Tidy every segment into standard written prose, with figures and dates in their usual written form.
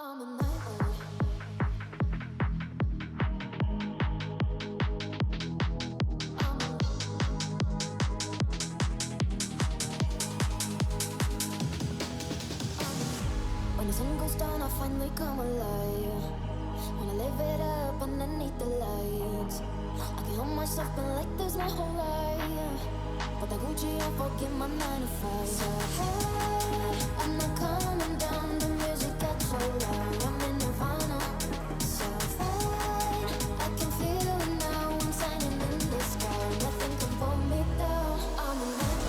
I'm a night owl. When the sun goes down, I finally come alive. Wanna live it up underneath the lights. I can help myself, but like there's no whole life. But that Gucci, I forget my 9 to 5. So hey, I'm not coming down. The music got so loud. I'm in Nirvana. So fine, I can feel it now. I'm shining in the sky. Nothing can pull me down. I'm a night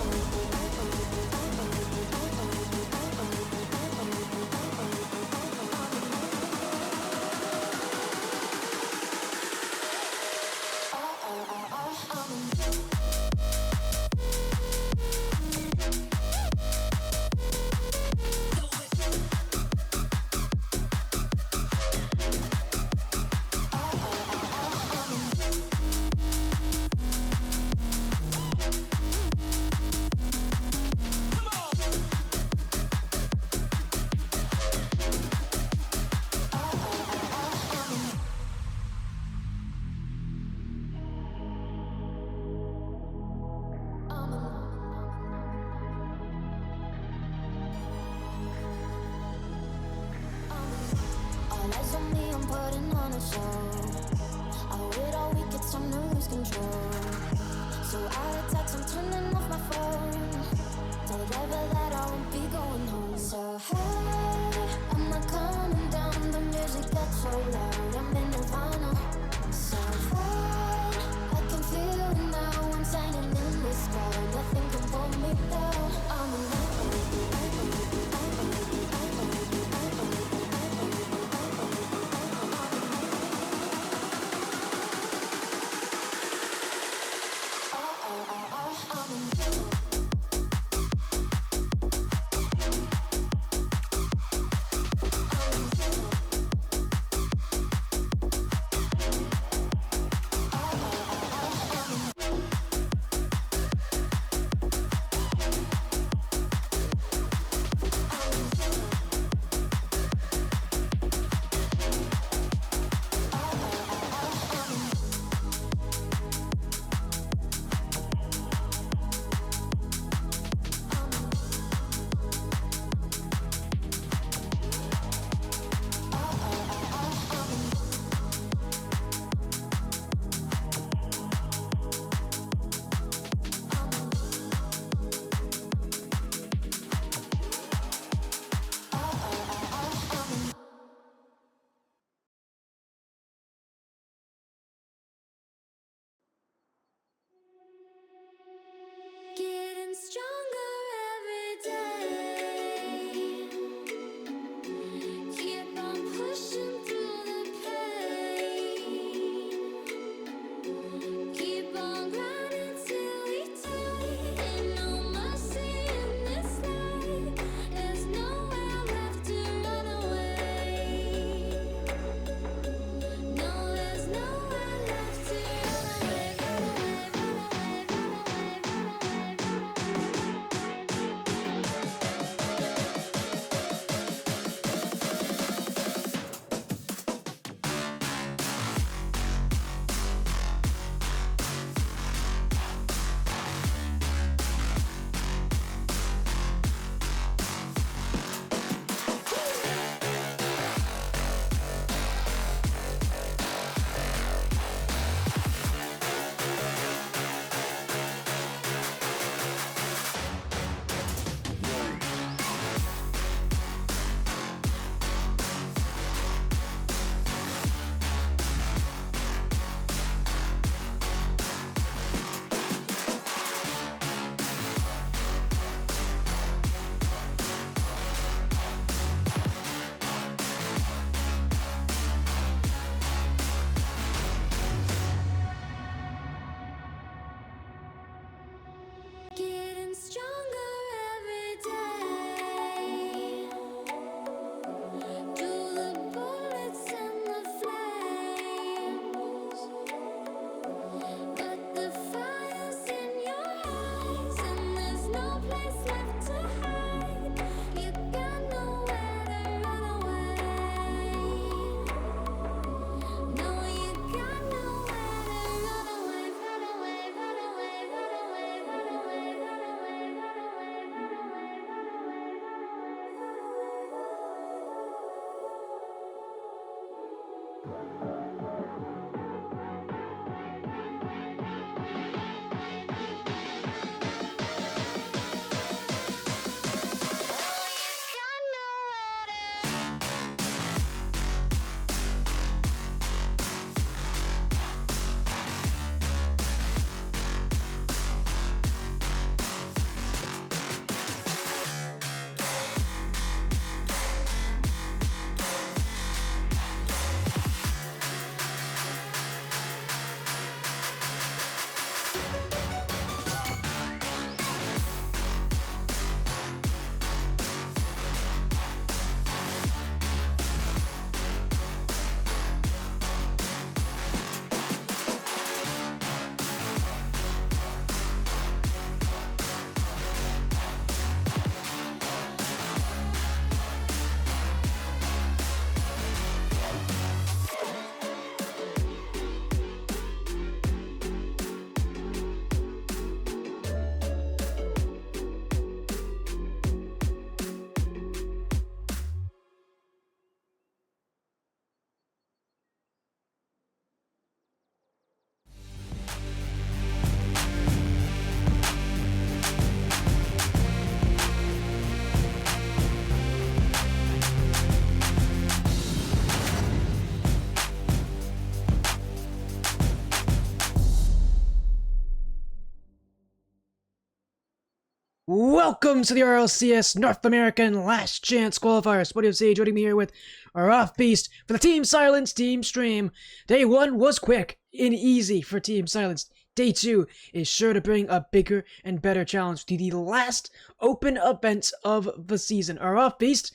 Welcome to the RLCS North American Last Chance Qualifier. SportyFC joining me here with Araufbeast for the Team Silence Team Stream. Day 1 was quick and easy for Team Silence. Day 2 is sure to bring a bigger and better challenge to the last open events of the season. Araufbeast,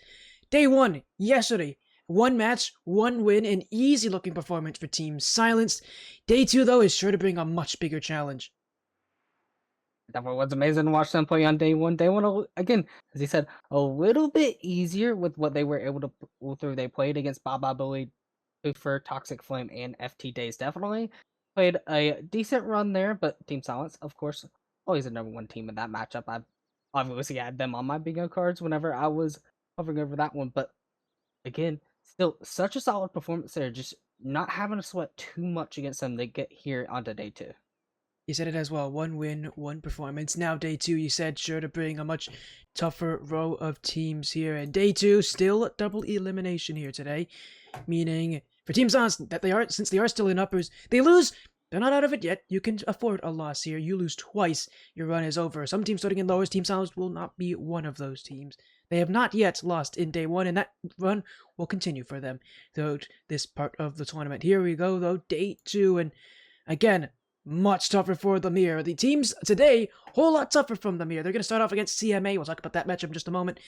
Day 1, yesterday. 1 match, 1 win, an easy looking performance for Team Silence. Day 2 though is sure to bring a much bigger challenge. Definitely was amazing to watch them play on day one. Day one, again, as he said, a little bit easier with what they were able to pull through. They played against Baba Bully, Boofer, Toxic Flame, and FT Days. Definitely played a decent run there, but Team Silence, of course, always the #1 team in that matchup. I obviously had them on my bingo cards whenever I was hovering over that one, but again, still such a solid performance there. Just not having to sweat too much against them. They get here onto day 2. You said it as well. 1 win, 1 performance. Now day 2, you said, sure to bring a much tougher row of teams here. And day 2, still double elimination here today. Meaning, for Team Silence, that since they are still in uppers, they lose. They're not out of it yet. You can afford a loss here. You lose twice, your run is over. Some teams starting in lowers, Team Silence will not be one of those teams. They have not yet lost in day 1, and that run will continue for them throughout this part of the tournament. Here we go, though, day 2, and again, much tougher for the Mirror. The teams today, whole lot tougher from the Mirror. They're going to start off against CMA. We'll talk about that matchup in just a moment.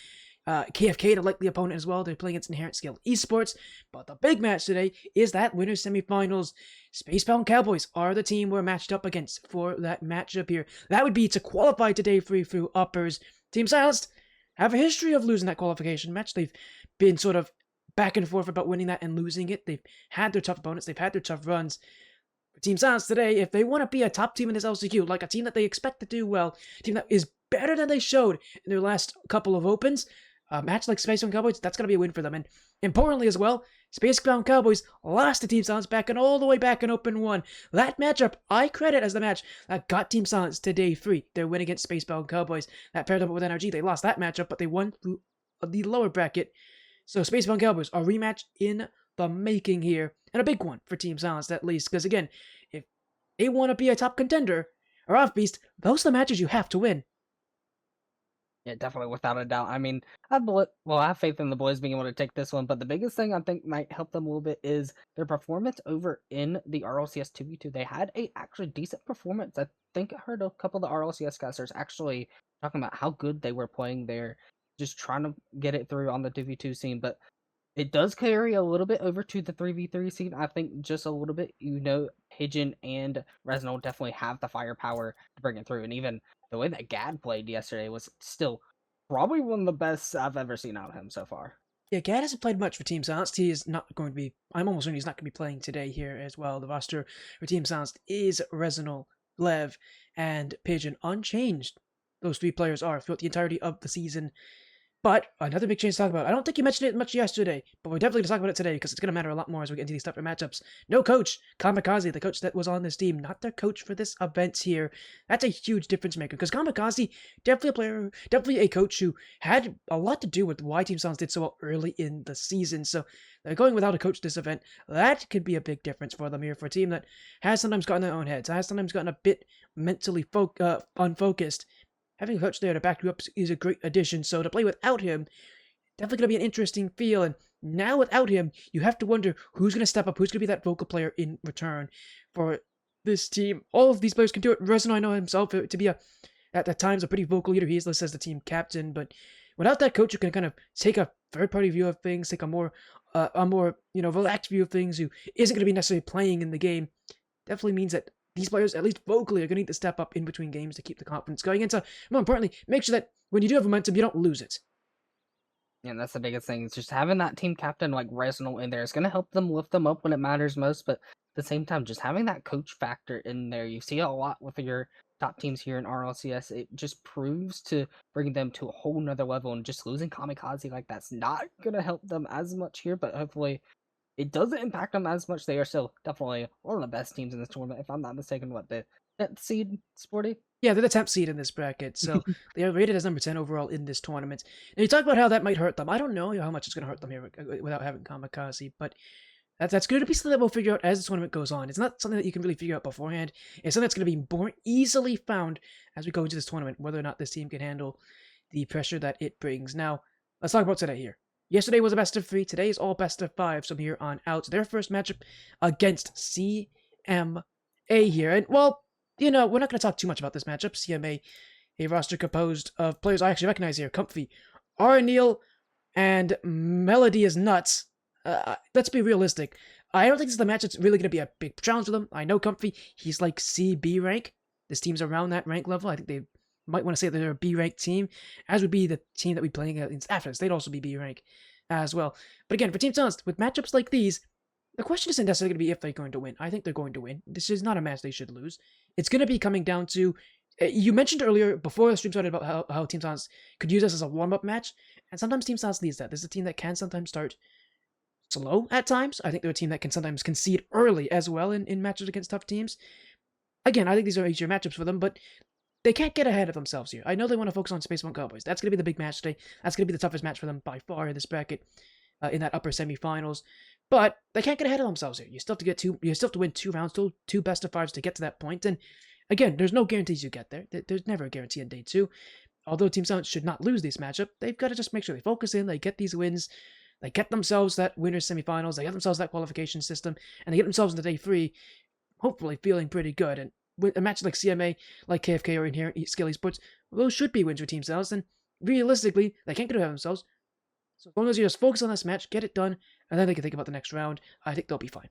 KFK, the likely opponent as well. They're playing against Inherent Skill Esports. But the big match today is that winner's semifinals. Spacebound Cowboys are the team we're matched up against for that matchup here. That would be to qualify today through uppers. Team Silenced have a history of losing that qualification match. They've been sort of back and forth about winning that and losing it. They've had their tough opponents. They've had their tough runs. Team Silence today, if they want to be a top team in this LCQ, like a team that they expect to do well, a team that is better than they showed in their last couple of opens, a match like Spacebound Cowboys, that's going to be a win for them. And importantly as well, Spacebound Cowboys lost to Team Silence back and all the way back in Open 1. That matchup, I credit as the match that got Team Silence to Day 3. Their win against Spacebound Cowboys. That paired up with NRG. They lost that matchup, but they won through the lower bracket. So Spacebound Cowboys, a rematch in the making here, and a big one for Team Silence at least, because again, if they want to be a top contender, Araufbeast, those are the matches you have to win. Yeah, definitely, without a doubt. I mean, I have faith in the boys being able to take this one, but the biggest thing I think might help them a little bit is their performance over in the RLCS 2v2. They had a actually decent performance. I think I heard a couple of the RLCS casters actually talking about how good they were playing there, just trying to get it through on the 2v2 scene, but it does carry a little bit over to the 3v3 scene. I think just a little bit, Pigeon and Resnal definitely have the firepower to bring it through. And even the way that Gad played yesterday was still probably one of the best I've ever seen out of him so far. Yeah, Gad hasn't played much for Team Silence. He is not going to be, I'm almost certain he's not going to be playing today here as well. The roster for Team Silence is Resnal, Lev, and Pigeon unchanged. Those 3 players are throughout the entirety of the season. But another big change to talk about. I don't think you mentioned it much yesterday, but we're definitely going to talk about it today because it's going to matter a lot more as we get into these tougher matchups. No coach, Kamikaze, the coach that was on this team, not their coach for this event here. That's a huge difference maker because Kamikaze, definitely a player, definitely a coach who had a lot to do with why Team Silence did so well early in the season. So they're going without a coach this event. That could be a big difference for them here for a team that has sometimes gotten their own heads, has sometimes gotten a bit mentally unfocused. Having a coach there to back you up is a great addition. So to play without him, definitely going to be an interesting feel. And now without him, you have to wonder who's going to step up, who's going to be that vocal player in return for this team. All of these players can do it. Resin, I know himself to be at times a pretty vocal leader. He is listed as the team captain, but without that coach, you can kind of take a third-party view of things, take a more relaxed view of things, who isn't going to be necessarily playing in the game. Definitely means that these players, at least vocally, are going to need to step up in between games to keep the confidence going. And so, more importantly, make sure that when you do have momentum, you don't lose it. Yeah, and that's the biggest thing. It's just having that team captain like Resinal in there is going to help them lift them up when it matters most. But at the same time, just having that coach factor in there, you see it a lot with your top teams here in RLCS. It just proves to bring them to a whole nother level. And just losing Kamikaze like that's not going to help them as much here. But hopefully, it doesn't impact them as much. They are still definitely one of the best teams in this tournament, if I'm not mistaken. What, the 10th seed, Sporty? Yeah, they're the 10th seed in this bracket, so they are rated as number 10 overall in this tournament. Now, you talk about how that might hurt them. I don't know how much it's going to hurt them here without having Kamikaze, but that's going to be something that we'll figure out as the tournament goes on. It's not something that you can really figure out beforehand. It's something that's going to be more easily found as we go into this tournament, whether or not this team can handle the pressure that it brings. Now, let's talk about today here. Yesterday was a best of 3. Today is all best of 5 from here on out. Their first matchup against CMA here. And, well, we're not going to talk too much about this matchup. CMA, a roster composed of players I actually recognize here. Comfy, Arneal, and Melody is nuts. Let's be realistic. I don't think this is the match that's really going to be a big challenge for them. I know Comfy, he's like CB rank. This team's around that rank level. I think they might want to say that they're a B rank team, as would be the team that we'd be playing against after this. They'd also be B rank as well. But again, for Team Silence, with matchups like these, the question isn't necessarily going to be if they're going to win. I think they're going to win. This is not a match they should lose. It's going to be coming down to... You mentioned earlier, before the stream started, about how Team Silence could use this as a warm-up match, and sometimes Team Silence needs that. This is a team that can sometimes start slow at times. I think they're a team that can sometimes concede early as well in matches against tough teams. Again, I think these are easier matchups for them, but they can't get ahead of themselves here. I know they want to focus on Space Cowboys. That's going to be the big match today. That's going to be the toughest match for them by far in this bracket, in that upper semifinals. But they can't get ahead of themselves here. You still have to you still have to win 2 rounds, still 2 best of 5s to get to that point. And again, there's no guarantees you get there. There's never a guarantee in day 2. Although Team Silence should not lose this matchup, they've got to just make sure they focus in, they get these wins, they get themselves that winners semifinals, they get themselves that qualification system, and they get themselves into day 3, hopefully feeling pretty good. And with a match like CMA, like KFK, or Inherent Skill Esports, those should be wins for Team Silence. And realistically, they can't get ahead of themselves. So as long as you just focus on this match, get it done, and then they can think about the next round, I think they'll be fine.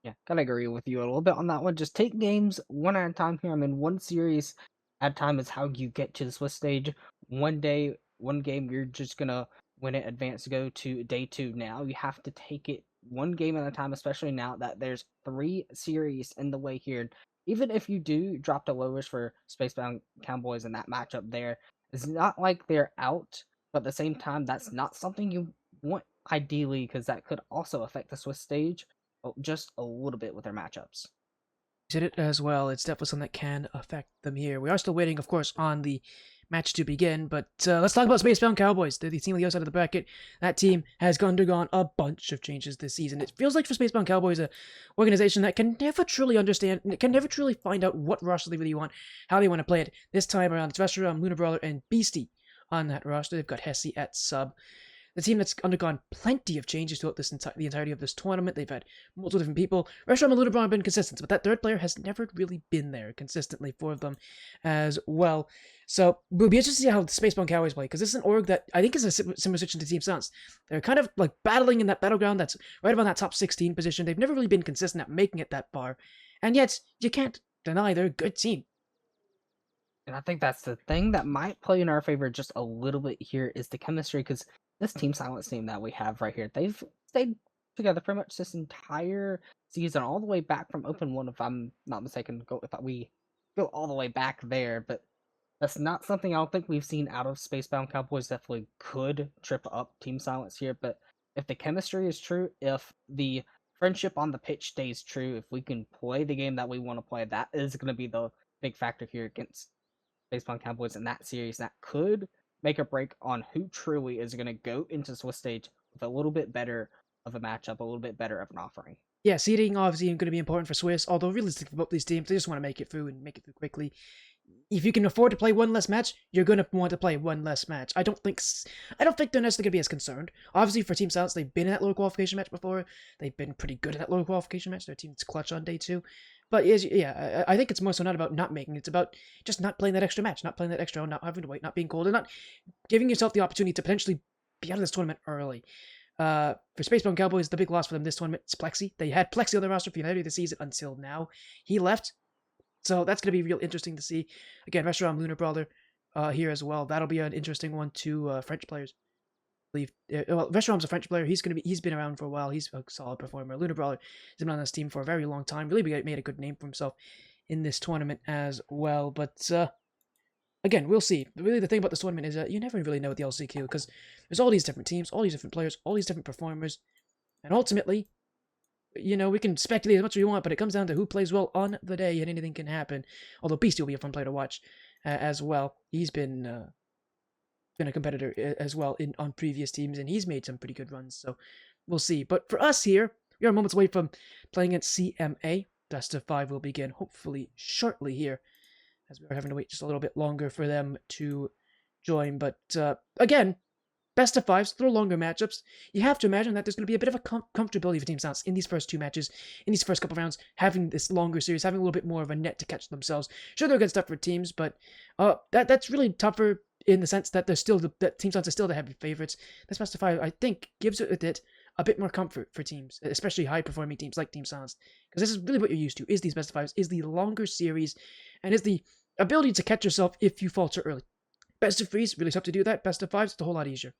Yeah, kind of agree with you a little bit on that one. Just take games one at a time here. I mean, one series at a time is how you get to the Swiss stage. One day, one game, you're just going to win it, advance to go to day 2 now. You have to take it one game at a time, especially now that there's 3 series in the way here. Even if you do drop the lowers for Spacebound Cowboys in that matchup there, it's not like they're out, but at the same time, that's not something you want ideally, because that could also affect the Swiss stage just a little bit with their matchups. Did it as well. It's definitely something that can affect them here. We are still waiting, of course, on the match to begin, but let's talk about Spacebound Cowboys. They're the team on the other side of the bracket. That team has undergone a bunch of changes this season. It feels like for Spacebound Cowboys, an organization that can never truly understand, can never truly find out what roster they really want, how they want to play it. This time around, it's Restaurant, Luna Brawler, and Beastie on that roster. They've got Hesse at sub. The team that's undergone plenty of changes throughout the entirety of this tournament. They've had multiple different people. Restaurant and Luna Brawler have been consistent, but that third player has never really been there consistently for them as well. So we'll be interested to see how the Spacebound Cowboys play, because this is an org that I think is a similar situation to Team Silence. They're kind of like battling in that battleground that's right around that top 16 position. They've never really been consistent at making it that far, and yet you can't deny they're a good team. And I think that's the thing that might play in our favor just a little bit here is the chemistry, because this Team Silence team that we have right here, they've stayed together pretty much this entire season, all the way back from Open 1, if I'm not mistaken. We go all the way back there, but That's not something I don't think we've seen out of Spacebound Cowboys. Definitely could trip up Team Silence here, but if the chemistry is true, if the friendship on the pitch stays true, if we can play the game that we want to play, that is going to be the big factor here against Spacebound Cowboys in that series. That could make a break on who truly is going to go into Swiss stage with a little bit better of a matchup, a little bit better of an offering. Yeah, seeding obviously going to be important for Swiss, although realistically for both these teams, they just want to make it through and make it through quickly. If you can afford to play one less match, you're going to want to play one less match. I don't think they're necessarily going to be as concerned. Obviously, for Team Silence, they've been in that lower qualification match before. They've been pretty good in that lower qualification match. Their team's clutch on day 2. But yeah, I think it's more so not about not making. It's about just not playing that extra match, not playing that extra, not having to wait, not being cold, and not giving yourself the opportunity to potentially be out of this tournament early. For Spacebound Cowboys, the big loss for them this tournament is Plexi. They had Plexi on their roster for the entirety of the season until now. He left, so that's going to be real interesting to see. Again, Restaurant Lunar Brawler here as well. That'll be an interesting one to French players. I believe. Well, Restaurant's a French player. He's been around for a while. He's a solid performer. Lunar Brawler has been on this team for a very long time. Really made a good name for himself in this tournament as well. But again, we'll see. Really, the thing about this tournament is that you never really know with the LCQ because there's all these different teams, all these different players, all these different performers, and ultimately, we can speculate as much as we want, but it comes down to who plays well on the day, and anything can happen. Although Beastie will be a fun player to watch as well. He's been a competitor as well on previous teams, and he's made some pretty good runs. So we'll see. But for us here, we are moments away from playing against CMA. Best of 5 will begin hopefully shortly here, as we are having to wait just a little bit longer for them to join. But again, best of 5s, through longer matchups. You have to imagine that there's going to be a bit of a comfortability for Team Silence in these first 2 matches, in these first couple rounds, having this longer series, having a little bit more of a net to catch themselves. Sure, they're against tougher teams, but that's really tougher in the sense that that Team Silence are still the heavy favorites. This best of 5, I think, gives it a bit more comfort for teams, especially high-performing teams like Team Silence, because this is really what you're used to, is these best of 5s, is the longer series, and is the ability to catch yourself if you falter early. Best of 3s, really tough to do that. Best of 5s, it's a whole lot easier.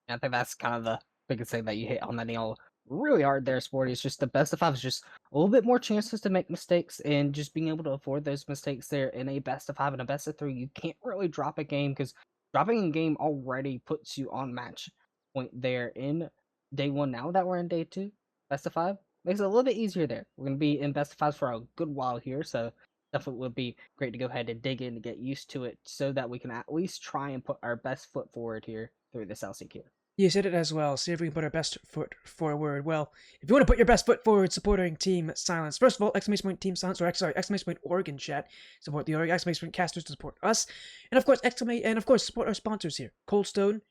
I think that's kind of the biggest thing that you hit on the nail really hard there, Sporty. It's just the best of 5 is just a little bit more chances to make mistakes, and just being able to afford those mistakes there in a best of 5 and a best of 3. You can't really drop a game because dropping a game already puts you on match point there in day 1. Now that we're in day 2, best of 5 makes it a little bit easier there. We're going to be in best of 5 for a good while here, so definitely would be great to go ahead and dig in and get used to it so that we can at least try and put our best foot forward here through this LCQ. You said it as well. See if we can put our best foot forward. Well, if you want to put your best foot forward supporting Team Silence, first of all, exclamation point Team Silence, or sorry, exclamation point Oregon chat, support the Oregon, exclamation point casters to support us, and of course, support our sponsors here, Cold Stone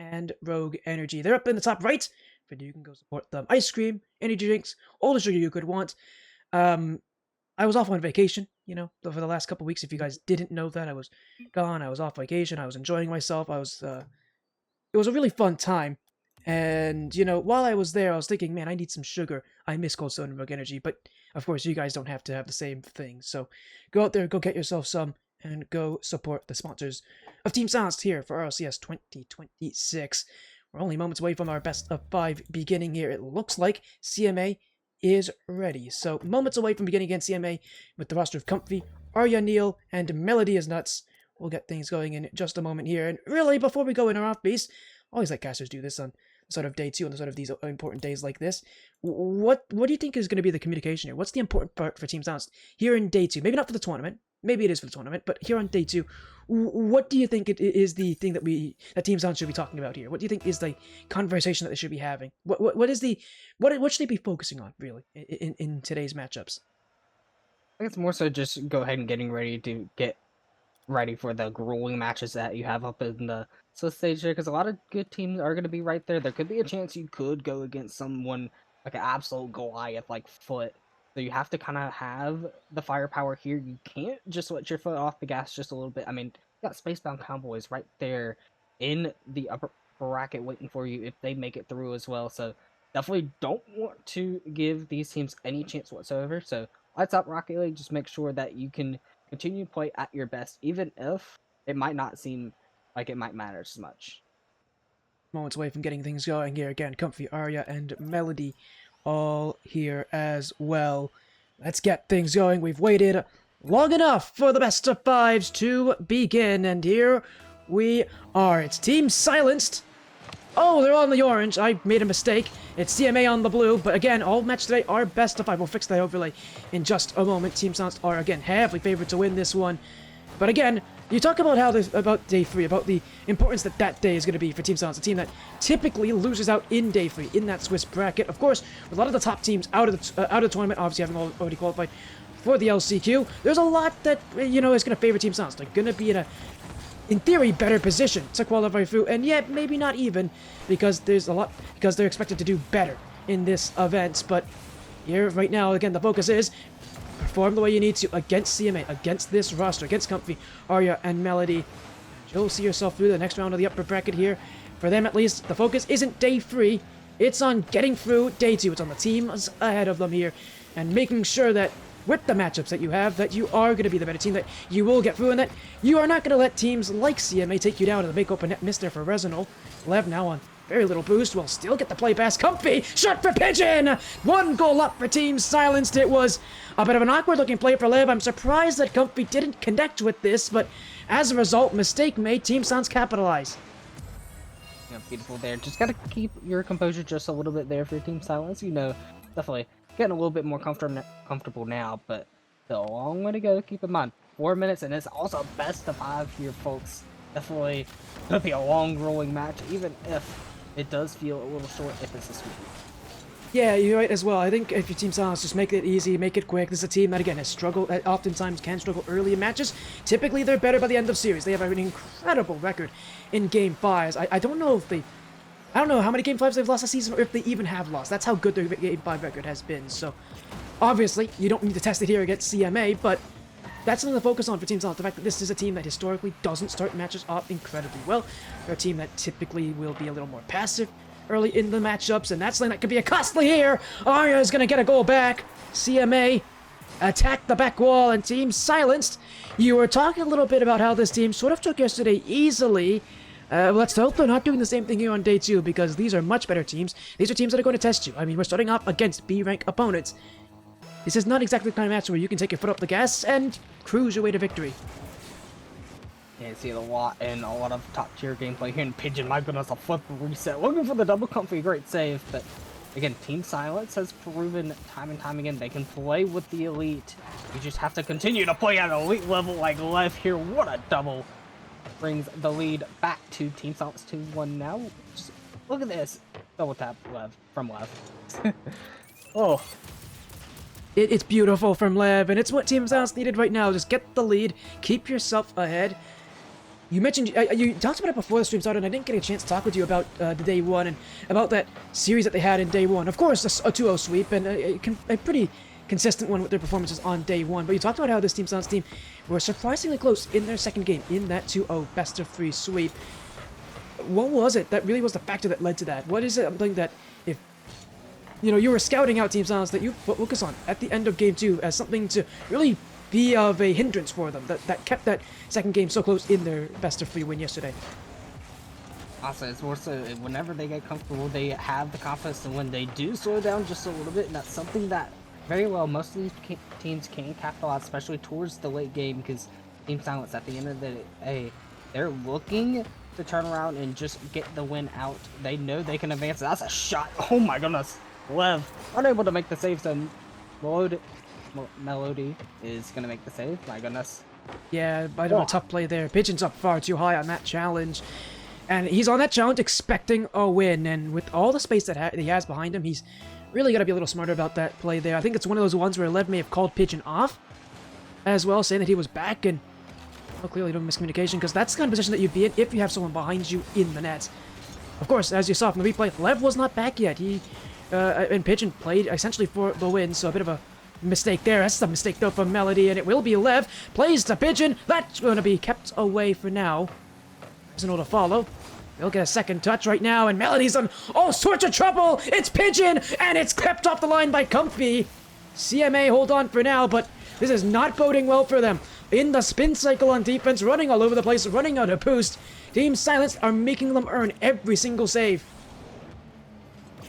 and Rogue Energy. They're up in the top right. But you can go support them. Ice cream, energy drinks, all the sugar you could want. I was off on vacation, for the last couple weeks. If you guys didn't know that, I was gone. I was off vacation. I was enjoying myself. It was a really fun time. And, while I was there, I was thinking, man, I need some sugar. I miss Cold Stone and Rogue Energy. But, of course, you guys don't have to have the same thing. So go out there, go get yourself some, and go support the sponsors of Team Silence here for RLCS 2026. We're only moments away from our best of 5 beginning here. It looks like CMA is ready. So moments away from beginning against CMA with the roster of Comfy, Arya Neal, and Melody is Nuts. We'll get things going in just a moment here. And really, before we go in Araufbeast, I always let casters do this on sort of day 2, on the sort of these important days like this. What do you think is going to be the communication here? What's the important part for Team Silence here in day 2? Maybe not for the tournament. Maybe it is for the tournament, but here on day 2, what do you think it is the thing that Team Silence should be talking about here? What do you think is the conversation that they should be having? What should they be focusing on really in today's matchups? I think it's more so just go ahead and getting ready to get ready for the grueling matches that you have up in the Swiss stage there, because a lot of good teams are going to be right there. There could be a chance you could go against someone like an absolute Goliath like Foot. So you have to kind of have the firepower here. You can't just let your foot off the gas just a little bit. I mean, you got Spacebound Cowboys right there in the upper bracket waiting for you if they make it through as well. So definitely don't want to give these teams any chance whatsoever. So lights out Rocket League. Just make sure that you can continue to play at your best, even if it might not seem like it might matter as much. Moments away from getting things going here again. Comfy, Arya, and Melody all here as well. Let's get things going. We've waited long enough for the best of fives to begin, and here we are. It's Team Silenced. Oh, they're on the orange. I made a mistake. It's CMA on the blue, but again, all match today are best of five. We'll fix that overlay in just a moment. Team Silenced are, again, heavily favored to win this one. But again, you talk about about day 3, about the importance that day is going to be for Team Silenced, a team that typically loses out in day 3, in that Swiss bracket. Of course, with a lot of the top teams out of the tournament, obviously having already qualified for the LCQ, there's a lot that, is going to favor Team Silenced. They're going to be in theory, better position to qualify through, and yet maybe not even, because they're expected to do better in this event. But here, right now, again, the focus is perform the way you need to against CMA, against this roster, against Comfy, Arya, and Melody. You'll see yourself through the next round of the upper bracket here. For them, at least, the focus isn't day 3. It's on getting through day 2. It's on the teams ahead of them here, and making sure that with the matchups that you have, that you are going to be the better team, that you will get through, and that you are not going to let teams like CMA take you down to the make open net miss there for Resinol. Lev now on very little boost, will still get the play pass. Comfy, shot for Pigeon! 1 goal up for Team Silenced. It was a bit of an awkward looking play for Lev. I'm surprised that Comfy didn't connect with this, but as a result, mistake made. Team Silenced capitalize. Yeah, beautiful there. Just gotta keep your composure just a little bit there for Team Silence. Definitely getting a little bit more comfortable now, but still a long way to go. Keep in mind, 4 minutes, and it's also best of 5 here, folks. Definitely gonna be a long rolling match, even if it does feel a little short if it's a sweep. Yeah, you're right as well. I think if your Team Silence, just make it easy, make it quick. This is a team that, again, has struggled, oftentimes can struggle early in matches. Typically, they're better by the end of series. They have an incredible record in Game 5s. I don't know if I don't know how many Game 5s they've lost this season, or if they even have lost. That's how good their Game 5 record has been. So, obviously, you don't need to test it here against CMA, but that's something to focus on for Team Silence. The fact that this is a team that historically doesn't start matches off incredibly well. They're a team that typically will be a little more passive early in the matchups, and that's something that could be a costly here. Arya is going to get a goal back. CMA attack the back wall, and Team Silenced. You were talking a little bit about how this team sort of took yesterday easily. Let's hope they're not doing the same thing here on day 2, because these are much better teams. These are teams that are going to test you. I mean, we're starting off against B-rank opponents. This is not exactly the kind of match where you can take your foot up the gas and cruise your way to victory. Yeah, you see a lot of top tier gameplay here in Pigeon. My goodness, a flip reset. Looking for the double Comfy, great save. But again, Team Silence has proven time and time again they can play with the elite. You just have to continue to play at an elite level like Lev here. What a double. Brings the lead back to Team Silence 2-1 now. Just look at this. Double tap Lev from Lev. Oh. It's beautiful from Lev, and it's what Team Silence needed right now. Just get the lead, keep yourself ahead. You mentioned, you talked about it before the stream started, and I didn't get a chance to talk with you about the day 1 and about that series that they had in day 1. Of course, a 2-0 sweep, and a pretty consistent one with their performances on day 1. But you talked about how this Team Silence team were surprisingly close in their second game, in that 2-0 best-of-3 sweep. What was it that really was the factor that led to that? What is it, something that, if you were scouting out Team Silence, that you focus on at the end of game 2 as something to really be of a hindrance for them, that kept that second game so close in their best-of-3 win yesterday? Also, it's more so whenever they get comfortable, they have the confidence, and when they do slow down just a little bit, and that's something that very well most of these teams can capitalize, especially towards the late game, because Team Silence, at the end of the day, they're looking to turn around and just get the win out. They know they can advance. That's a shot. Oh my goodness. Lev unable to make the save, so Melody is going to make the save. My goodness. Yeah, I don't know, tough play there. Pigeon's up far too high on that challenge. And he's on that challenge expecting a win. And with all the space that he has behind him, he's really got to be a little smarter about that play there. I think it's one of those ones where Lev may have called Pigeon off as well, saying that he was back. And clearly no miscommunication, because that's the kind of position that you'd be in if you have someone behind you in the net. Of course, as you saw from the replay, Lev was not back yet. And Pigeon played essentially for the win, so a bit of a mistake there. That's a mistake though from Melody, and it will be Lev. Plays to Pigeon. That's going to be kept away for now. There's no to follow. They'll get a second touch right now, and Melody's in all sorts of trouble. It's Pigeon, and it's kept off the line by Comfy. CMA hold on for now, but this is not boding well for them. In the spin cycle on defense, running all over the place, running out of boost. Team Silence are making them earn every single save.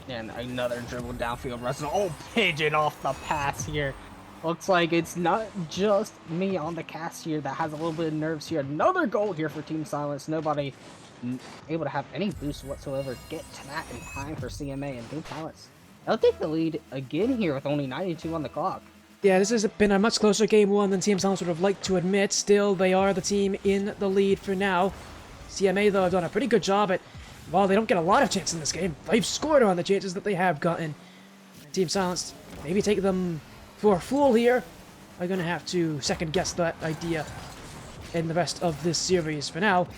And another dribble downfield, Resident. Oh, Pigeon off the pass here. Looks like it's not just me on the cast here that has a little bit of nerves here. Another goal here for Team Silence. Nobody able to have any boost whatsoever. Get to that in time for CMA and Team Silence. They'll take the lead again here with only 92 on the clock. Yeah, this has been a much closer game one than Team Silence would have liked to admit. Still, they are the team in the lead for now. CMA, though, have done a pretty good job at, while they don't get a lot of chances in this game, they've scored on the chances that they have gotten. Team Silence, maybe take them for a fool here. I'm going to have to second-guess that idea in the rest of this series. For now,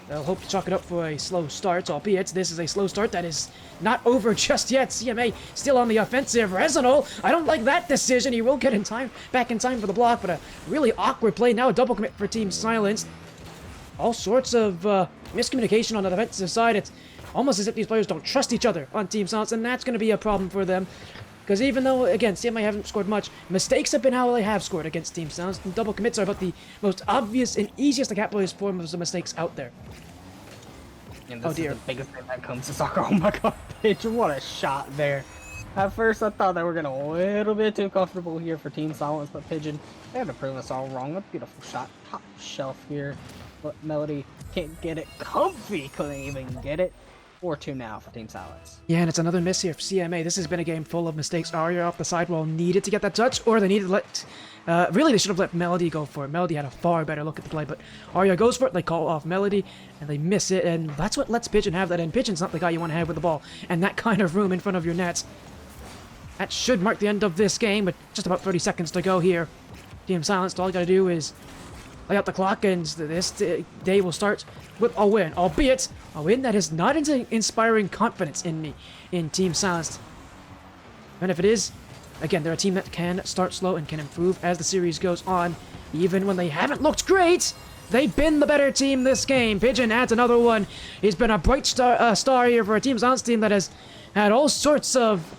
they'll hope to chalk it up for a slow start, albeit this is a slow start that is not over just yet. CMA still on the offensive. Resinol, I don't like that decision. He will get in time, back in time for the block, but a really awkward play. Now a double commit for Team Silence. All sorts of miscommunication on the defensive side. It's almost as if these players don't trust each other on Team Silence, and that's going to be a problem for them. Because even though, again, CMA haven't scored much, mistakes have been how they have scored against Team Silence, and double commits are about the most obvious and easiest to capitalize forms of mistakes out there. And this is the biggest thing that comes to soccer. Oh my god, Pitch, what a shot there. At first, I thought they were getting a little bit too comfortable here for Team Silence, but Pigeon, they had to prove us all wrong. A beautiful shot, top shelf here. But Melody can't get it. Comfy couldn't even get it. 4-2 now for Team Silence. Yeah, and it's another miss here for CMA. This has been a game full of mistakes. Arya off the sidewall needed to get that touch, or they needed to let... really, they should have let Melody go for it. Melody had a far better look at the play, but Arya goes for it, they call off Melody, and they miss it, and that's what lets Pigeon have that, and Pigeon's not the guy you want to have with the ball, and that kind of room in front of your nets. That should mark the end of this game, but just about 30 seconds to go here. Team Silence, all you gotta do is lay out the clock, and this day will start with a win, albeit a win that is not inspiring confidence in me, in Team Silence. And if it is, again, they're a team that can start slow and can improve as the series goes on. Even when they haven't looked great, they've been the better team this game. Pigeon adds another one. He's been a bright star here for a Team Silence team that has had all sorts of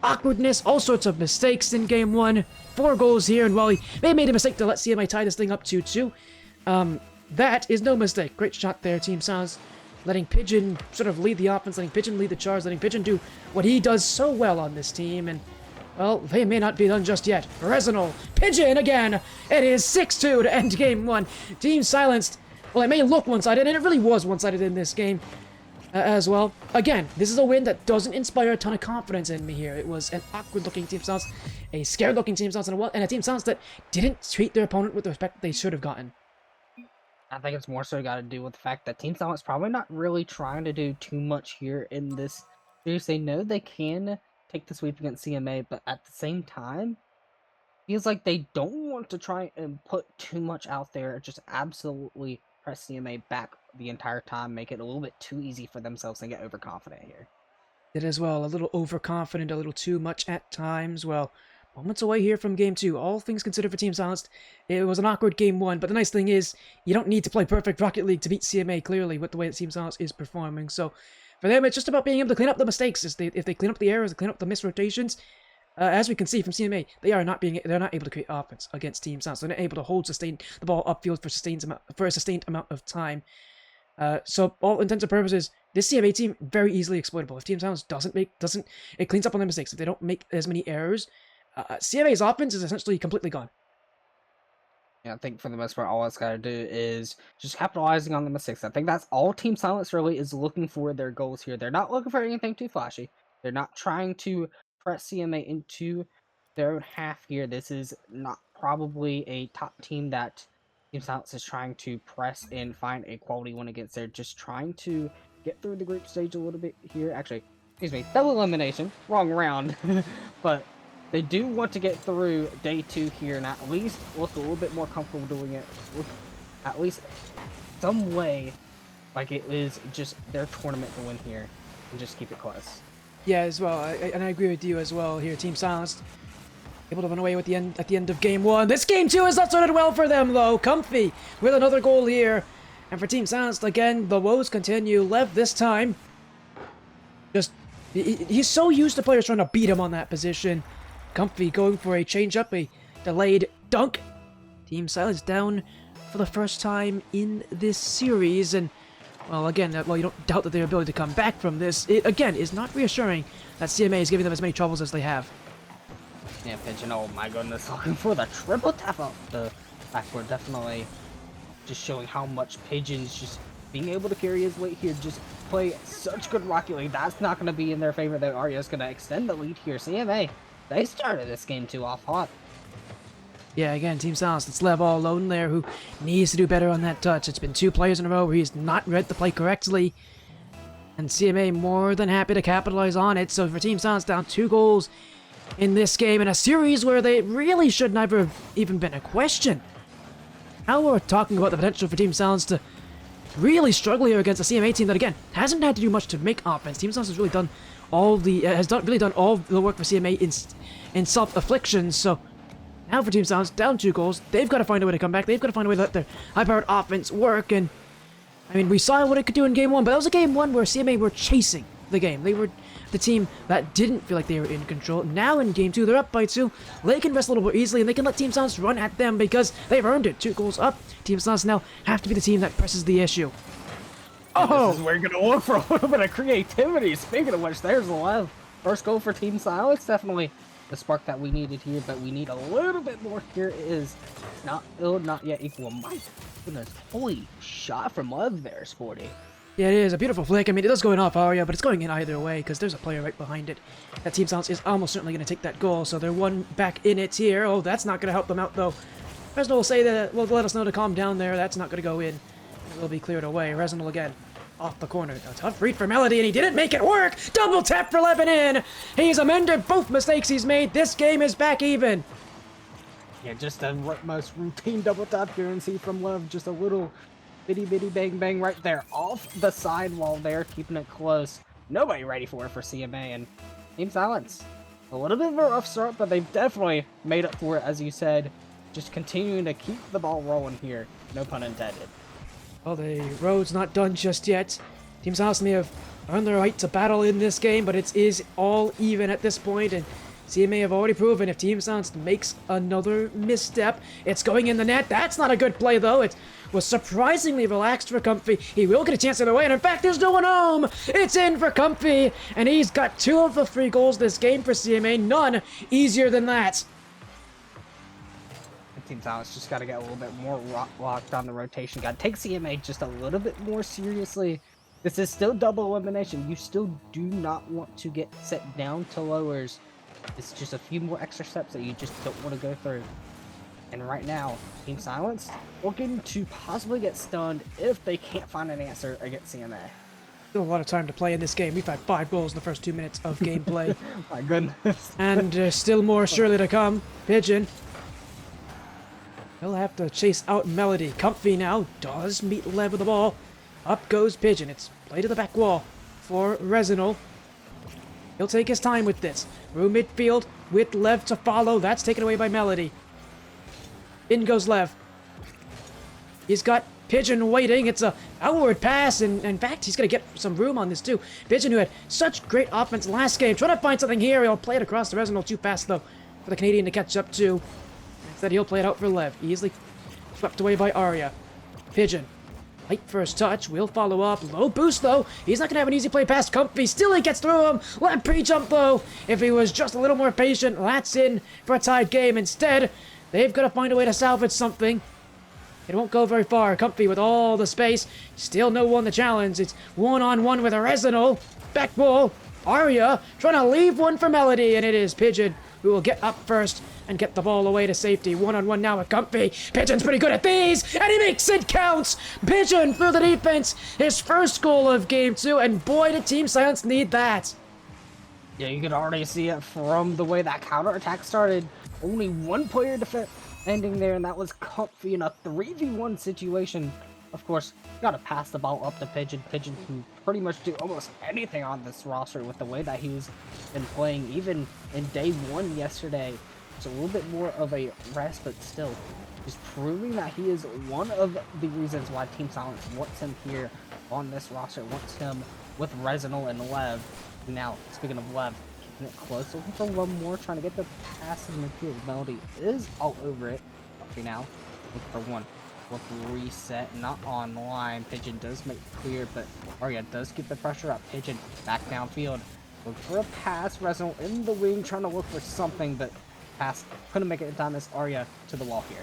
awkwardness, all sorts of mistakes in game one. 4 goals here, and while he may have made a mistake to let CMA tie this thing up 2-2, that is no mistake. Great shot there, Team Silence. Letting Pigeon sort of lead the offense, letting Pigeon lead the charge, letting Pigeon do what he does so well on this team, and, well, they may not be done just yet. Resinol, Pigeon again! It is 6-2 to end game 1. Team Silenced, well, it may look one-sided, and it really was one-sided in this game as well. Again, this is a win that doesn't inspire a ton of confidence in me here. It was an awkward-looking Team Silence, a scared-looking Team Silence, and a Team Silence that didn't treat their opponent with the respect they should have gotten. I think it's more so got to do with the fact that Team Silence probably not really trying to do too much here in this series. They know they can take the sweep against CMA, but at the same time, feels like they don't want to try and put too much out there. Just absolutely press CMA back the entire time, make it a little bit too easy for themselves and get overconfident here. It as well, a little overconfident, a little too much at times. Well, moments away here from game 2. All things considered for Team Silenced, it was an awkward game 1, but the nice thing is, you don't need to play perfect Rocket League to beat CMA, clearly, with the way that Team Silenced is performing. So, for them, it's just about being able to clean up the mistakes. If they clean up the errors, clean up the misrotations, as we can see from CMA, they're not able to create offense against Team Silenced. They're not able to hold the ball upfield for a sustained amount of time. So, all intents and purposes, this CMA team, very easily exploitable. If Team Silence it cleans up on their mistakes. If they don't make as many errors, CMA's offense is essentially completely gone. Yeah, I think for the most part, all it's got to do is just capitalizing on the mistakes. I think that's all Team Silence really is looking for their goals here. They're not looking for anything too flashy. They're not trying to press CMA into their own half here. This is not probably a top team that Team Silence is trying to press and find a quality win against. They're just trying to get through the group stage a little bit here. Actually, excuse me, double elimination, wrong round. But they do want to get through day 2 here and at least look a little bit more comfortable doing it with at least some way like it is just their tournament to win here and just keep it close. Yeah, as well, and I agree with you as well here. Team Silenced able to run away with at the end of game 1. This game 2 has not started well for them though. Comfy with another goal here, and for Team Silenced again, the woes continue. Lev this time, just he's so used to players trying to beat him on that position. Comfy going for a change-up, a delayed dunk. Team Silence down for the first time in this series, and, well, again, you don't doubt that their ability to come back from this. It, again, is not reassuring that CMA is giving them as many troubles as they have. Yeah, Pigeon, oh my goodness, looking for the triple tap up the backward, definitely just showing how much Pigeon's just being able to carry his weight here, just play such good Rocket League. That's not going to be in their favor, though. Arya's going to extend the lead here. CMA, they started this game 2 off hot. Yeah, again, Team Silence, it's Lev all alone there who needs to do better on that touch. It's been 2 players in a row where he's not read the play correctly. And CMA more than happy to capitalize on it. So for Team Silence, down 2 goals in this game in a series where they really should never have even been a question. Now we're talking about the potential for Team Silence to really struggle here against a CMA team that, again, hasn't had to do much to make offense. Team Silence has really done all the really done all the work for CMA in self-affliction. So now for Team Silence, down 2 goals, they've got to find a way to come back. They've got to find a way to let their high-powered offense work. And I mean, we saw what it could do in Game 1, but that was a Game 1 where CMA were chasing the game. They were the team that didn't feel like they were in control. Now in Game 2, they're up by 2. They can rest a little more easily, and they can let Team Silence run at them because they've earned it. 2 goals up. Team Silence now have to be the team that presses the issue. Oh! This is where you're going to look for a little bit of creativity. Speaking of which, there's the Lev. First goal for Team Silence. Definitely the spark that we needed here, but we need a little bit more here. It is not ill, not yet equal. My goodness. Holy shot from Lev there, Sporty. Yeah, it is a beautiful flick. I mean, it does go in off Arya, but it's going in either way because there's a player right behind it. That Team Silence is almost certainly going to take that goal, so they're 1 back in it here. Oh, that's not going to help them out, though. Resinal will say that, will let us know to calm down there. That's not going to go in. It will be cleared away. Resinal again, off the corner. A tough read for Melody, and he didn't make it work! Double tap for Levin in! He's amended both mistakes he's made. This game is back even. Yeah, just the most routine double tap here and see from Lev. Just a little bitty bang bang right there off the sidewall there, keeping it close. Nobody ready for it for CMA, and Team Silence. A little bit of a rough start, but they've definitely made up for it, as you said. Just continuing to keep the ball rolling here. No pun intended. Well, the road's not done just yet. Team Silence may have earned the right to battle in this game, but it is all even at this point, and CMA have already proven if Team Silence makes another misstep, it's going in the net. That's not a good play, though. It was surprisingly relaxed for Comfy. He will get a chance either way, and in fact, there's no one home. It's in for Comfy, and he's got 2 of the 3 goals this game for CMA. None easier than that. Team Silence just got to get a little bit more locked on the rotation. Got to take CMA just a little bit more seriously. This is still double elimination. You still do not want to get set down to lowers. It's just a few more extra steps that you just don't want to go through. And right now, Team Silence looking to possibly get stunned if they can't find an answer against CMA. Still a lot of time to play in this game. We've had 5 goals in the first 2 minutes of gameplay. My goodness. And still more surely to come. Pigeon. He'll have to chase out Melody. Comfy now does meet Lev with the ball. Up goes Pigeon. It's play to the back wall for Resinal. He'll take his time with this. Through midfield with Lev to follow. That's taken away by Melody. In goes Lev. He's got Pigeon waiting. It's a outward pass, and in fact, he's going to get some room on this too. Pigeon, who had such great offense last game, trying to find something here. He'll play it across the Resinal too fast, though, for the Canadian to catch up to. Instead, he'll play it out for Lev. Easily swept away by Arya. Pigeon. Light first touch. Will follow up. Low boost, though. He's not going to have an easy play past Comfy. Still, he gets through him. Lev pre-jump, though. If he was just a little more patient, that's in for a tied game. Instead, they've got to find a way to salvage something. It won't go very far. Comfy with all the space. Still no one to challenge. It's one-on-one with a Resinal. Back ball. Arya trying to leave one for Melody, and it is Pigeon who will get up first and get the ball away to safety. One-on-one now with Comfy. Pigeon's pretty good at these, and he makes it count! Pigeon through the defense, his first goal of Game 2, and boy, did Team Silence need that. Yeah, you could already see it from the way that counterattack started. Only one player defending there, and that was Comfy in a 3v1 situation. Of course, gotta pass the ball up to Pigeon. Pigeon can pretty much do almost anything on this roster with the way that he's been playing, even in day 1 yesterday. It's a little bit more of a rest, but still, just proving that he is one of the reasons why Team Silence wants him here on this roster, wants him with Resinal and Lev. Now, speaking of Lev, keeping it close, looking for one more, trying to get the pass in the field. Melody is all over it. Okay, now, looking for one. With reset, not online. Pigeon does make it clear, but Arya does keep the pressure up. Pigeon back downfield. Look for a pass. Resinal in the wing, trying to look for something, but pass. Couldn't make it in time as Arya to the wall here.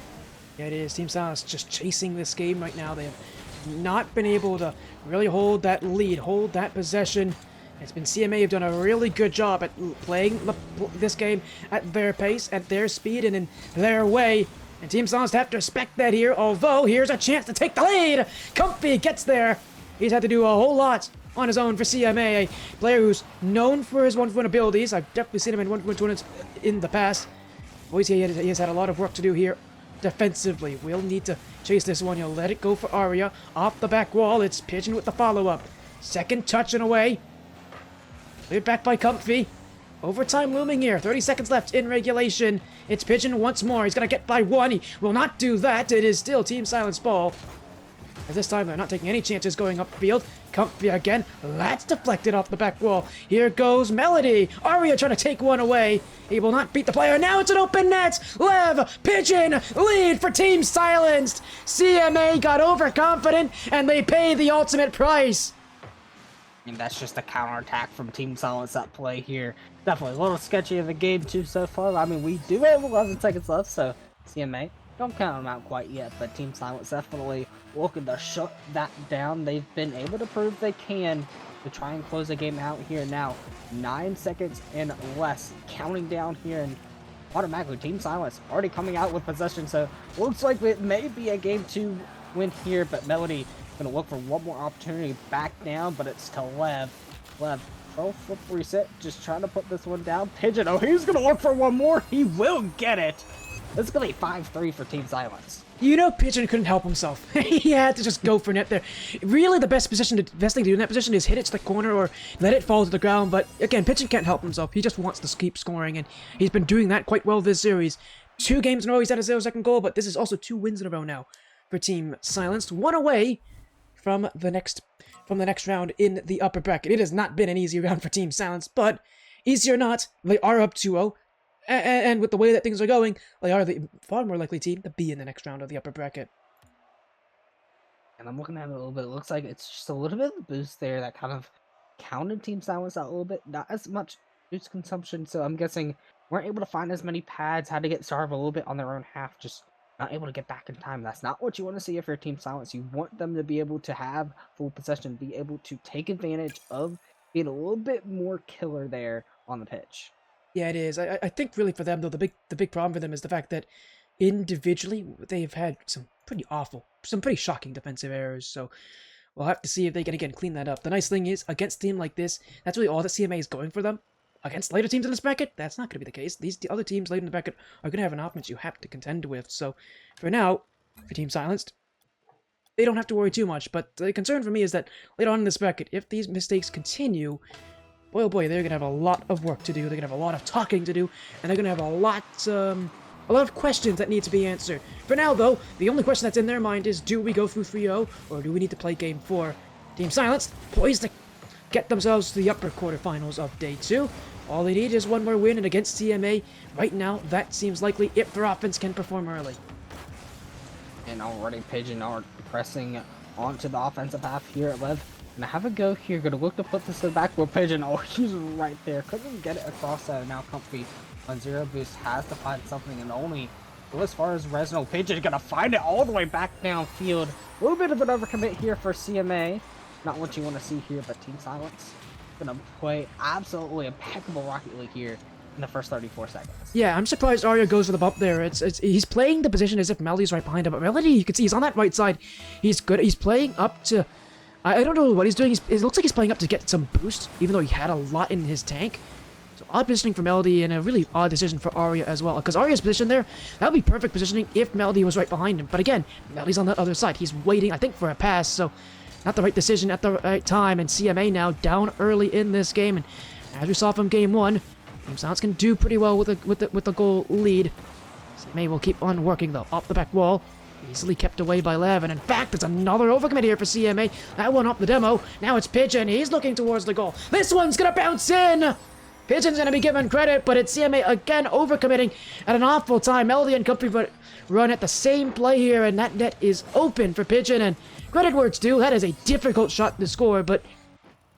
Yeah, it is. Team Silence just chasing this game right now. They have not been able to really hold that lead, hold that possession. It's been CMA have done a really good job at playing this game at their pace, at their speed, and in their way. And Team Silence have to respect that here, although here's a chance to take the lead. Comfy gets there. He's had to do a whole lot on his own for CMA, a player who's known for his 1v1 abilities. I've definitely seen him in 1v1 tournaments in the past. Boys, he has had a lot of work to do here defensively. We'll need to chase this one. He'll let it go for Arya. Off the back wall, it's Pigeon with the follow-up. Second touch and away. Cleared back by Comfy. Overtime looming here. 30 seconds left in regulation. It's Pigeon once more. He's going to get by one. He will not do that. It is still Team Silence ball. At this time, they're not taking any chances going upfield. Comfy again. That's deflected off the back wall. Here goes Melody. Arya trying to take one away. He will not beat the player. Now it's an open net. Lev, Pigeon, lead for Team Silenced. CMA got overconfident, and they pay the ultimate price. And that's just a counterattack from Team Silence at play here. Definitely a little sketchy of a game too so far. I mean, we do have 11 seconds left, so CMA, don't count them out quite yet, but Team Silence definitely looking to shut that down. They've been able to prove they can to try and close the game out here now. 9 seconds and less, counting down here, and automatically Team Silence already coming out with possession, so looks like it may be a game 2 win here, but Melody gonna look for one more opportunity back down, but it's to Lev. Lev, flip reset, just trying to put this one down. Pigeon, oh, he's gonna look for one more. He will get it. It's gonna be 5-3 for Team Silence. You know, Pigeon couldn't help himself. He had to just go for net there. Really, the best thing to do in that position is hit it to the corner or let it fall to the ground. But again, Pigeon can't help himself. He just wants to keep scoring, and he's been doing that quite well this series. 2 games in a row, he's had a 0-second goal, but this is also 2 wins in a row now for Team Silenced. 1 away from the next round in the upper bracket. It has not been an easy round for Team Silence, but easy or not, they are up 2-0. And with the way that things are going, they are the far more likely team to be in the next round of the upper bracket. And I'm looking at it a little bit. It looks like it's just a little bit of a boost there that kind of counted Team Silence out a little bit. Not as much boost consumption, so I'm guessing weren't able to find as many pads, had to get starved a little bit on their own half, just not able to get back in time. That's not what you want to see if you're Team Silence. You want them to be able to have full possession, be able to take advantage of being a little bit more killer there on the pitch. Yeah, it is. I think really for them, though, the big problem for them is the fact that individually they've had some pretty shocking defensive errors. So we'll have to see if they can, again, clean that up. The nice thing is, against a team like this, that's really all that CMA is going for them. Against later teams in this bracket, that's not going to be the case. These other teams later in the bracket are going to have an offense you have to contend with. So for now, for Team Silenced, they don't have to worry too much. But the concern for me is that later on in this bracket, if these mistakes continue, boy, oh boy, they're going to have a lot of work to do. They're going to have a lot of talking to do, and they're going to have a lot of questions that need to be answered. For now, though, the only question that's in their mind is, do we go through 3-0, or do we need to play Game 4? Team Silence, poised to get themselves to the upper quarterfinals of Day 2. All they need is one more win, and against CMA, right now, that seems likely if their offense can perform early. And already Pigeon are pressing onto the offensive half here at Lev. And I have a go here, gonna look to put this to the back where Pigeon, oh, he's right there. Couldn't get it across there. Now Comfy on 0 boost has to find something, and only well, as far as Resno, Pigeon gonna find it all the way back downfield. A little bit of an overcommit here for CMA. Not what you want to see here, but Team Silence gonna play absolutely impeccable Rocket League here in the first 34 seconds. Yeah, I'm surprised Arya goes for the bump there. He's playing the position as if Melody's right behind him, but Melody, you can see he's on that right side. He's good. He's playing up to... I don't know what he's doing. It looks like he's playing up to get some boost, even though he had a lot in his tank. So odd positioning for Melody, and a really odd decision for Arya as well. Because Arya's position there, that would be perfect positioning if Melody was right behind him. But again, Melody's on that other side. He's waiting, I think, for a pass. So not the right decision at the right time. And CMA now down early in this game. And as we saw from Game 1, Team Silence can do pretty well with the goal lead. CMA will keep on working, though. Off the back wall. Easily kept away by Lev, and in fact, it's another overcommit here for CMA. That one off the demo. Now it's Pigeon. He's looking towards the goal. This one's gonna bounce in! Pigeon's gonna be given credit, but it's CMA again overcommitting at an awful time. Melody and Comfy run at the same play here, and that net is open for Pigeon, and credit where it's due. That is a difficult shot to score, but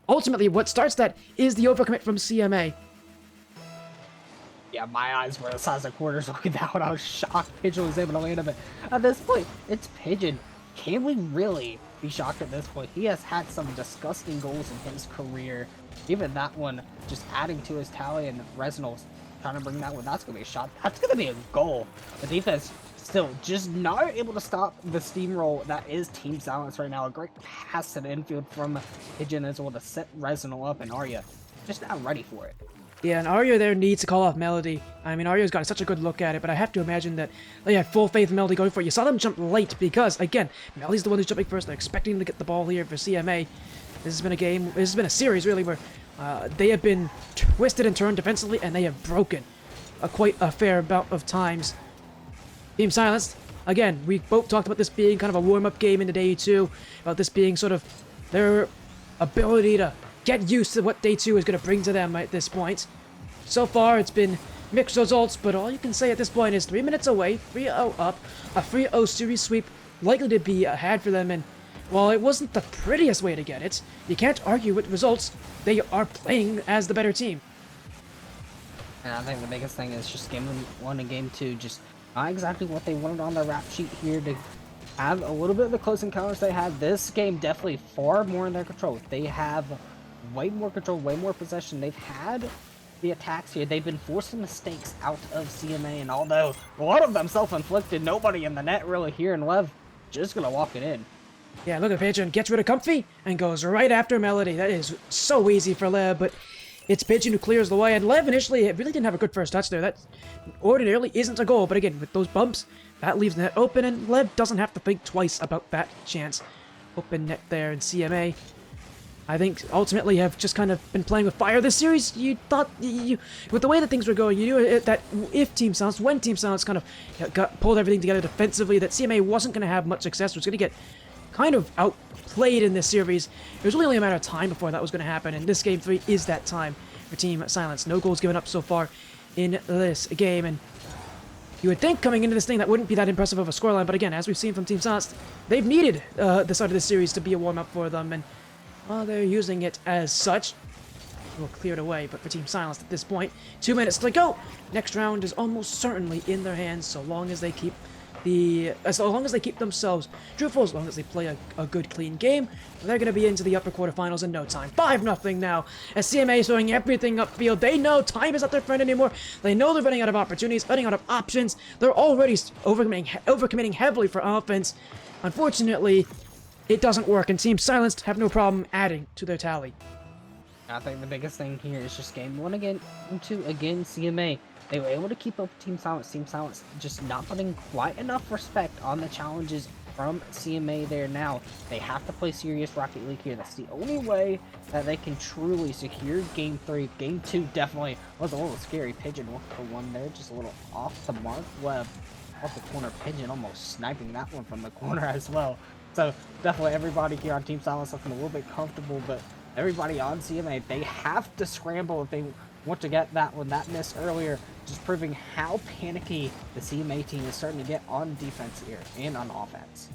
ultimately what starts that is the overcommit from CMA. Yeah, my eyes were the size of quarters looking at that one. I was shocked Pigeon was able to land him. But at this point, it's Pigeon. Can we really be shocked at this point? He has had some disgusting goals in his career. Even that one just adding to his tally, and Resinal's trying to bring that one. That's going to be a shot. That's going to be a goal. The defense still just not able to stop the steamroll that is Team Silence right now. A great pass to the infield from Pigeon as well to set Resinal up, and Arya just not ready for it. Yeah, and Arya there needs to call off Melody. I mean, Arya's got such a good look at it, but I have to imagine that they have full faith in Melody going for it. You saw them jump late because, again, Melody's the one who's jumping first. They're expecting to get the ball here for CMA. This has been a series, really, where they have been twisted and turned defensively, and they have broken quite a fair amount of times. Team Silence, again, we both talked about this being kind of a warm-up game into day 2, about this being sort of their ability to get used to what day 2 is going to bring to them at this point. So far, it's been mixed results, but all you can say at this point is 3 minutes away, 3-0 up, a 3-0 series sweep likely to be had for them, and while it wasn't the prettiest way to get it, you can't argue with results. They are playing as the better team. And I think the biggest thing is just game 1 and game 2, just not exactly what they wanted on their rap sheet here to have a little bit of the close encounters they had. This game definitely far more in their control. They have way more control, way more possession. They've had the attacks here. They've been forcing mistakes out of CMA, and although a lot of them self-inflicted, nobody in the net really here, and Lev just gonna walk it in. Yeah, look at Pigeon, gets rid of Comfy, and goes right after Melody. That is so easy for Lev, but it's Pigeon who clears the way, and Lev initially really didn't have a good first touch there. That ordinarily isn't a goal, but again, with those bumps, that leaves the net open, and Lev doesn't have to think twice about that chance. Open net there in CMA. I think ultimately have just kind of been playing with fire this series. You thought, with the way that things were going, you knew that when Team Silence kind of pulled everything together defensively, that CMA wasn't going to have much success, was going to get kind of outplayed in this series. It was really only a matter of time before that was going to happen, and this game 3 is that time for Team Silence. No goals given up so far in this game, and you would think coming into this thing that wouldn't be that impressive of a scoreline, but again, as we've seen from Team Silence, they've needed the start of this series to be a warm-up for them, and well, they're using it as such. We'll clear it away, but for Team Silence at this point, 2 minutes to go. Next round is almost certainly in their hands, so long as they keep themselves truthful, as long as they play a good, clean game, they're going to be into the upper quarterfinals in no time. 5-0 now, as CMA is throwing everything upfield. They know time is not their friend anymore. They know they're running out of opportunities, running out of options. They're already overcommitting heavily for offense. Unfortunately, it doesn't work, and Team Silence have no problem adding to their tally. I think the biggest thing here is just game 1 again, game 2 again, CMA. They were able to keep up with Team Silence. Team Silence just not putting quite enough respect on the challenges from CMA there now. They have to play serious Rocket League here. That's the only way that they can truly secure game 3. Game 2 definitely was a little scary. Pigeon looked for one there, just a little off the mark. Web off the corner. Pigeon almost sniping that one from the corner as well. So definitely everybody here on Team Silence looking a little bit comfortable, but everybody on CMA, they have to scramble if they want to get that one. That miss earlier, just proving how panicky the CMA team is starting to get on defense here and on offense.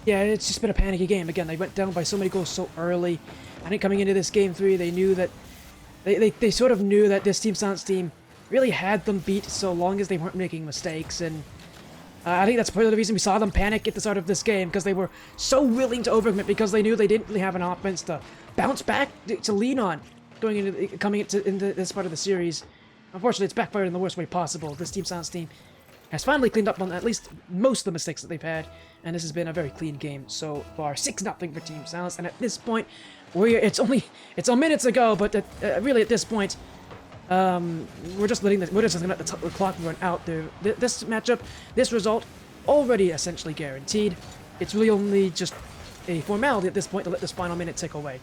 Yeah, it's just been a panicky game. Again, they went down by so many goals so early. I think coming into this game 3, they knew that they sort of knew that this Team Silence team really had them beat so long as they weren't making mistakes, and I think that's part of the reason we saw them panic at the start of this game, because they were so willing to overcommit, because they knew they didn't really have an offense to bounce back, to lean on coming into this part of the series. Unfortunately, it's backfired in the worst way possible. This Team Silence team has finally cleaned up on at least most of the mistakes that they've had, and this has been a very clean game so far. 6-0 for Team Silence, and at this point, it's a minutes ago, but really at this point, we're just gonna let the clock run out there. This matchup, this result, already essentially guaranteed. It's really only just a formality at this point to let this final minute tick away.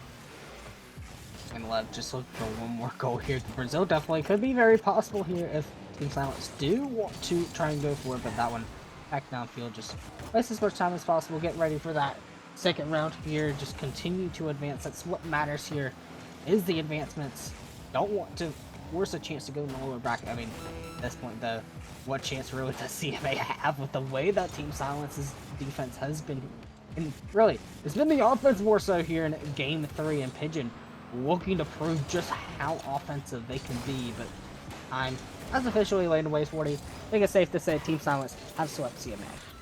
And Lev just look for one more goal here. Brazil definitely could be very possible here if Team Silence do want to try and go for it, but that one back downfield, just waste as much time as possible. Get ready for that second round here. Just continue to advance. That's what matters here, is the advancements. Don't want to force a chance to go in the lower bracket. I mean, at this point, what chance really does CMA have with the way that Team Silence's defense has been? And really, it's been the offense more so here in game 3, and Pigeon looking to prove just how offensive they can be, but time has officially laid away 40. I think it's safe to say Team Silence have swept CMA.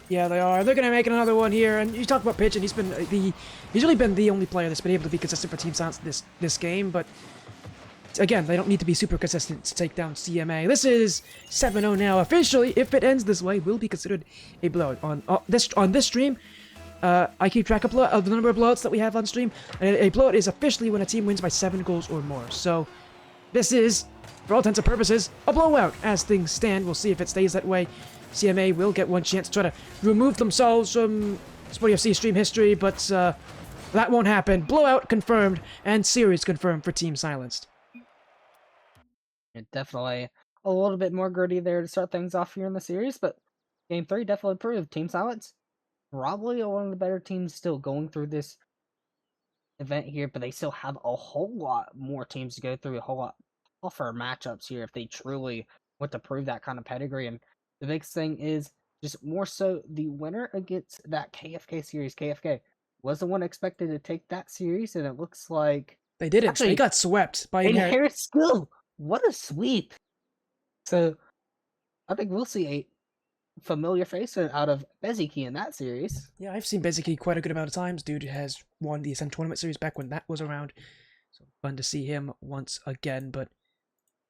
Yeah, they are. They're going to make another one here. And you talk about Pitch, and he's really been the only player that's been able to be consistent for Team Silence this game. But again, they don't need to be super consistent to take down CMA. This is 7-0 now. Officially, if it ends this way, will be considered a blowout on this stream. I keep track of the number of blowouts that we have on stream, and a blowout is officially when a team wins by 7 goals or more. So this is, for all intents and purposes, a blowout. As things stand, we'll see if it stays that way. CMA will get one chance to try to remove themselves from Sporty FC stream history, but that won't happen. Blowout confirmed, and series confirmed for Team Silenced. Definitely a little bit more gritty there to start things off here in the series, but Game 3 definitely proved Team Silence probably one of the better teams still going through this event here, but they still have a whole lot more teams to go through, a whole lot tougher matchups here if they truly want to prove that kind of pedigree. And the biggest thing is just more so the winner against that KFK series. KFK was the one expected to take that series, and it looks like they didn't. Actually, they got swept by Inherit Skill. What a sweep! So I think we'll see a familiar face out of Beziki in that series. Yeah, I've seen Beziki quite a good amount of times. Dude has won the Ascent Tournament series back when that was around. So fun to see him once again. But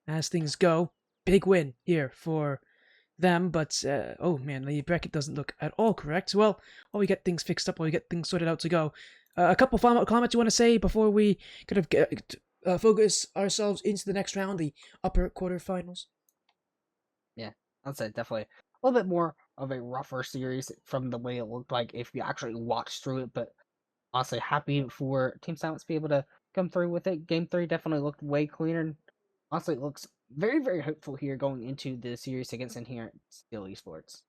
as things go, big win here for them. But, oh man, the bracket doesn't look at all correct. Well, while we get things fixed up, while we get things sorted out to go, a couple final comments you want to say before we kind of focus ourselves into the next round, the upper quarterfinals? Yeah, I'd say definitely a little bit more of a rougher series from the way it looked like if you actually watched through it, but honestly happy for Team Silence to be able to come through with it. Game 3 definitely looked way cleaner, and honestly it looks very, very hopeful here going into the series against Inherent Skill Esports.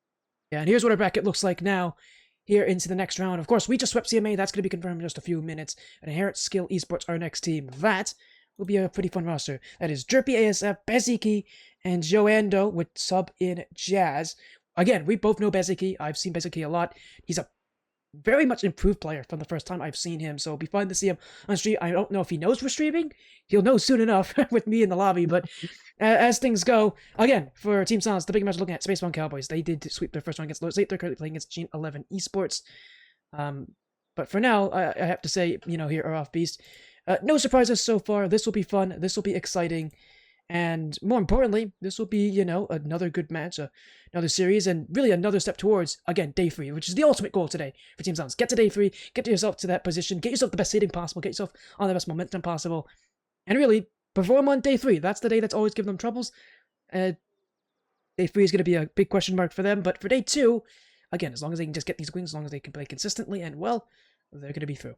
Yeah, and here's what our bracket looks like now, here into the next round. Of course, we just swept CMA, that's going to be confirmed in just a few minutes, and Inherent Skill Esports, our next team. That will be a pretty fun roster. That is Derpy ASF, Beziki, and Joando with sub in Jazz. Again, we both know Beziki. I've seen Beziki a lot. He's a very much improved player from the first time I've seen him, so it'll be fun to see him on stream. I don't know if he knows we're streaming. He'll know soon enough with me in the lobby, but as things go, again, for Team Silence, the big match looking at Spacebound Cowboys. They did sweep their first round against Lord 8. They're currently playing against Gene 11 Esports. But for now, I have to say, here, Araufbeast, no surprises so far. This will be fun. This will be exciting. And more importantly, this will be, another good match, another series, and really another step towards, again, day 3, which is the ultimate goal today for Team Silence. Get to day 3, get yourself to that position, get yourself the best seeding possible, get yourself on the best momentum possible, and really perform on day 3. That's the day that's always given them troubles. Day 3 is going to be a big question mark for them, but for day 2, again, as long as they can just get these wins, as long as they can play consistently and well, they're going to be through.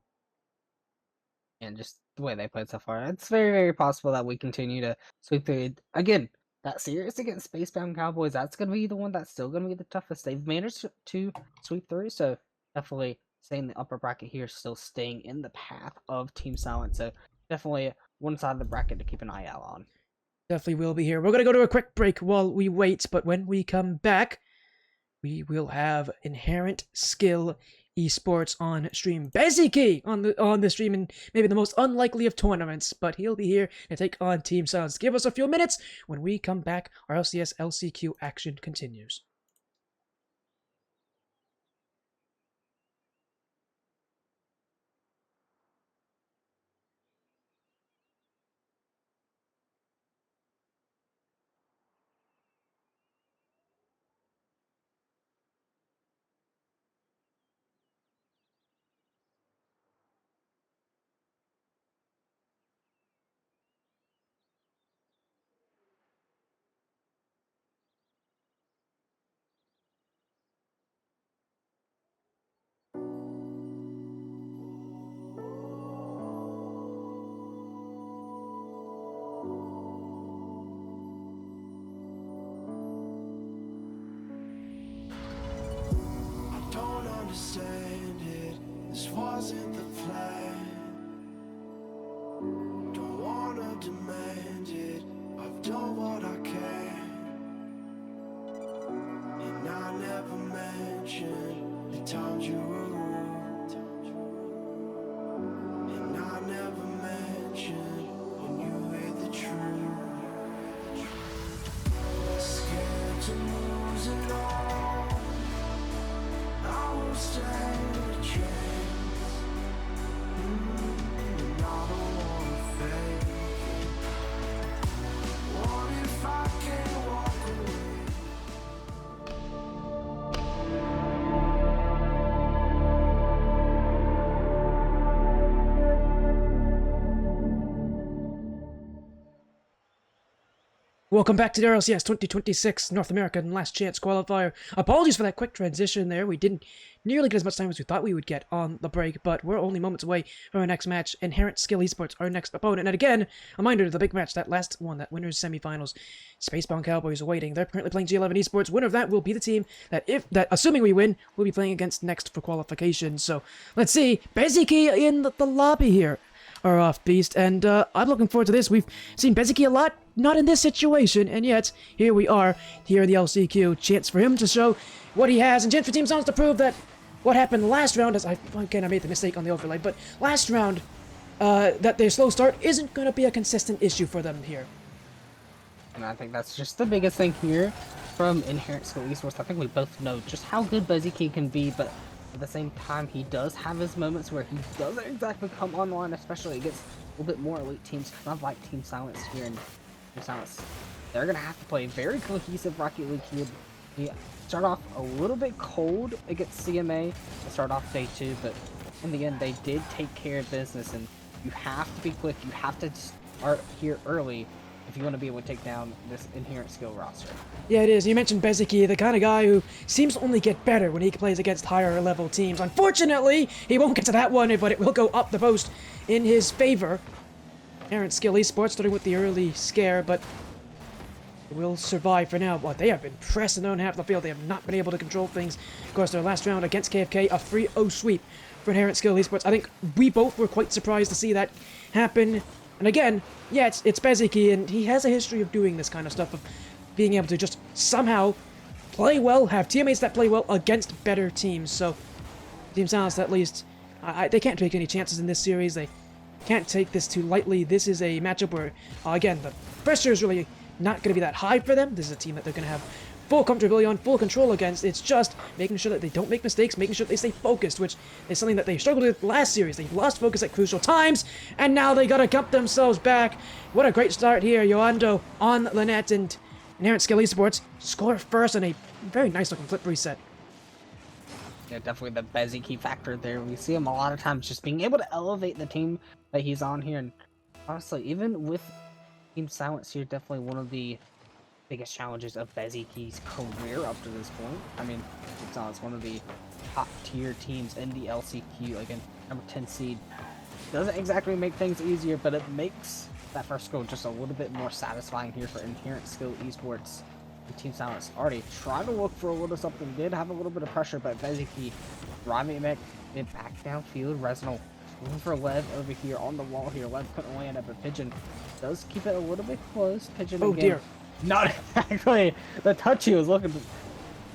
And just the way they played so far, it's very, very possible that we continue to sweep through. Again, that series against Spacebound Cowboys, that's going to be the one that's still going to be the toughest. They've managed to sweep through, so definitely staying in the upper bracket here, still staying in the path of Team Silence. So definitely one side of the bracket to keep an eye out on. Definitely will be here. We're going to go to a quick break while we wait, but when we come back, we will have Inherent Skill Esports on stream. Beziki on the stream in maybe the most unlikely of tournaments, but he'll be here to take on Team Silence. Give us a few minutes. When we come back, our RLCS LCQ action continues. Understand it, this wasn't the plan. Don't wanna demand it, I've done what I can. And I never mentioned the times you were rude. And I never mentioned when you hid the truth. Welcome back to the RLCS 2026 North American Last Chance Qualifier. Apologies for that quick transition there. We didn't nearly get as much time as we thought we would get on the break, but we're only moments away from our next match. Inherent Skill Esports, our next opponent. And again, a reminder to the big match, that last one, that winners semifinals. Spacebound Cowboys awaiting. They're currently playing G11 Esports. Winner of that will be the team that, assuming we win, we'll be playing against next for qualification. So let's see. Beziki in the lobby here. Araufbeast, and I'm looking forward to this. We've seen Beziki a lot, not in this situation, and yet here we are, here in the LCQ. Chance for him to show what he has, and chance for Team Sounds to prove that what happened last round, as I made the mistake on the overlay, but last round, that their slow start isn't going to be a consistent issue for them here. And I think that's just the biggest thing here from Inherent Skill Esports. I think we both know just how good Beziki can be, but at the same time, he does have his moments where he doesn't exactly come online, especially against a little bit more elite teams, kind of like Team Silence here. And Team Silence, they're going to have to play very cohesive Rocket League here. We start off a little bit cold against CMA to start off day 2, but in the end, they did take care of business, and you have to be quick. You have to start here early if you want to be able to take down this Inherent Skill roster. Yeah, it is. You mentioned Beziki, the kind of guy who seems to only get better when he plays against higher level teams. Unfortunately, he won't get to that one, but it will go up the post in his favor. Inherent Skill Esports starting with the early scare, but will survive for now. Well, they have been pressing on half the field. They have not been able to control things. Of course, their last round against KFK, a 3-0 sweep for Inherent Skill Esports. I think we both were quite surprised to see that happen. And again, yeah, it's Beziki, and he has a history of doing this kind of stuff, of being able to just somehow play well, have teammates that play well against better teams. So, Team Silence, at least, they can't take any chances in this series. They can't take this too lightly. This is a matchup where, again, the pressure is really not going to be that high for them. This is a team that they're going to have full comfortability on, full control against. It's just making sure that they don't make mistakes, making sure that they stay focused, which is something that they struggled with last series. They lost focus at crucial times, and now they gotta get themselves back. What a great start here. Yoando on the net, and Inherent Skill Esports score first, and a very nice looking flip reset. Yeah, definitely the Beziki factor there. We see him a lot of times just being able to elevate the team that he's on here, and honestly, even with Team Silence here, definitely one of the biggest challenges of Beziki's career up to this point. I mean, it's one of the top tier teams in the LCQ, again, number 10 seed. Doesn't exactly make things easier, but it makes that first goal just a little bit more satisfying here for Inherent Skill Esports. And Team Silence already tried to look for a little something, did have a little bit of pressure, but Beziki driving it back downfield. Resnal looking for Lev over here on the wall here. Lev couldn't land up, but Pigeon does keep it a little bit close. Pigeon Oh again. dear. Not exactly the touch he was looking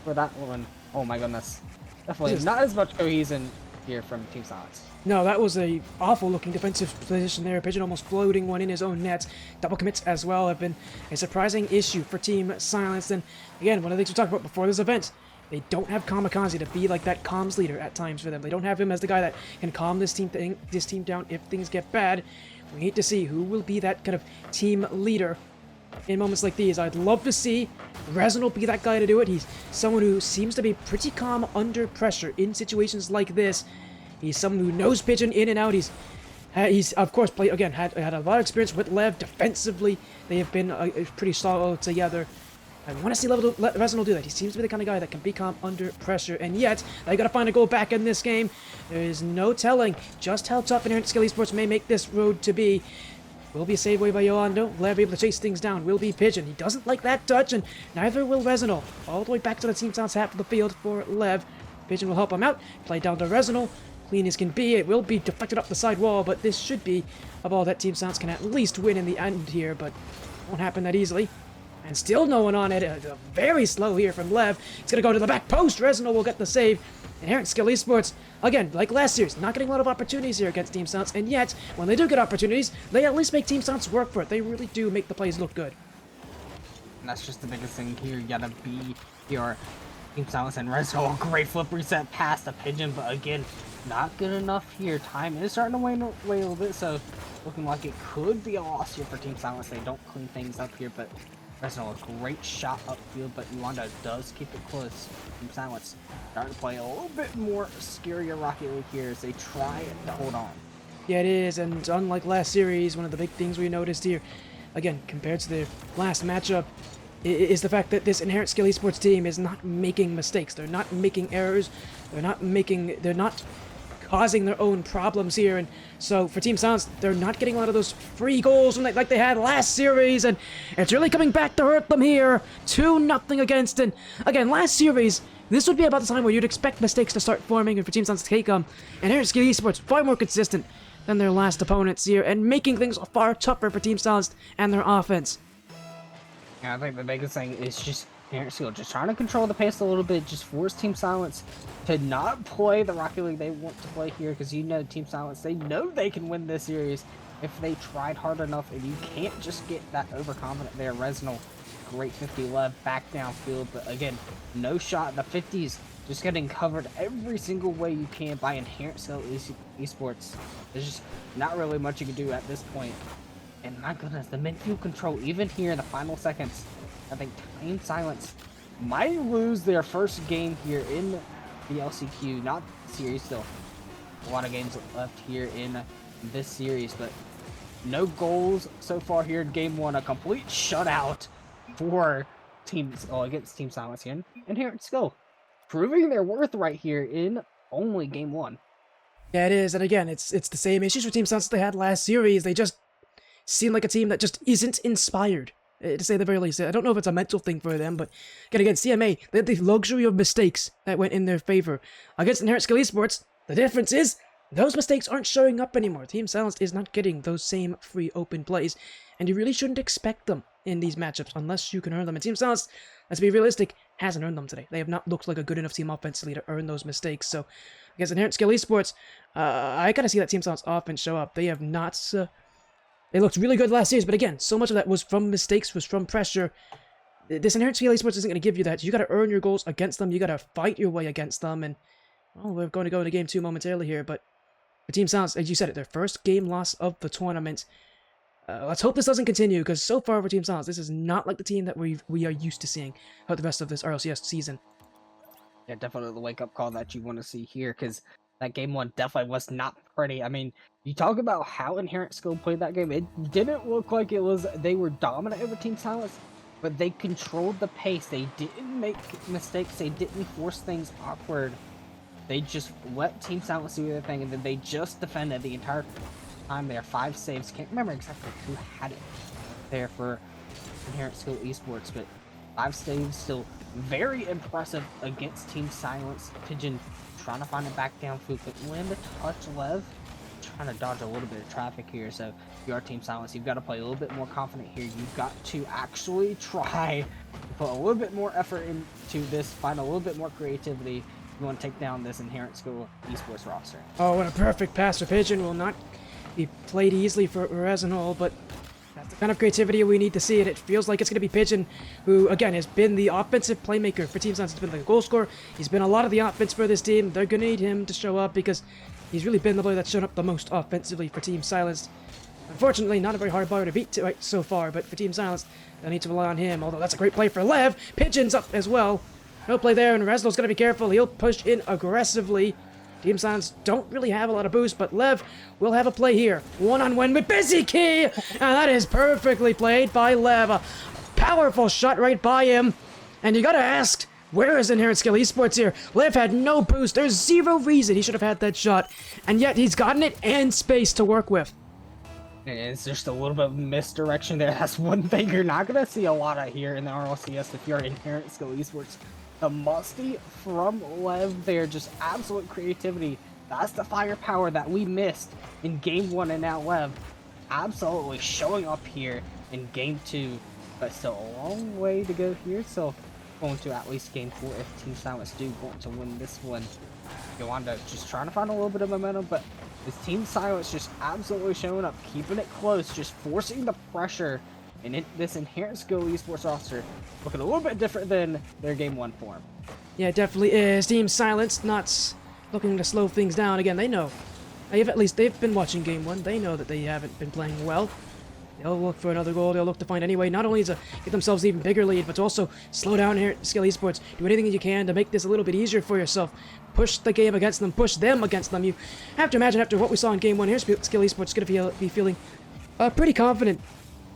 for that one. Oh my goodness. Definitely not as much cohesion here from Team Silence. No, that was a awful looking defensive position there. Pigeon almost floating one in his own net. Double commits as well have been a surprising issue for Team Silence. And again, one of the things we talked about before this event, they don't have Kamikaze to be like that comms leader at times for them. They don't have him as the guy that can calm this team down if things get bad. We need to see who will be that kind of team leader in moments like these. I'd love to see Resnal be that guy to do it. He's someone who seems to be pretty calm under pressure in situations like this. He's someone who knows Pigeon in and out. He's of course played again, had a lot of experience with Lev defensively. They have been pretty solid together. I want to see let Resnal do that. He seems to be the kind of guy that can be calm under pressure, and yet they got to find a goal back in this game. There is no telling just how tough Inherent Skill Esports may make this road to be. Will be saved away by Yoando. Lev able to chase things down. Will be Pigeon. He doesn't like that touch, and neither will Resnal. All the way back to the Team Silence half of the field for Lev. Pigeon will help him out. Play down to Resnal. Clean as can be. It will be deflected up the side wall, but this should be a ball that Team Silence can at least win in the end here, but won't happen that easily. And still no one on it. Very slow here from Lev. It's going to go to the back post. Resnal will get the save. Inherent Skill Esports, again, like last series, not getting a lot of opportunities here against Team Silence, and yet, when they do get opportunities, they at least make Team Silence work for it. They really do make the plays look good. And that's just the biggest thing here. You gotta be your Team Silence, and Resnal, a great flip reset past the Pigeon, but again, not good enough here. Time is starting to wane away a little bit, so looking like it could be a loss here for Team Silence. They don't clean things up here, but Resnal, a great shot upfield, but Yoando does keep it close. Team Silence starting to play a little bit more scarier Rocket League here as they try to hold on. Yeah, it is, and unlike last series, one of the big things we noticed here, again, compared to their last matchup, is the fact that this Inherent Skill Esports team is not making mistakes. They're not making errors. They're not causing their own problems here. And so for Team Silence, they're not getting a lot of those free goals like they had last series. And it's really coming back to hurt them here. 2-0 against. And again, last series, this would be about the time where you'd expect mistakes to start forming and for Team Silence to take them. And Inherent Skill Esports, far more consistent than their last opponents here and making things far tougher for Team Silence and their offense. Yeah, I think the biggest thing is just Inherent Skill just trying to control the pace a little bit, just force Team Silence to not play the Rocket League they want to play here, because you know Team Silence, they know they can win this series if they tried hard enough, and you can't just get that overconfident there. Resinal, great 50 left, back downfield, but again, no shot. The 50s just getting covered every single way you can by Inherent Skill Esports. There's just not really much you can do at this point. And my goodness, the midfield control, even here in the final seconds, I think Team Silence might lose their first game here in the LCQ, not series, still a lot of games left here in this series, but no goals so far here in game one. A complete shutout for against Team Silence here. And Inherent Skill proving their worth right here in only game one. Yeah, it is, and again, it's the same issues with Team Silence they had last series. They just seem like a team that just isn't inspired, to say the very least. I don't know if it's a mental thing for them, but again, CMA, they had the luxury of mistakes that went in their favor. Against Inherent Skill Esports, the difference is those mistakes aren't showing up anymore. Team Silence is not getting those same free open plays, and you really shouldn't expect them in these matchups unless you can earn them. And Team Silence, let's be realistic, hasn't earned them today. They have not looked like a good enough team offensively to earn those mistakes. So against Inherent Skill Esports, I gotta see that Team Silence offense show up. They have not... They looked really good last series, but again, so much of that was from mistakes, was from pressure. This Inherent Skill Esports isn't going to give you that. You got to earn your goals against them. You got to fight your way against them. And, well, we're going to go into game 2 momentarily here, but for Team Silence, as you said it, their first game loss of the tournament. Let's hope this doesn't continue, because so far for Team Silence, this is not like the team that we are used to seeing throughout the rest of this RLCS season. Yeah, definitely the wake-up call that you want to see here, because that game one definitely was not pretty. I mean, you talk about how Inherent Skill played that game. It didn't look like they were dominant over Team Silence, but they controlled the pace. They didn't make mistakes. They didn't force things awkward. They just let Team Silence do their thing, and then they just defended the entire time there. 5 saves. Can't remember exactly who had it there for Inherent Skill Esports, but 5 saves, still very impressive against Team Silence. Pigeon trying to find it back downfield, but when the touch Lev trying to dodge a little bit of traffic here. So if you are Team Silence, you've got to play a little bit more confident here. You've got to actually try to put a little bit more effort into this, find a little bit more creativity. You want to take down this Inherent Skill Esports roster. Oh, and a perfect pass for Pigeon will not be played easily for Resinol, but that's the kind of creativity we need to see, and it feels like it's going to be Pigeon, who, again, has been the offensive playmaker for Team Silence. He's been the goal scorer. He's been a lot of the offense for this team. They're going to need him to show up because he's really been the player that's shown up the most offensively for Team Silence. Unfortunately, not a very hard player to beat right so far, but for Team Silence, they'll need to rely on him, although that's a great play for Lev. Pigeon's up as well. No play there, and Resinol's going to be careful. He'll push in aggressively. Team Silence don't really have a lot of boost, but Lev will have a play here. One-on-one with Busy Key! And that is perfectly played by Lev. A powerful shot right by him. And you gotta ask, where is Inherent Skill Esports here? Lev had no boost. There's zero reason he should have had that shot. And yet he's gotten it and space to work with. It's just a little bit of misdirection there. That's one thing you're not going to see a lot of here in the RLCS if you're Inherent Skill Esports. The musty from Lev there, just absolute creativity. That's the firepower that we missed in game 1, and now Lev absolutely showing up here in game 2. But still a long way to go here, so going to at least game 4 if Team Silence do want to win this one. Yolanda just trying to find a little bit of momentum, but this Team Silence just absolutely showing up, keeping it close, just forcing the pressure. And this Inherent Skill Esports roster looking a little bit different than their game 1 form. Yeah, it definitely is. Team Silence not looking to slow things down. Again, they know. They've been watching game 1. They know that they haven't been playing well. They'll look for another goal. They'll look to find any way, not only to get themselves an even bigger lead, but to also slow down Inherent Skill Esports. Do anything that you can to make this a little bit easier for yourself. Push the game against them. Push them against them. You have to imagine after what we saw in game 1 here, Skill Esports is going to be feeling pretty confident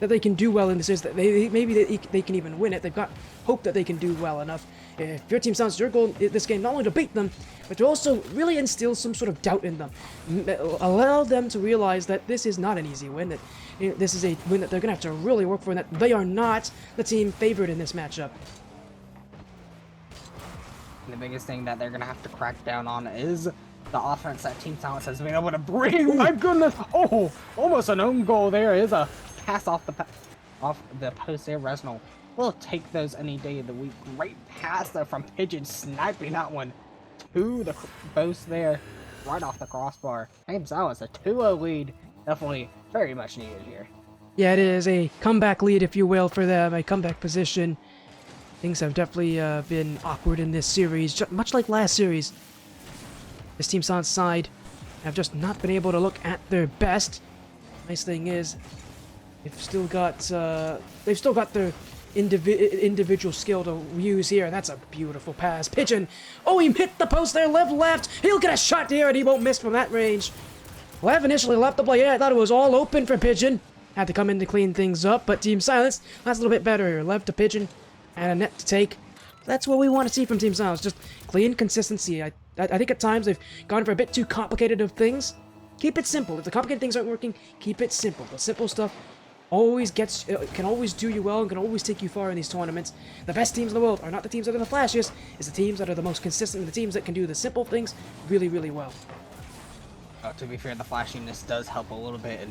that they can do well in this is that they can even win it. They've got hope that they can do well enough. If your team sounds your goal in this game, not only to beat them, but to also really instill some sort of doubt in them. Allow them to realize that this is not an easy win, that this is a win that they're going to have to really work for, and that they are not the team favored in this matchup. The biggest thing that they're going to have to crack down on is the offense that Team Silence has been able to bring. My goodness! Oh, almost an own goal there. Is a pass off the post there. Resnal will take those any day of the week. Great pass there from Pigeon, sniping that one to the post there, right off the crossbar. Team Silence, a 2-0 lead. Definitely very much needed here. Yeah, it is a comeback lead, if you will, for them, a comeback position. Things have definitely been awkward in this series, much like last series. This Team Silence side have just not been able to look at their best. Nice thing is, they've still got their individual skill to use here, and that's a beautiful pass. Pigeon, oh, he hit the post there, left. He'll get a shot here, and he won't miss from that range. Lev initially left the play. Yeah, I thought it was all open for Pigeon. Had to come in to clean things up, but Team Silence, that's a little bit better here. Lev to Pigeon, and a net to take. That's what we want to see from Team Silence, just clean consistency. I think at times they've gone for a bit too complicated of things. Keep it simple. If the complicated things aren't working, keep it simple. The simple stuff can always do you well and can always take you far in these tournaments. The best teams in the world are not the teams that are the flashiest, it's the teams that are the most consistent, the teams that can do the simple things really, really well. To be fair, the flashiness does help a little bit,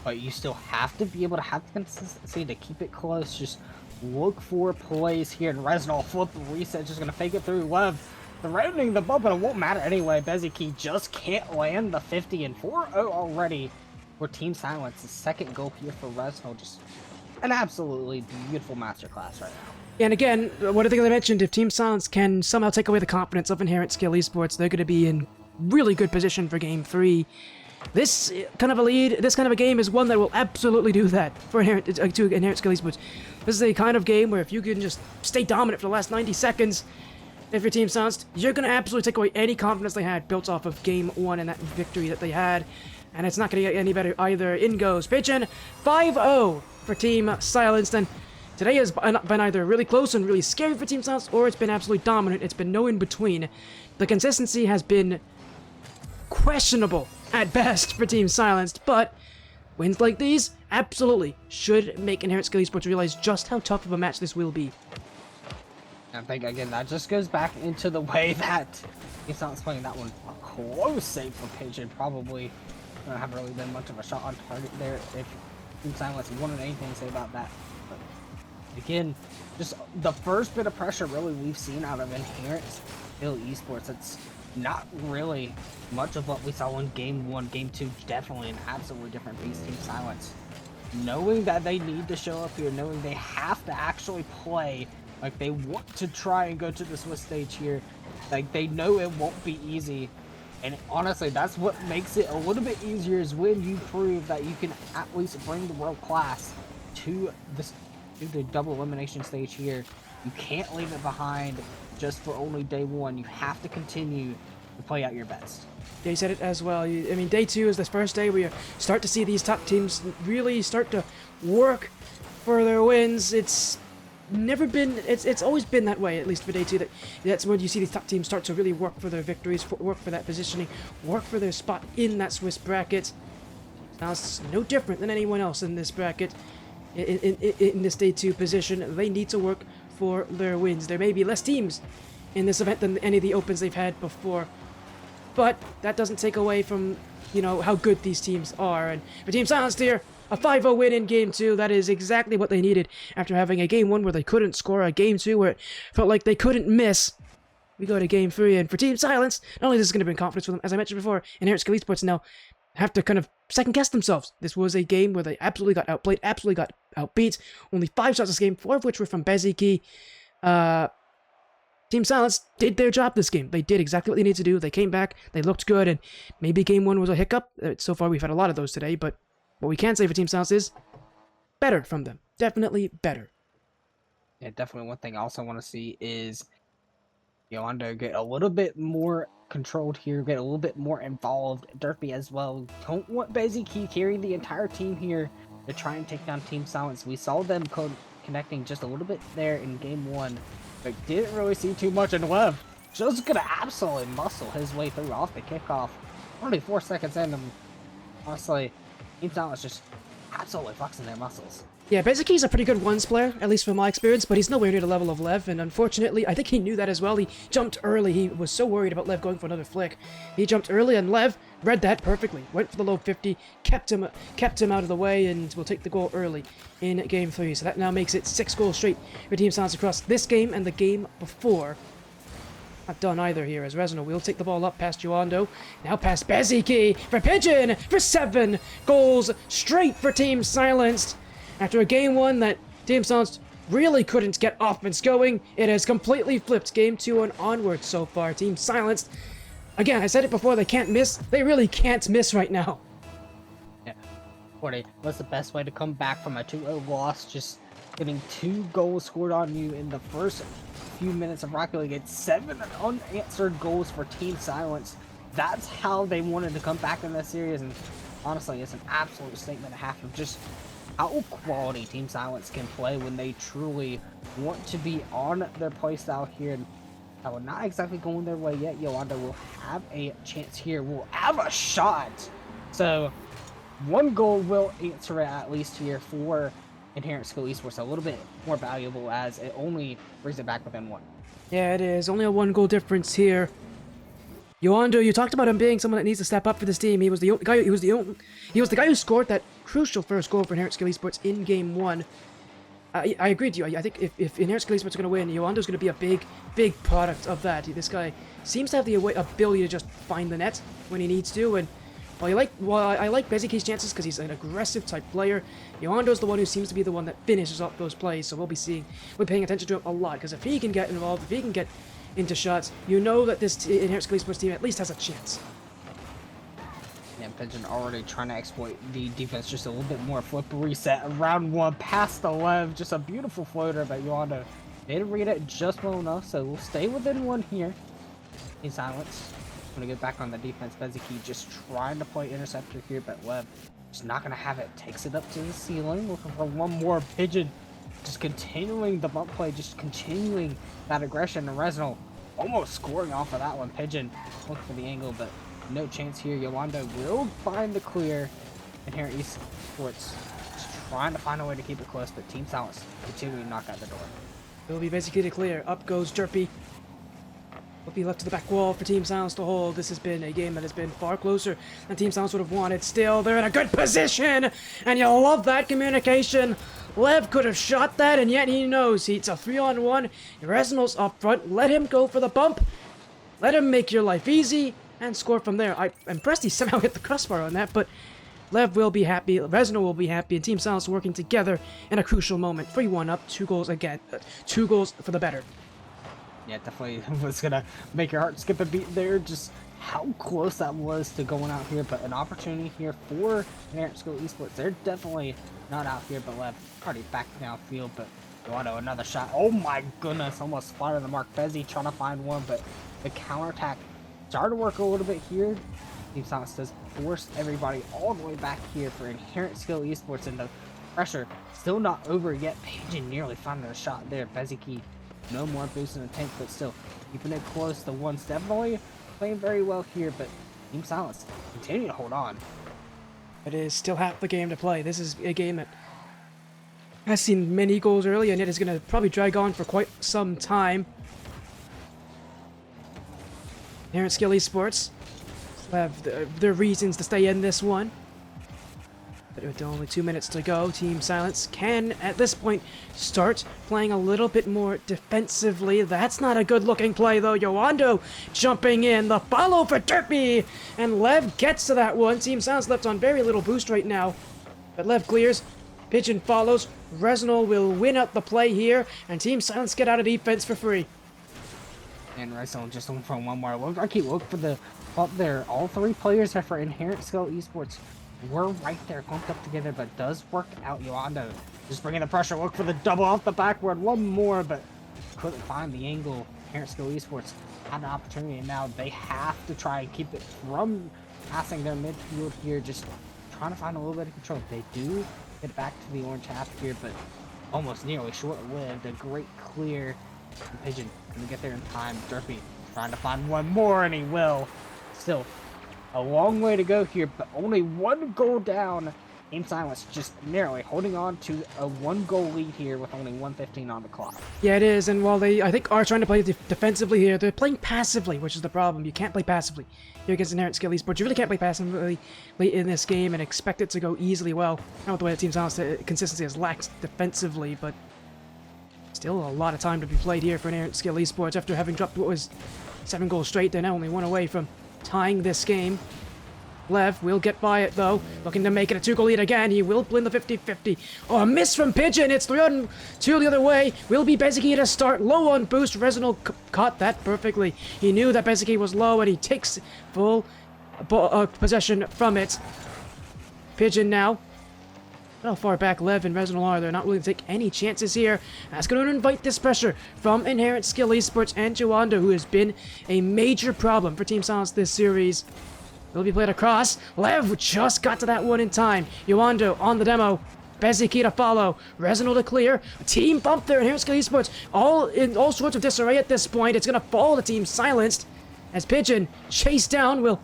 but you still have to be able to have the consistency to keep it close. Just look for plays here, and Resnal flip reset, just gonna fake it through Lev. Threatening the bump, but it won't matter anyway. Beziki just can't land the 50, and 4-0 already for Team Silence. The second goal here for Resnal. Just an absolutely beautiful masterclass right now. And again, one of the things I mentioned, if Team Silence can somehow take away the confidence of Inherent Skill Esports, they're going to be in really good position for Game 3. This kind of a game is one that will absolutely do that for Inherent Skill Esports. This is a kind of game where if you can just stay dominant for the last 90 seconds, if your Team Silence, you're going to absolutely take away any confidence they had built off of Game 1 and that victory that they had. And it's not going to get any better either. In goes Pigeon, 5-0 for Team Silence. And today has been either really close and really scary for Team Silence, or it's been absolutely dominant. It's been no in between. The consistency has been questionable at best for Team Silence, but wins like these absolutely should make Inherent Skill Esports realize just how tough of a match this will be. I think, again, that just goes back into the way that Team Silence playing that one. A close save for Pigeon. Probably haven't really been much of a shot on target there if Team Silence wanted anything to say about that. But again, just the first bit of pressure really we've seen out of Inherent Skill Esports. It's not really much of what we saw in Game 1. Game 2, definitely an absolutely different beast. Team Silence, knowing that they need to show up here, knowing they have to actually play like they want to try and go to the Swiss stage here. Like, they know it won't be easy. And honestly, that's what makes it a little bit easier, is when you prove that you can at least bring the world class to the double elimination stage here. You can't leave it behind just for only day 1. You have to continue to play out your best. Yeah, you said it as well. I mean, day 2 is this first day where you start to see these top teams really start to work for their wins. It's always been that way, at least for day 2. That's when you see these top teams start to really work for their victories, work for that positioning, work for their spot in that Swiss bracket. Now it's no different than anyone else in this bracket. In this day 2 position, they need to work for their wins. There may be less teams in this event than any of the opens they've had before, but that doesn't take away from, how good these teams are. And for Team Silence here, a 5-0 win in Game 2, that is exactly what they needed after having a Game 1 where they couldn't score, a Game 2 where it felt like they couldn't miss. We go to Game 3, and for Team Silence, not only is this going to bring confidence for them, as I mentioned before, Inherent Skill Esports now have to kind of second-guess themselves. This was a game where they absolutely got outplayed, absolutely got outbeat. Only 5 shots this game, 4 of which were from Beziki. Team Silence did their job this game. They did exactly what they needed to do. They came back, they looked good, and maybe Game 1 was a hiccup. So far, we've had a lot of those today, but what we can say for Team Silence is better from them. Definitely better. Yeah, definitely one thing I also want to see is Yolando get a little bit more controlled here, get a little bit more involved. Durfee as well. Don't want Beziki carrying the entire team here. to try and take down Team Silence. We saw them connecting just a little bit there in game 1, but didn't really see too much. And Lev just gonna absolutely muscle his way through off the kickoff. Only 4 seconds in, and honestly, Team Silence just absolutely flexing their muscles. Yeah, Beziki's a pretty good ones player, at least from my experience, but he's nowhere near the level of Lev, and unfortunately, I think he knew that as well. He jumped early. He was so worried about Lev going for another flick. He jumped early, and Lev read that perfectly. Went for the low 50, kept him out of the way, and will take the goal early in Game 3. So that now makes it 6 goals straight for Team Silence across this game and the game before. Not done either here, as Resno will take the ball up past Joando. Now past Beziki for Pigeon for 7 goals straight for Team Silenced. After a game 1 that Team Silence really couldn't get offense going, it has completely flipped game 2 and onward so far. Team Silenced, again, I said it before, they can't miss. They really can't miss right now. Yeah. What's the best way to come back from a 2-0 loss? Just getting 2 goals scored on you in the first few minutes of Rocket League. It's 7 unanswered goals for Team Silence. That's how they wanted to come back in this series, and honestly, it's an absolute statement and a half of just how quality Team Silence can play when they truly want to be on their playstyle here. And that will not exactly going their way yet. Yolanda will have a chance here, will have a shot. So 1 goal will answer it at least here for Inherent Skill Esports. A little bit more valuable as it only brings it back within 1. Yeah, it is. Only a 1 goal difference here. Yoando, you talked about him being someone that needs to step up for this team. He was the guy. He was the guy who scored that crucial first goal for Inherent Skill Esports in game 1. I agree with you. I think if Inherent Skill Esports are going to win, Yoando's going to be a big product of that. This guy seems to have the ability to just find the net when he needs to. And while I like Beziki's chances because he's an aggressive type player, Yoando's the one who seems to be the one that finishes off those plays. So we're paying attention to him a lot, because if he can get involved, if he can get into shots, you know that this Inherent Skill Esports team at least has a chance. Yeah, Pigeon already trying to exploit the defense just a little bit more. Flip reset, round 1, past the Lev, just a beautiful floater, but Yolanda did read it just well enough, so we'll stay within 1 here. In Silence, gonna get back on the defense. Beziki just trying to play interceptor here, but Lev just not gonna have it. Takes it up to the ceiling, looking for 1 more. Pigeon just continuing the bump play, just continuing that aggression. And Resno almost scoring off of that one. Pigeon looking for the angle, but no chance here. Yolanda will find the clear. Inherent Esports just trying to find a way to keep it close, but Team Silence continuing to knock out the door. It'll be basically to clear. Up goes Jerpy. Will be left to the back wall for Team Silence to hold. This has been a game that has been far closer than Team Silence would have wanted. Still, they're in a good position, and you love that communication. Lev could have shot that, and yet he knows it's a 3-on-1. Resno's up front. Let him go for the bump. Let him make your life easy and score from there. I'm impressed he somehow hit the crossbar on that, but Lev will be happy, Resno will be happy, and Team Silence working together in a crucial moment. 3-1 up, 2 goals again. 2 goals for the better. Yeah, definitely was gonna make your heart skip a beat there, just how close that was to going out here. But an opportunity here for Inherent Skill Esports. They're definitely not out here, but Lev already back downfield. But Joando, another shot. Oh my goodness, almost spotted the mark. Bezzy trying to find one, but the counterattack started to work a little bit here. Team Silence does force everybody all the way back here for Inherent Skill Esports, and the pressure still not over yet. Pigeon nearly finding a shot there. Bezzy no more boost in the tank, but still keeping it close. The one's definitely playing very well here, but Team Silence continue to hold on. It is still half the game to play. This is a game that has seen many goals early, and it is going to probably drag on for quite some time. Inherent Skill Esports have their reasons to stay in this one. But with only 2 minutes to go, Team Silence can, at this point, start playing a little bit more defensively. That's not a good-looking play, though. Yoando jumping in. The follow for Derpy. And Lev gets to that one. Team Silence left on very little boost right now. But Lev clears. Pigeon follows. Resnol will win out the play here. And Team Silence get out of defense for free. And Resnol just looking for 1 more. I keep looking for the up there. All 3 players are for Inherent Skill Esports. We're right there, clumped up together, but does work out. Yolanda just bringing the pressure. Look for the double off the backboard. 1 more, but couldn't find the angle. Inherent Skill Esports had an opportunity, and now they have to try and keep it from passing their midfield here. Just trying to find a little bit of control. They do get back to the orange half here, but almost nearly short-lived. A great clear. And Pigeon gonna get there in time. Derpy trying to find one more, and he will. Still a long way to go here, but only one goal down. Team Silence just narrowly holding on to a 1-goal lead here with only 1:15 on the clock. Yeah, it is, and while they, I think, are trying to play defensively here, they're playing passively, which is the problem. You can't play passively here against Inherent Skill Esports. You really can't play passively late in this game and expect it to go easily well. I don't know the way the Team Silence consistency has lacked defensively, but still a lot of time to be played here for Inherent Skill Esports. After having dropped what was 7 goals straight, they're now only 1 away from tying this game. Lev will get by it, though. Looking to make it a 2-goal lead again. He will win the 50-50. Oh, a miss from Pigeon. It's 3-2 the other way. Will be Bezeki to start. Low on boost. Resinal caught that perfectly. He knew that Bezeki was low, and he takes full possession from it. Pigeon now. How far back Lev and Resinal are. They're not willing to take any chances here. That's going to invite this pressure from Inherent Skill Esports and Joanda, who has been a major problem for Team Silence this series. Will be played across. Lev just got to that one in time. Yoando on the demo. Bezeki to follow. Resinal to clear. Team bump there. Inherent Skill Esports all in all sorts of disarray at this point. It's going to fall to Team Silenced as Pigeon chased down will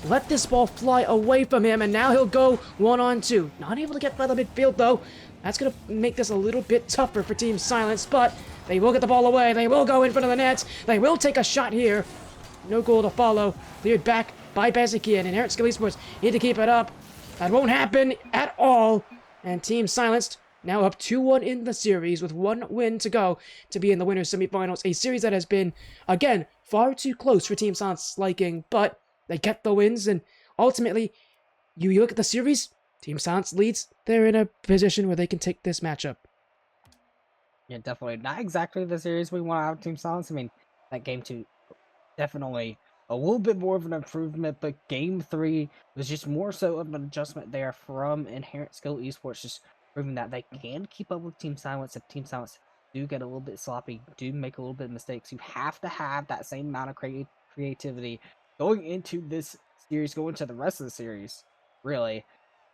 let this ball fly away from him, and now he'll go 1-on-2. Not able to get by the midfield, though. That's going to make this a little bit tougher for Team Silence, but they will get the ball away. They will go in front of the nets. They will take a shot here. No goal to follow. Cleared back by Bezeki, and Inherent Skill Esports need to keep it up. That won't happen at all. And Team Silenced now up 2-1 in the series with 1 win to go to be in the winners semifinals. A series that has been, again, far too close for Team Silence's liking, but they get the wins, and ultimately, you look at the series, Team Silence leads. They're in a position where they can take this matchup. Yeah, definitely. Not exactly the series we want out of Team Silence. I mean, that game 2, definitely a little bit more of an improvement, but game 3 was just more so of an adjustment there from Inherent Skill Esports, just proving that they can keep up with Team Silence. If Team Silence do get a little bit sloppy, do make a little bit of mistakes, you have to have that same amount of creativity going into this series, going into the rest of the series, really,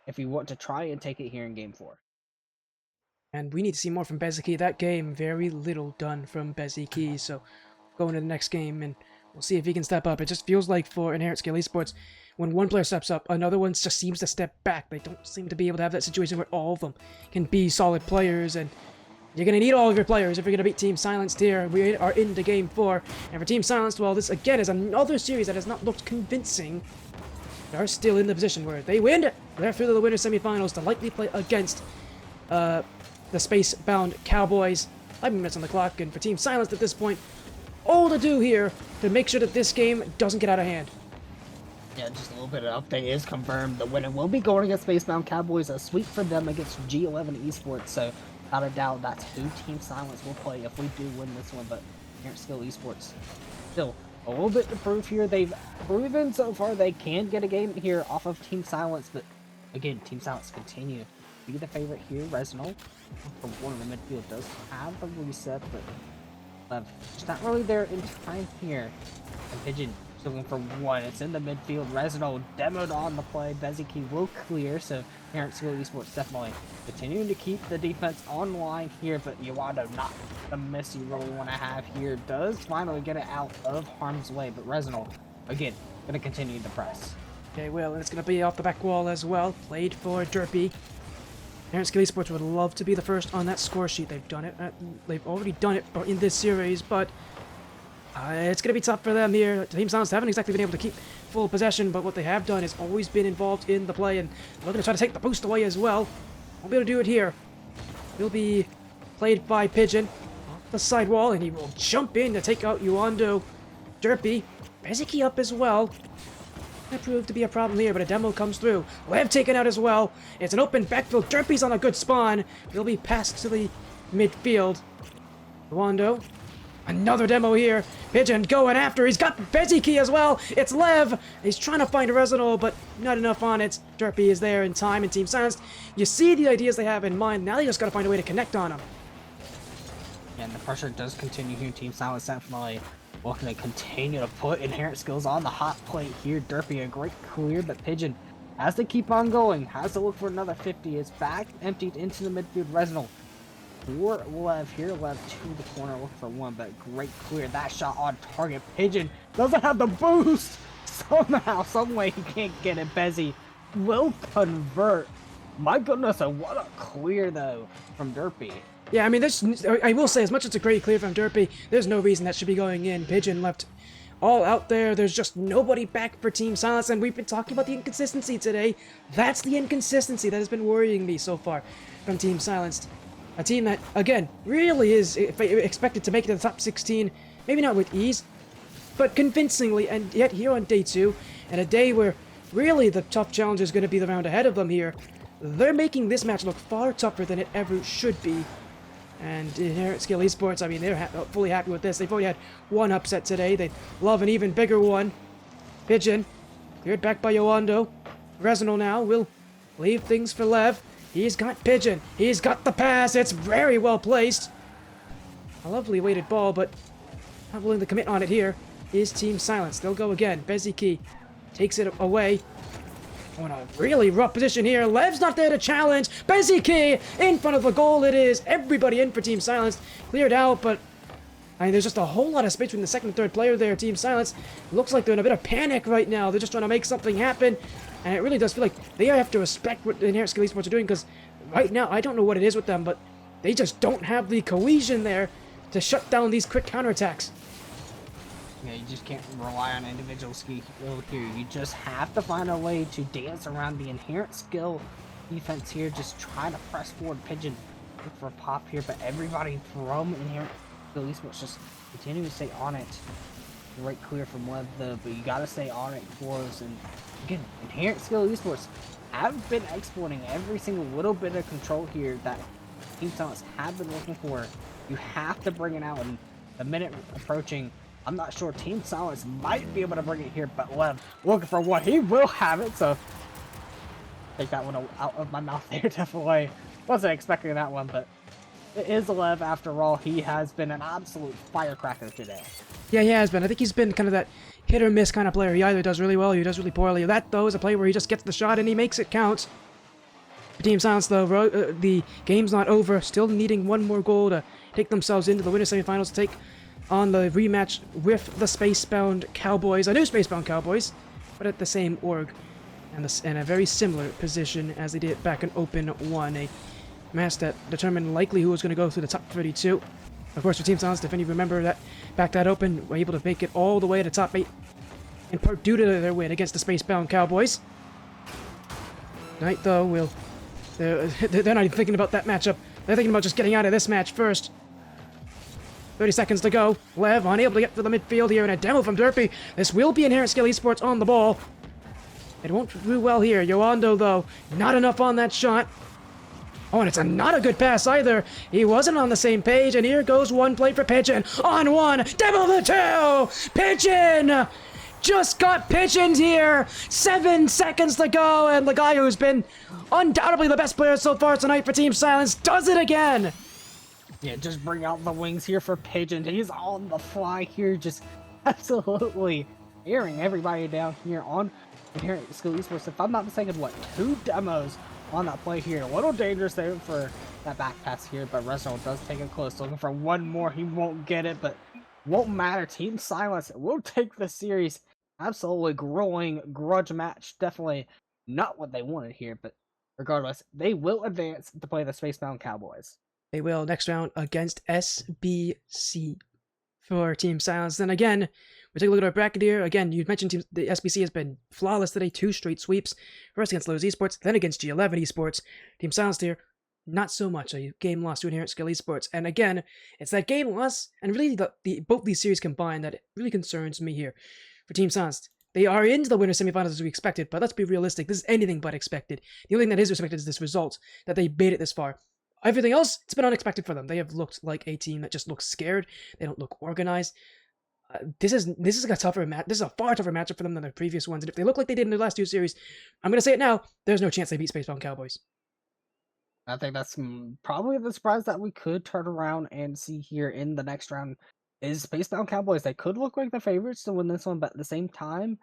if you want to try and take it here in game 4. And we need to see more from Bezeki. That game, very little done from Bezeki, so going to the next game, and we'll see if he can step up. It just feels like for Inherent Skill Esports, when one player steps up, another one just seems to step back. They don't seem to be able to have that situation where all of them can be solid players, and you're going to need all of your players if you're going to beat Team Silenced here. We are into Game 4, and for Team Silenced, well, this again is another series that has not looked convincing. They are still in the position where they win. They're through to the winner semifinals to likely play against the space-bound Cowboys. 5 minutes on the clock, and for Team Silenced at this point, all to do here to make sure that this game doesn't get out of hand. Yeah, just a little bit of update is confirmed. The winner will be going against Spacebound Cowboys, a sweep for them against G11 Esports, so without a doubt, that's who Team Silence will play if we do win this one, but Inherent Skill Esports still a little bit to prove here. They've proven so far they can get a game here off of Team Silence, but again, Team Silence continue to be the favorite here. Resinal from one in the midfield does have a reset, but just not really there in time here. And Pigeon still looking for one. It's in the midfield. Resinal demoed on the play. Bezeki will clear, so Inherent Skill Esports definitely continuing to keep the defense online here, but Yawado, not the miss you really want to have here, does finally get it out of harm's way, but Resinal, again, going to continue the press. Okay, well, and it's going to be off the back wall as well. Played for Derpy. Inherent Skill Esports would love to be the first on that score sheet. They've done it. They've already done it in this series, but it's going to be tough for them here. Team Silence haven't exactly been able to keep full possession, but what they have done is always been involved in the play, and they're going to try to take the boost away as well. Won't be able to do it here. Will be played by Pigeon off the sidewall, and he will jump in to take out Yuando. Derpy. Bezeki up as well. That proved to be a problem here, but a demo comes through. Lev taken out as well. It's an open backfield. Derpy's on a good spawn. He'll be passed to the midfield. Wando. Another demo here. Pigeon going after. He's got Bezeki as well. It's Lev. He's trying to find a Resinal, but not enough on it. Derpy is there in time, and Team Silenced. You see the ideas they have in mind. Now they just got to find a way to connect on them. Yeah, and the pressure does continue here. Team Silence definitely looking to continue to put Inherent Skills on the hot plate here. Derpy, a great clear, but Pigeon Has to keep on going. Has to look for another 50. It's back emptied into the midfield. Resinal for Lev here. Lev to the corner. Look for one, but great clear. That shot on target. Pigeon doesn't have the boost. Somehow, someway he can't get it. Bezzy will convert. My goodness, what a clear though from Derpy. Yeah, I mean, I will say, as much as it's a great clear from Derpy, there's no reason that should be going in. Pigeon left all out there. There's just nobody back for Team Silence, and we've been talking about the inconsistency today. That's the inconsistency that has been worrying me so far from Team Silence. A team that, again, really is expected to make it to the top 16, maybe not with ease, but convincingly, and yet here on day 2, and a day where really the tough challenge is going to be the round ahead of them here, they're making this match look far tougher than it ever should be. And Inherent Skill Esports, I mean, they're fully happy with this. They've already had one upset today. They'd love an even bigger one. Pigeon, cleared back by Yoando. Resinal now will leave things for Lev. He's got Pigeon. He's got the pass. It's very well placed. A lovely weighted ball, but not willing to commit on it here is Team Silence. They'll go again. Bezzy takes it away. Oh, in a really rough position here. Lev's not there to challenge. Bezzy in front of the goal. It is. Everybody in for Team Silence. Cleared out, but I mean, there's just a whole lot of space between the second and third player there. Team Silence looks like they're in a bit of panic right now. They're just trying to make something happen. And it really does feel like they have to respect what the Inherent Skill Esports are doing, because right now, I don't know what it is with them, but they just don't have the cohesion there to shut down these quick counterattacks. Yeah, you just can't rely on individual skill here. You just have to find a way to dance around the inherent skill defense here. Just try to press forward. Pigeon look for a pop here, but everybody from Inherent Skill Esports just continue to stay on it. Right clear from Lev though, but you gotta stay on it for us. And again, Inherent Skill Esports have been exporting every single little bit of control here that Team Silence have been looking for. You have to bring it out, and the minute approaching, I'm not sure. Team Silence might be able to bring it here, but Lev looking for what he will have it. So take that one out of my mouth there. Definitely wasn't expecting that one, but it is Lev after all. He has been an absolute firecracker today. Yeah, he has been. I think he's been kind of that hit or miss kind of player. He either does really well or he does really poorly. That, though, is a play where he just gets the shot and he makes it count. For Team Silence, though, the game's not over. Still needing one more goal to take themselves into the winner semifinals, to take on the rematch with the Spacebound Cowboys. A new Spacebound Cowboys, but at the same org and in a very similar position as they did back in Open 1. A match that determined likely who was going to go through the top 32. Of course, for Team Silence, if any of you remember that back that Open, were able to make it all the way to top 8, in part due to their win against the Spacebound Cowboys. Tonight, though, they're not even thinking about that matchup. They're thinking about just getting out of this match first. 30 seconds to go. Lev unable to get to the midfield here, and a demo from Derpy. This will be Inherent Skill Esports on the ball. It won't do well here. Yoando, though, not enough on that shot. Oh, and it's not a good pass either. He wasn't on the same page, and here goes one play for Pigeon. On one, demo the two! Pigeon! Just got pigeoned here. 7 seconds to go, and the guy who's been undoubtedly the best player so far tonight for Team Silence does it again. Yeah, just bring out the wings here for Pigeon. He's on the fly here, just absolutely airing everybody down here on Inherent Skill Esports. If I'm not mistaken, what, 2 demos on that play here. A little dangerous there for that back pass here, but Resinal does take it close. Looking for one more. He won't get it, but won't matter. Team Silence will take the series. Absolutely grueling grudge match. Definitely not what they wanted here, but regardless, they will advance to play the Spacebound Cowboys. They will next round against SBC for Team Silence. Then again, we take a look at our bracket here. Again, you mentioned the SBC has been flawless today. 2 straight sweeps. First against Lowe's Esports, then against G11 Esports. Team Silence here, not so much. A game loss to Inherent Skill Esports. And again, it's that game loss and really both these series combined that really concerns me here. For Team Silence, they are into the winner semifinals as we expected, but let's be realistic. This is anything but expected. The only thing that is expected is this result, that they made it this far. Everything else, it's been unexpected for them. They have looked like a team that just looks scared. They don't look organized. This is a tougher match. This is a far tougher matchup for them than their previous ones. And if they look like they did in their last 2 series, I'm going to say it now, there's no chance they beat Spacebound Cowboys. I think that's probably the surprise that we could turn around and see here in the next round is Spacebound Cowboys. They could look like the favorites to win this one, but at the same time,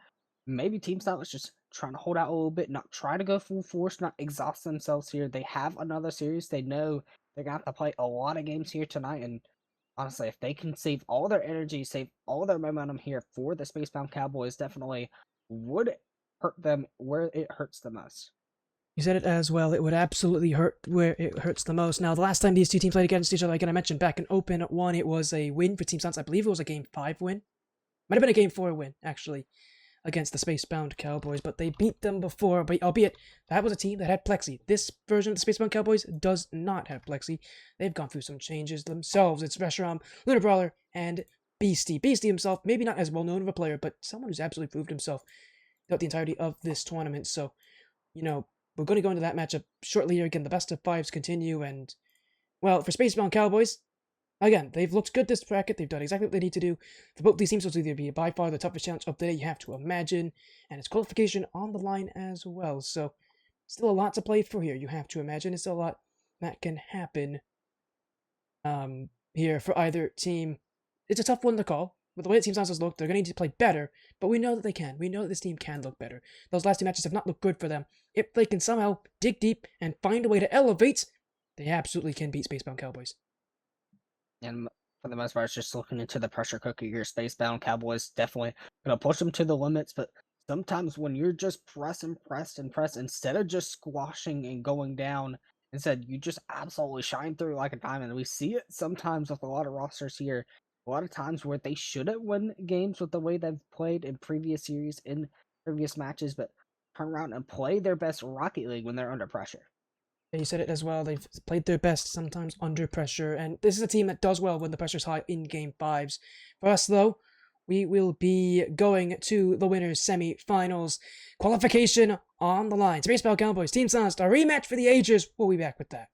maybe Team Silent is just trying to hold out a little bit, not try to go full force, not exhaust themselves here. They have another series. They know they're gonna have to play a lot of games here tonight, and honestly, if they can save all their energy, save all their momentum here for the Spacebound Cowboys, definitely would hurt them where it hurts the most. You said it as well. It would absolutely hurt where it hurts the most. Now, the last time these two teams played against each other, like I mentioned back in Open 1, it was a win for Team Silence. I believe it was a Game 5 win. Might have been a Game 4 win, actually, against the Spacebound Cowboys, but they beat them before, but albeit that was a team that had Plexi. This version of the Spacebound Cowboys does not have Plexi. They've gone through some changes themselves. It's Reshiram, Lunar Brawler, and Beastie. Beastie himself, maybe not as well known of a player, but someone who's absolutely proved himself throughout the entirety of this tournament. So, you know, we're going to go into that matchup shortly here. Again, the best of fives continue, and, well, for Spacebound Cowboys, again, they've looked good this bracket. They've done exactly what they need to do. For both these teams, it'll either be by far the toughest challenge of the day you have to imagine, and it's qualification on the line as well. So, still a lot to play for here, you have to imagine. It's still a lot that can happen here for either team. It's a tough one to call. With the way it seems has looked, they're going to need to play better, but we know that they can. We know that this team can look better. Those last two matches have not looked good for them. If they can somehow dig deep and find a way to elevate, they absolutely can beat Spacebound Cowboys. And for the most part, it's just looking into the pressure cooker. Your Spacebound Cowboys definitely gonna push them to the limits, but sometimes when you're just press and press and press, instead of just squashing and going down, instead you just absolutely shine through like a diamond. We see it sometimes with a lot of rosters here. A lot of times where they shouldn't win games with the way they've played in previous series, in previous matches, but turn around and play their best Rocket League when they're under pressure. Yeah, you said it as well. They've played their best sometimes under pressure, and this is a team that does well when the pressure's high in Game 5s. For us, though, we will be going to the winners' semi-finals. Qualification on the line. Spacebound Cowboys, Team Silence, a rematch for the ages. We'll be back with that.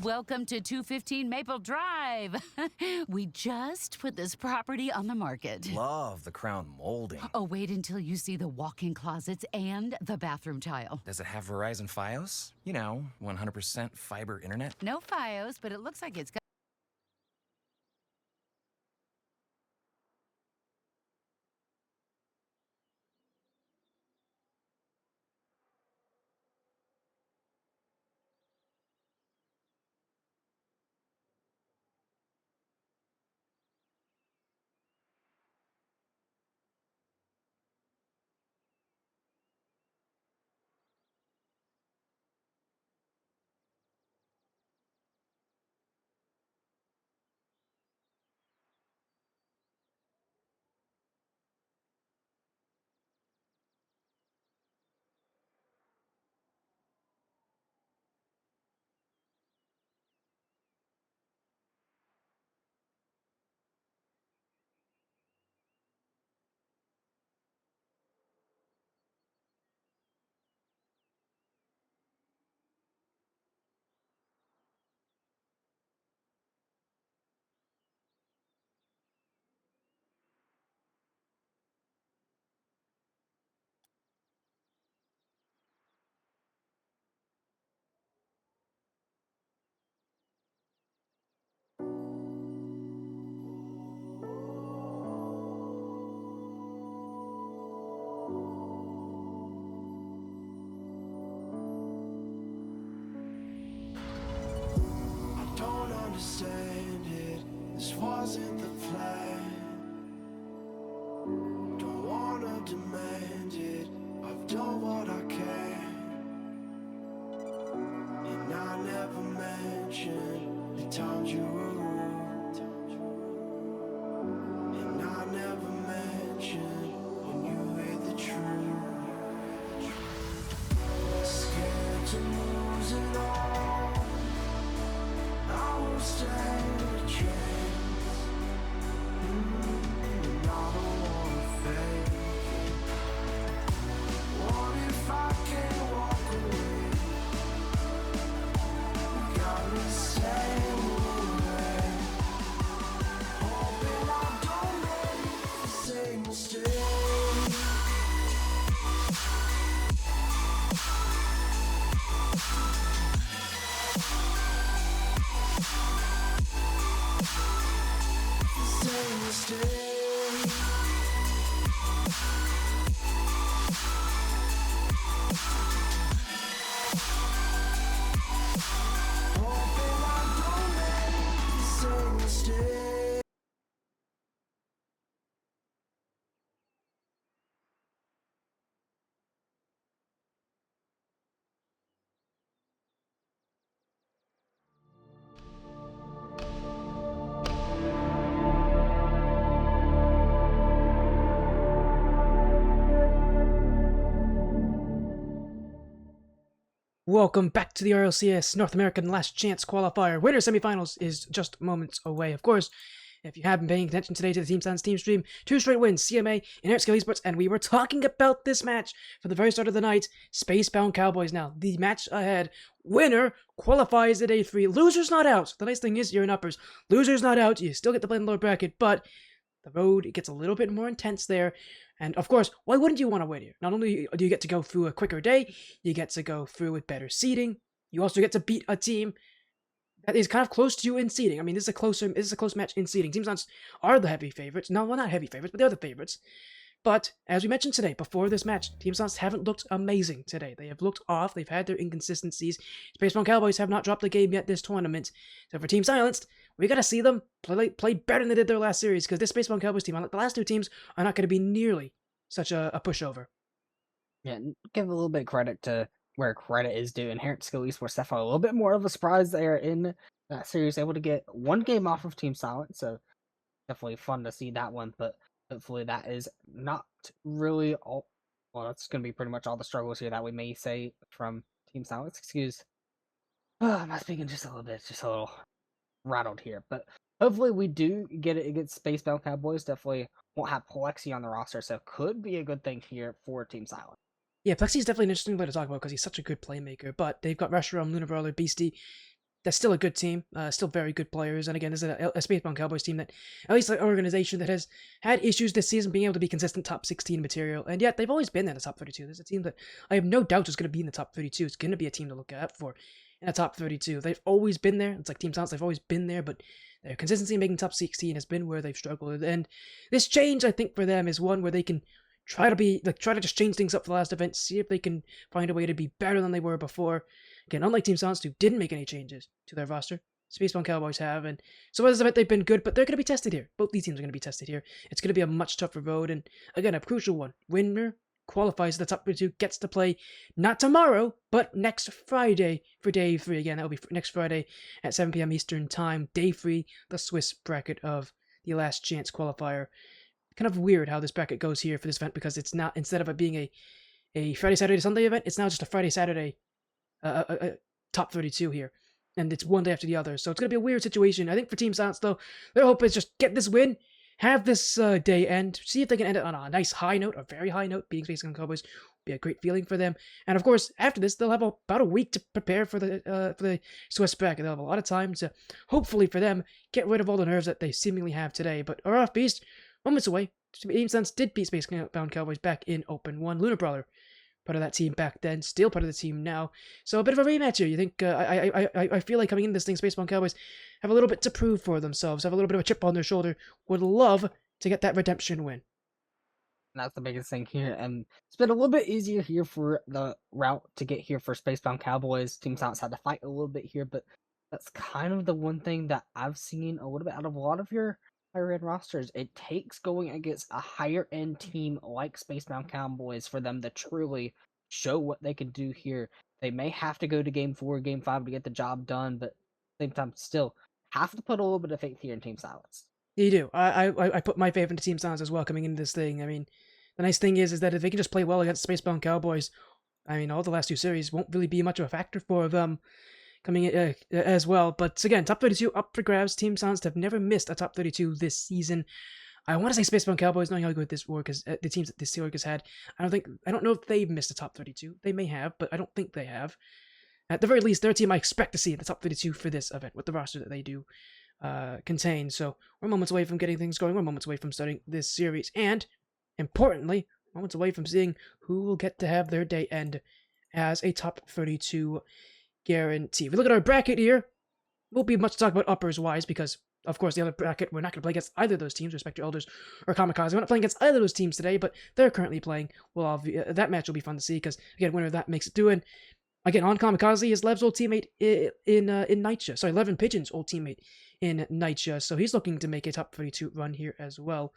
Welcome to 215 Maple Drive. We just put this property on the market. Love the crown molding. Oh, wait until you see the walk-in closets and the bathroom tile. Does it have Verizon Fios? You know, 100% fiber internet? No Fios, but it looks like it's got... I don't understand it. This wasn't the plan. Don't wanna demand it. I've done what I can. And I never mentioned the times you ruled. And I never mentioned when you hid the truth. Scared to lose it all. I will stand a chance. And I don't wanna fake it. What if I can't walk away? You got me saying away. Hoping I don't make the same mistake. Same mistake. Hoping I don't make the same mistake. Welcome back to the RLCS North American Last Chance Qualifier. Winner Semifinals is just moments away. Of course, if you have been paying attention today to the Team Silence team stream, 2 straight wins, CMA and Esports, and we were talking about this match for the very start of the night. Spacebound Cowboys now, the match ahead. Winner qualifies at day 3. Loser's not out. The nice thing is you're in uppers. Loser's not out. You still get to play in the lower bracket, but the road gets a little bit more intense there. And of course, why wouldn't you want to win here? Not only do you get to go through a quicker day, you get to go through with better seeding. You also get to beat a team that is kind of close to you in seeding. I mean, this is a close match in seeding. Team Silence are the heavy favorites. No, well, not heavy favorites, but they're the favorites. But as we mentioned today, before this match, Team Silence haven't looked amazing today. They have looked off. They've had their inconsistencies. Spacebound Cowboys have not dropped a game yet this tournament. So for Team Silence, we got to see them play better than they did their last series, because this Spacebound Cowboys team, unlike the last 2 teams, are not going to be nearly such a pushover. Yeah, and give a little bit of credit to where credit is due. Inherent Skill Esports definitely a little bit more of a surprise there in that series, able to get 1 game off of Team Silent, so definitely fun to see that one, but hopefully that is not really all. Well, that's going to be pretty much all the struggles here that we may say from Team Silence. Excuse. Am I speaking just a little bit? Just a little rattled here, but hopefully we do get it against Spacebound Cowboys. Definitely won't have Plexi on the roster, so could be a good thing here for Team Silent. Yeah, Plexi's definitely an interesting player to talk about because he's such a good playmaker, but they've got Reshiram, Luna Brawler, Beastie. that's still a good team, still very good players. And again, this is a Spacebound Cowboys team that, at least an organization that has had issues this season being able to be consistent top 16 material. And yet, they've always been in the top 32. There's a team that I have no doubt is going to be in the top 32. It's going to be a team to look out for in the top 32. They've always been there. It's like Team Silence, they've always been there, but their consistency in making top 16 has been where they've struggled. And this change, I think, for them is one where they can try to just change things up for the last event, see if they can find a way to be better than they were before. Again, unlike Team Silence, who didn't make any changes to their roster, Spacebound Cowboys have, and so as this event they've been good, but they're going to be tested here. Both these teams are going to be tested here. It's going to be a much tougher road, and again, a crucial one. Winner qualifies to the top 32, gets to play not tomorrow, but next Friday for Day 3. Again, that will be next Friday at 7 p.m. Eastern Time. Day 3, the Swiss bracket of the Last Chance Qualifier. Kind of weird how this bracket goes here for this event, because it's not, instead of it being a Friday, Saturday, Sunday event, it's now just a Friday, Saturday top 32 here, and it's one day after the other, so it's going to be a weird situation. I think for Team Silence, though, their hope is just get this win, have this day end, see if they can end it on a nice high note, a very high note. Being Spacebound Cowboys will be a great feeling for them, and of course, after this, they'll have about a week to prepare for the Swiss bracket. They'll have a lot of time to, hopefully for them, get rid of all the nerves that they seemingly have today. But Araufbeast, moments away. Team Silence did beat Spacebound Cowboys back in Open 1. Lunar Brawler, part of that team back then, still part of the team now. So a bit of a rematch here. You think? I feel like coming into this thing, Spacebound Cowboys have a little bit to prove for themselves, have a little bit of a chip on their shoulder. Would love to get that redemption win. That's the biggest thing here, and it's been a little bit easier here for the route to get here for Spacebound Cowboys. Team Silence had to fight a little bit here, but that's kind of the one thing that I've seen a little bit out of a lot of your higher end rosters. It takes going against a higher end team like Spacebound Cowboys for them to truly show what they can do here. They may have to go to game 4, game 5 to get the job done, but at the same time, still have to put a little bit of faith here in Team Silence. You do. I put my faith into Team Silence as well coming into this thing. I mean, the nice thing is that if they can just play well against Spacebound Cowboys, I mean, all the last 2 series won't really be much of a factor for them coming in as well. But again, top 32 up for grabs. Team Silence have never missed a top 32 this season. I want to say Spacebound Cowboys, knowing how good this work is, the teams that this org has had. I don't know if they've missed a top 32. They may have, but I don't think they have. At the very least, they're a team I expect to see in the top 32 for this event with the roster that they do contain. So we're moments away from getting things going. We're moments away from starting this series, and importantly, moments away from seeing who will get to have their day end as a top 32 guarantee. If we look at our bracket here, won't be much to talk about uppers wise, because of course the other bracket, we're not going to play against either of those teams, Respect Your Elders or Kamikaze. We're not playing against either of those teams today, but they're currently playing. Well, that match will be fun to see, because again, winner of that makes it through. And again, on Kamikaze is Lev's old teammate in Nightsha. Sorry, Lev and Pigeon's old teammate in Nightsha, so he's looking to make a top 32 run here as well.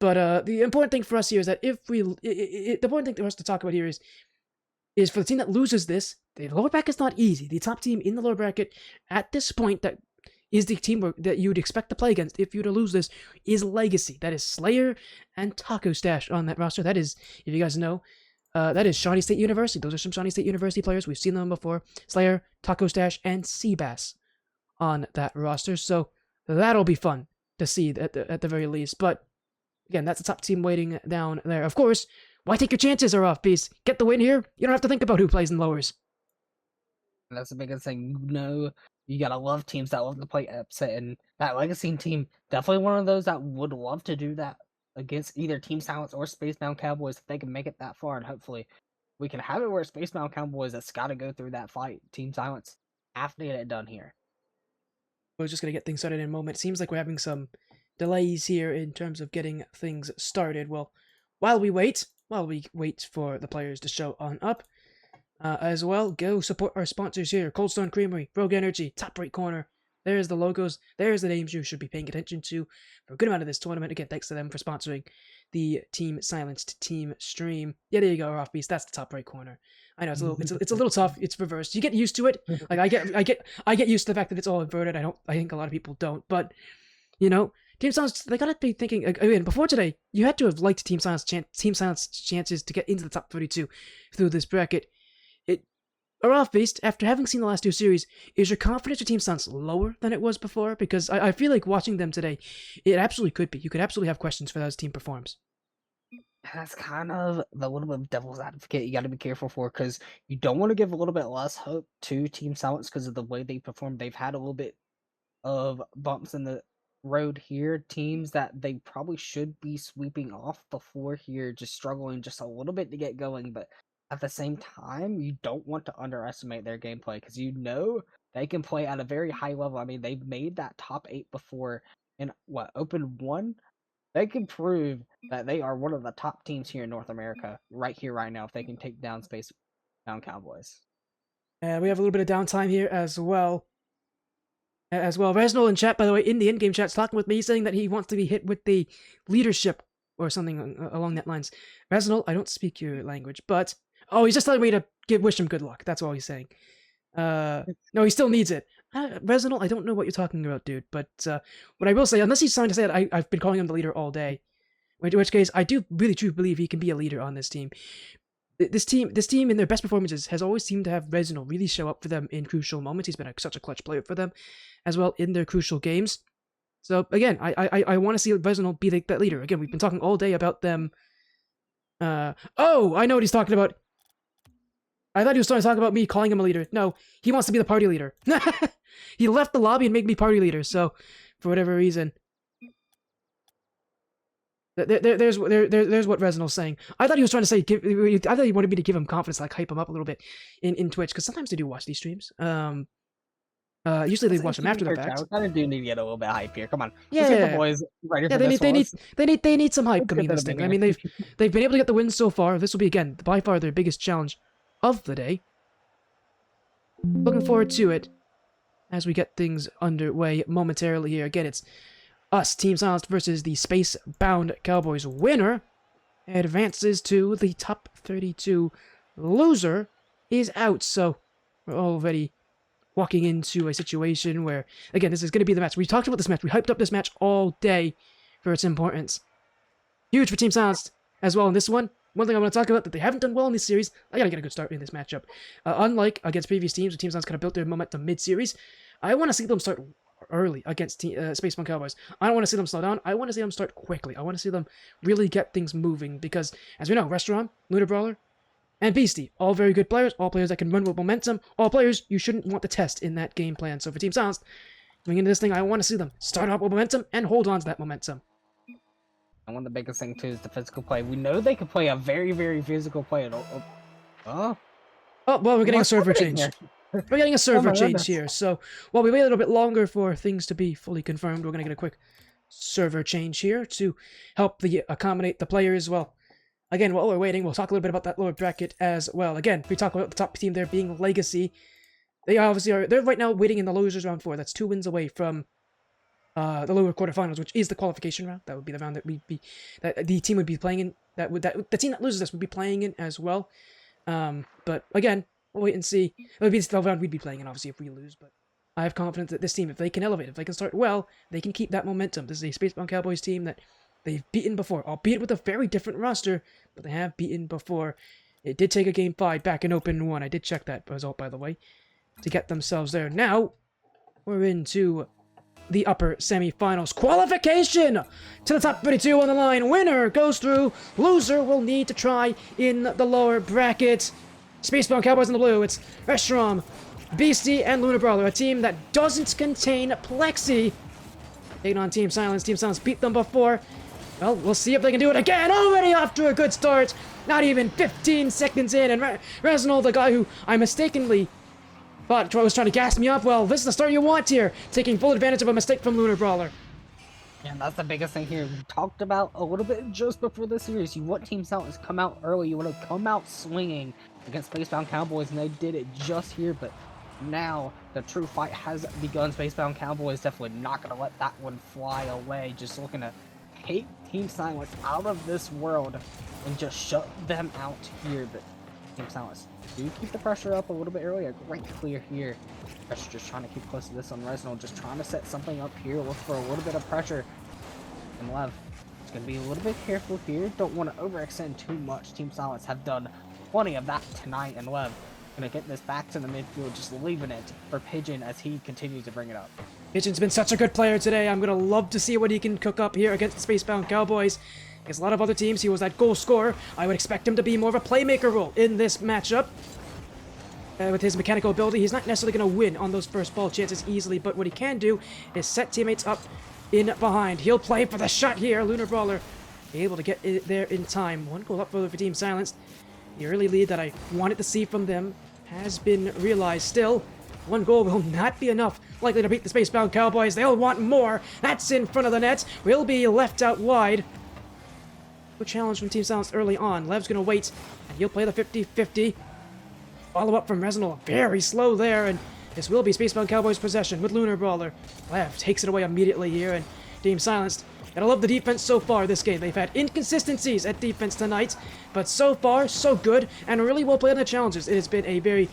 But the important thing for us here is that the important thing for us to talk about here is for the team that loses this, the lower bracket's not easy. The top team in the lower bracket at this point that is the team that you would expect to play against if you were to lose this is Legacy. That is Slayer and Taco Stash on that roster. That is, if you guys know, that is Shawnee State University. Those are some Shawnee State University players. We've seen them before. Slayer, Taco Stash, and Seabass on that roster. So that'll be fun to see at the very least. But again, that's the top team waiting down there. Of course, why take your chances, Araufbeast? Get the win here. You don't have to think about who plays in lowers. That's the biggest thing. You gotta love teams that love to play upset, and that Legacy team, definitely one of those that would love to do that against either Team Silence or Spacebound Cowboys if they can make it that far, and hopefully we can have it where Spacebound Cowboys that's got to go through that fight. Team Silence have to get it done here. We're just going to get things started in a moment. It seems like we're having some delays here in terms of getting things started. Well, while we wait for the players to show on up, as well, go support our sponsors here. Cold Stone Creamery, Rogue Energy, Top Right Corner. There's the logos. There's the names you should be paying attention to for a good amount of this tournament. Again, thanks to them for sponsoring the Team Silenced team stream. Yeah, there you go, Araufbeast. That's the top right corner. I know it's a little tough. It's reversed. You get used to it. Like I get used to the fact that it's all inverted. I think a lot of people don't. But you know, Team Silence, they gotta be thinking. Again, before today, you had to have liked Team Silence chances to get into the top 32 through this bracket. Araufbeast, after having seen the last 2 series, is your confidence for Team Silence lower than it was before? Because I feel like watching them today, it absolutely could be. You could absolutely have questions for how this team performs. That's kind of the little bit of devil's advocate you got to be careful for, because you don't want to give a little bit less hope to Team Silence because of the way they perform. They've had a little bit of bumps in the road here. Teams that they probably should be sweeping off before here, just struggling just a little bit to get going. But at the same time, you don't want to underestimate their gameplay because you know they can play at a very high level. I mean, they've made that top 8 before in what, Open 1? They can prove that they are one of the top teams here in North America right here, right now, if they can take down Space Down Cowboys. And we have a little bit of downtime here as well. Resnol in chat, by the way, in the in-game chat's talking with me, saying that he wants to be hit with the leadership or something along that lines. Resnol, I don't speak your language, but he's just telling me to wish him good luck. That's all he's saying. No, he still needs it. Resnol, I don't know what you're talking about, dude. But what I will say, unless he's trying to say that I've been calling him the leader all day, in which case I do really truly believe he can be a leader on this team. This team in their best performances has always seemed to have Resnol really show up for them in crucial moments. He's been such a clutch player for them as well in their crucial games. So again, I want to see Resnol be that leader. Again, we've been talking all day about them. I know what he's talking about. I thought he was trying to talk about me calling him a leader. No, he wants to be the party leader. He left the lobby and made me party leader. So, for whatever reason, there's what Resnol's saying. I thought he was trying to say. I thought he wanted me to give him confidence, like hype him up a little bit in Twitch, because sometimes they do watch these streams. Usually they watch them after the fact. We kind of do need to get a little bit hype here. Come on, yeah, let's get the boys ready for this. They need some hype coming in this thing. I mean, they've been able to get the wins so far. This will be again by far their biggest challenge of the day. Looking forward to it as we get things underway momentarily here. Again, it's us, Team Silence, versus the Space-Bound Cowboys. Winner advances to the top 32. Loser is out. So we're already walking into a situation where, again, this is going to be the match. We talked about this match. We hyped up this match all day for its importance. Huge for Team Silence as well in this one. One thing I want to talk about that they haven't done well in this series, I gotta get a good start in this matchup. Unlike against previous teams, where Team Silence kind of built their momentum mid-series, I want to see them start early against Spaceman Cowboys. I don't want to see them slow down. I want to see them start quickly. I want to see them really get things moving because, as we know, Restaurant, Lunar Brawler, and Beastie, all very good players, all players that can run with momentum, all players you shouldn't want to test in that game plan. So for Team Silence, going into this thing, I want to see them start off with momentum and hold on to that momentum. And one of the biggest things too is the physical play. We know they can play a very, very physical play. Oh, well, we're getting a server change. We're getting a server change here. So, while we wait a little bit longer for things to be fully confirmed, we're going to get a quick server change here to help accommodate the players. Well, again, while we're waiting, we'll talk a little bit about that lower bracket as well. Again, we talk about the top team there being Legacy. They obviously are. They're right now waiting in the losers round 4. That's 2 wins away from the lower quarterfinals, which is the qualification round. That would be the round that the team would be playing in. The team that loses this would be playing in as well. But again, we'll wait and see. It would be the round we'd be playing in, obviously, if we lose. But I have confidence that this team, if they can elevate, if they can start well, they can keep that momentum. This is a Spacebound Cowboys team that they've beaten before, albeit with a very different roster, but they have beaten before. It did take a game 5 back in Open 1. I did check that result, by the way, to get themselves there. Now, we're into the upper semifinals. Qualification to the top 32 on the line. Winner goes through. Loser will need to try in the lower bracket. Spacebound Cowboys in the blue. It's Restrom, Beastie, and Lunar Brawler. A team that doesn't contain Plexi. Taking on Team Silence. Team Silence beat them before. Well, we'll see if they can do it again. Already off to a good start. Not even 15 seconds in. And Resnol, the guy who I mistakenly thought was trying to gas me up. Well, this is the start you want here. Taking full advantage of a mistake from Lunar Brawler. Yeah, that's the biggest thing here. We talked about a little bit just before the series. You want Team Silence to come out early. You want to come out swinging against Spacebound Cowboys, and they did it just here. But now the true fight has begun. Spacebound Cowboys definitely not going to let that one fly away. Just looking to take Team Silence out of this world and just shut them out here. But Team Silence do keep the pressure up a little bit early. A great clear here. Pressure just trying to keep close to this on Resnol. Just trying to set something up here. Look for a little bit of pressure. And Lev is going to be a little bit careful here. Don't want to overextend too much. Team Silence have done plenty of that tonight. And Lev going to get this back to the midfield. Just leaving it for Pigeon as he continues to bring it up. Pigeon's been such a good player today. I'm going to love to see what he can cook up here against the Spacebound Cowboys. Against a lot of other teams, he was that goal scorer. I would expect him to be more of a playmaker role in this matchup. With his mechanical ability, he's not necessarily going to win on those first ball chances easily, but what he can do is set teammates up in behind. He'll play for the shot here. Lunar Brawler able to get it there in time. 1 goal up for Team Silenced. The early lead that I wanted to see from them has been realized. Still, 1 goal will not be enough. Likely to beat the Spacebound Cowboys. They'll want more. That's in front of the net. Will be left out wide. Good challenge from Team Silenced early on. Lev's going to wait, and he'll play the 50-50. Follow up from Resinal, very slow there, and this will be Spacebound Cowboys' possession with Lunar Brawler. Lev takes it away immediately here, and Team Silenced. Gotta love the defense so far this game. They've had inconsistencies at defense tonight, but so far, so good, and really well played on the challenges. It has been a very,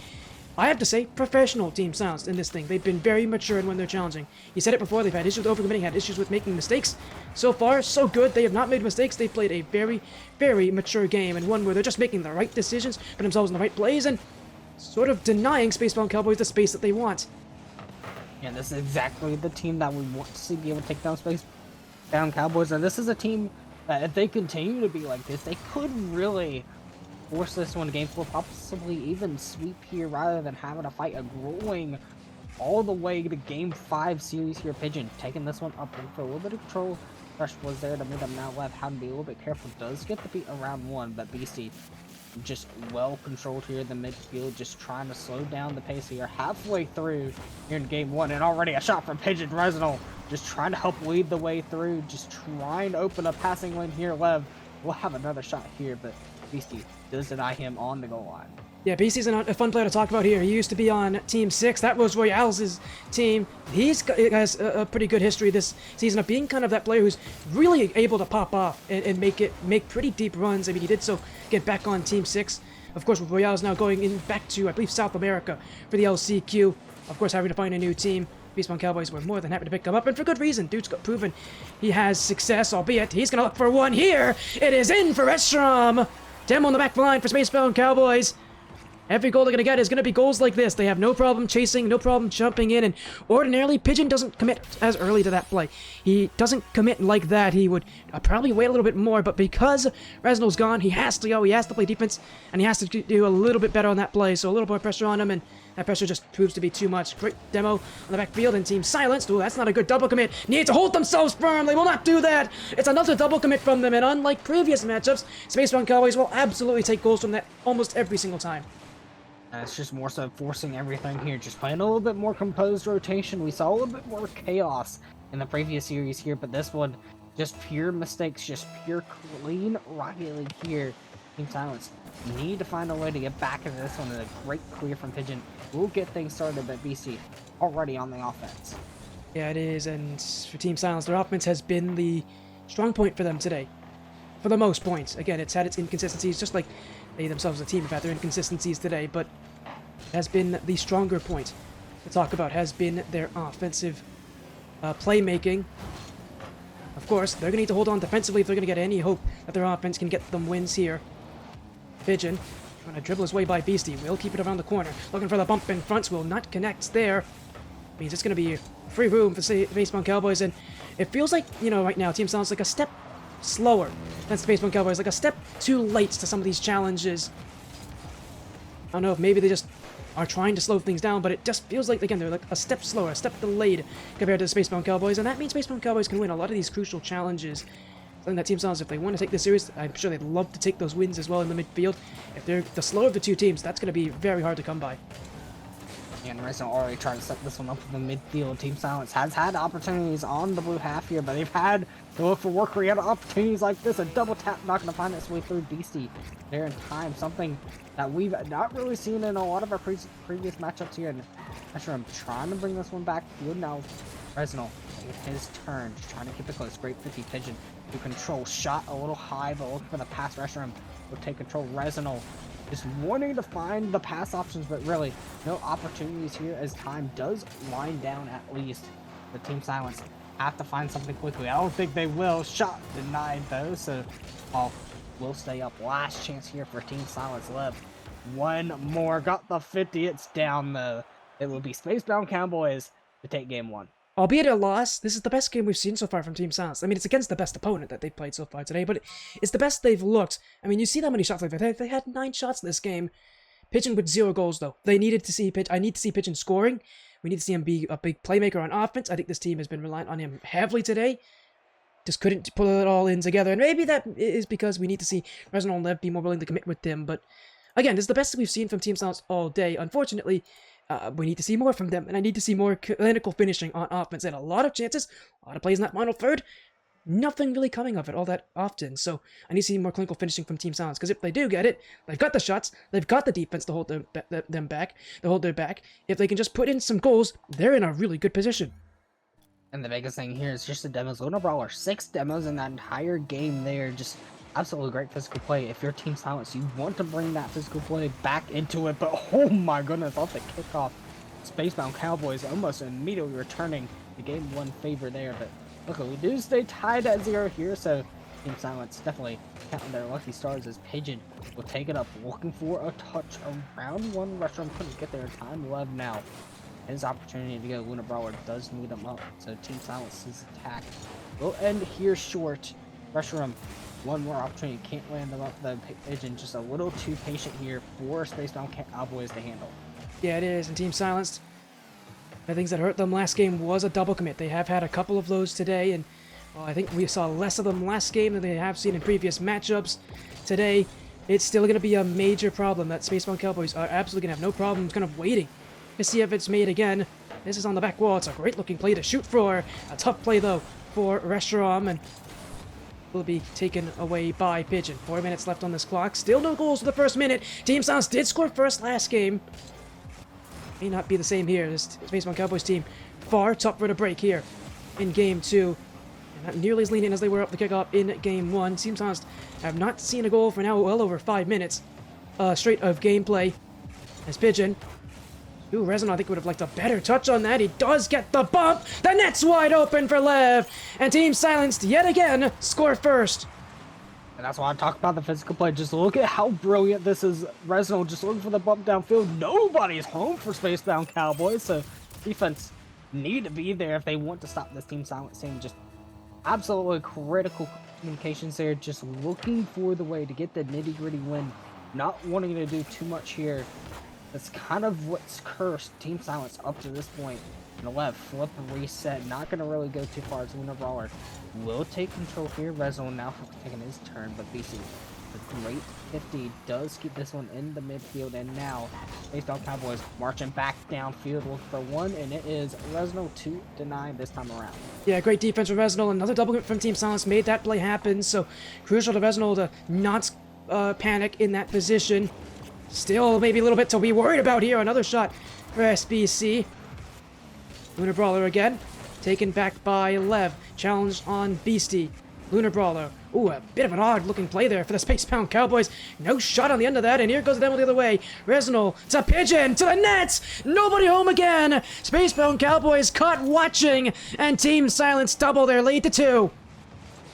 I have to say, professional Team Silenced in this thing. They've been very mature in when they're challenging. You said it before, they've had issues with overcommitting, had issues with making mistakes. So far, so good. They have not made mistakes. They've played a very, very mature game, and one where they're just making the right decisions, put themselves in the right plays, and sort of denying Spacebound Cowboys the space that they want. Yeah, this is exactly the team that we want to see be able to take down Spacebound Cowboys, and this is a team that if they continue to be like this, they could really force this one to game 4, possibly even sweep here rather than having to fight a grueling all the way to game 5 series here. Pigeon taking this one up for a little bit of control. Rush was there to meet them now. Left, having to be a little bit careful. Does get the beat around 1, but Beastie just well controlled here in the midfield, just trying to slow down the pace here. Halfway through here in game 1, and already a shot from Pigeon. Resinal just trying to help lead the way through, just trying to open a passing lane here. Lev will have another shot here, but Beastie does deny him on the goal line. Yeah, Beastie's a fun player to talk about here. He used to be on Team 6. That was Royale's team. He has a pretty good history this season of being kind of that player who's really able to pop off and make pretty deep runs. I mean, he did so get back on Team 6. Of course, Royale's now going in back to, I believe, South America for the LCQ. Of course, having to find a new team. Spacebound Cowboys were more than happy to pick him up, and for good reason. Dude's got proven he has success, albeit he's going to look for one here. It is in for Estrom. 10 on the back line for Spacebound Cowboys. Every goal they're going to get is going to be goals like this. They have no problem chasing, no problem jumping in, and ordinarily, Pigeon doesn't commit as early to that play. He doesn't commit like that. He would probably wait a little bit more, but because Resinal's gone, he has to go. He has to play defense, and he has to do a little bit better on that play, so a little more pressure on him, and that pressure just proves to be too much. Great demo on the backfield, and Team Silenced. Oh, that's not a good double commit. Need to hold themselves firm. They will not do that. It's another double commit from them, and unlike previous matchups, Spacebound Cowboys will absolutely take goals from that almost every single time. It's just more so forcing everything here, just playing a little bit more composed rotation. We saw a little bit more chaos in the previous series here, but this one, just pure mistakes, just pure clean rocket here. Team Silence need to find a way to get back into this one, and a great clear from Pigeon will get things started, but BC already on the offense. Yeah, it is, and for Team Silence, their offense has been the strong point for them today. For the most points. Again, it's had its inconsistencies, just like they themselves as a team have had their inconsistencies today, but it has been the stronger point to talk about, has been their offensive playmaking. Of course, they're going to need to hold on defensively if they're going to get any hope that their offense can get them wins here. Pigeon trying to dribble his way by Beastie. Will keep it around the corner. Looking for the bump in front. Will not connect there. Means it's going to be free room for Spacebound Cowboys, and it feels like, you know, right now, Team Silence like a step slower than Spacebound Cowboys, like a step too late to some of these challenges. I don't know if maybe they just are trying to slow things down, but it just feels like, again, they're like a step slower, a step delayed compared to the Spacebound Cowboys, and that means Spacebound Cowboys can win a lot of these crucial challenges. Something that Team Silence, if they want to take this series, I'm sure they'd love to take those wins as well in the midfield. If they're the slower of the two teams, that's going to be very hard to come by. And Resin already tried to set this one up in the midfield. Team Silence has had opportunities on the blue half here, but they've had to look for work rate opportunities like this. A double tap not going to find its way through Beastie there in time. Something that we've not really seen in a lot of our previous matchups here. And I'm trying to bring this one back field now. Resinal, his turn, just trying to keep it close. Great 50 Pigeon to control. Shot a little high, but looking for the pass. Restroom will take control. Resinal just wanting to find the pass options, but really no opportunities here as time does wind down at least. The Team Silence have to find something quickly. I don't think they will. Shot denied though, so will stay up. Last chance here for Team Silence. Lev, one more. Got the 50. It's down though. It will be Spacebound Cowboys to take game 1. albeit a loss, this is the best game we've seen so far from Team Silence. I mean, it's against the best opponent that they've played so far today, but it's the best they've looked. I mean, you see how many shots they've had. They had 9 shots in this game. Pigeon with 0 goals, though. They needed to see I need to see Pigeon scoring. We need to see him be a big playmaker on offense. I think this team has been reliant on him heavily today. Just couldn't pull it all in together. And maybe that is because we need to see Resident and Lev be more willing to commit with them. But again, this is the best we've seen from Team Silence all day. Unfortunately, we need to see more from them. And I need to see more clinical finishing on offense. And a lot of chances, a lot of plays in that final third. Nothing really coming of it all that often. So I need to see more clinical finishing from Team Silence. Because if they do get it, they've got the shots. They've got the defense to hold them back. To hold their back. If they can just put in some goals, they're in a really good position. And the biggest thing here is just the demos. Luna Brawler, 6 demos in that entire game there. Just absolutely great physical play. If you're Team Silence, you want to bring that physical play back into it. But oh my goodness, off the kickoff, Spacebound Cowboys almost immediately returning the game 1 favor there. But look, we do stay tied at 0 here, so Team Silence definitely counting their lucky stars as Pigeon will take it up, looking for a touch around 1. Restaurant couldn't get there in time. Lev now. His opportunity to go. Luna Brawler does meet him up, so Team Silence's attack will end here short. Pressure him. 1 more opportunity, can't land them up. The Pigeon just a little too patient here for Spacebound Cowboys to handle. Yeah, it is. And Team Silence, the things that hurt them last game was a double commit. They have had a couple of those today, and I think we saw less of them last game than they have seen in previous matchups. Today, it's still going to be a major problem that Spacebound Cowboys are absolutely going to have no problems kind of waiting to see if it's made again. This is on the back wall. It's a great looking play to shoot for. A tough play though for Restaurant, and will be taken away by Pigeon. 4 minutes left on this clock. Still no goals for the first minute. Team Silence did score first last game. May not be the same here. This Spacebound Cowboys team far tougher to break here in game 2. And not nearly as lenient as they were up the kickoff in game 1. Team Silence have not seen a goal for now well over 5 minutes straight of gameplay. As Pigeon, ooh, Resident, I think would have liked a better touch on that. He does get the bump. The net's wide open for Lev. And Team Silenced yet again score first. And that's why I talk about the physical play. Just look at how brilliant this is. Resident just looking for the bump downfield. Nobody's home for Spacebound Cowboys. So defense need to be there if they want to stop this Team Silence team. Just absolutely critical communications there. Just looking for the way to get the nitty gritty win. Not wanting to do too much here. That's kind of what's cursed Team Silence up to this point. And the left flip and reset, not going to really go too far as Luna Brawler will take control here. Rezo now taking his turn, but BC, the great 50 does keep this one in the midfield. And now Spacebound Cowboys marching back downfield, looking for 1, and it is Rezo to deny this time around. Yeah, great defense from Reznol. Another double from Team Silence made that play happen, so crucial to Reznol to not panic in that position. Still maybe a little bit to be worried about here. Another shot for SBC. Lunar Brawler again. Taken back by Lev. Challenge on Beastie. Lunar Brawler. Ooh, a bit of an odd looking play there for the Spacebound Cowboys. No shot on the end of that, and here goes the demo the other way. Reznol to Pigeon to the nets. Nobody home again. Spacebound Cowboys caught watching, and Team Silence double their lead to 2.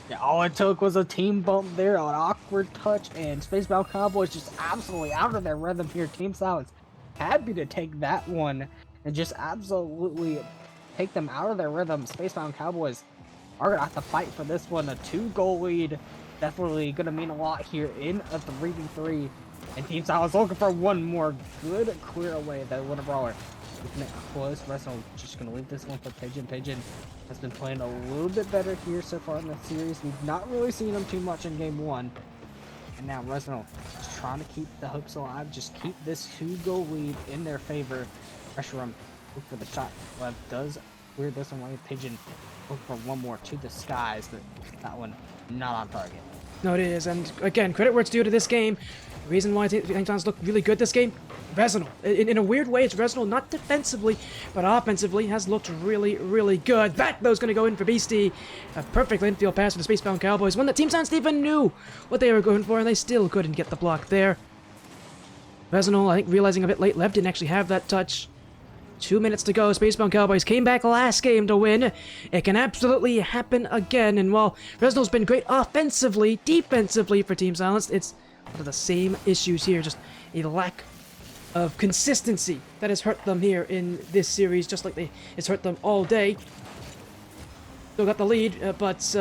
Yeah, all it took was a team bump there, an awkward touch, and Spacebound Cowboys just absolutely out of their rhythm here. Team Silence happy to take that one and just absolutely take them out of their rhythm. Spacebound Cowboys are going to have to fight for this one. A 2-goal lead definitely going to mean a lot here in a 3v3. And Team Silence looking for 1 more good clear away. The Winter Brawler keeping it close. Reznol just going to leave this one for Pigeon. Pigeon has been playing a little bit better here so far in the series. We've not really seen him too much in game 1. And now Reznol just trying to keep the hopes alive. Just keep this 2-goal lead in their favor. Pressure him. Look for the shot. Lev does clear this one away. Pigeon look for 1 more to the skies, but that one not on target. No, it is. And again, credit where it's due to this game. The reason why Team Silence looked really good this game, Reznol. In a weird way, it's Reznol, not defensively, but offensively, has looked really, really good. That, though, is going to go in for Beastie. A perfect infield pass for the Spacebound Cowboys. One that Team Silence even knew what they were going for, and they still couldn't get the block there. Reznol, I think, realizing a bit late, Lev didn't actually have that touch. 2 minutes to go. Spacebound Cowboys came back last game to win. It can absolutely happen again. And while Reznol's been great offensively, defensively for Team Silence, it's one of the same issues here. Just a lack of consistency that has hurt them here in this series, just like it's hurt them all day. Still got the lead, but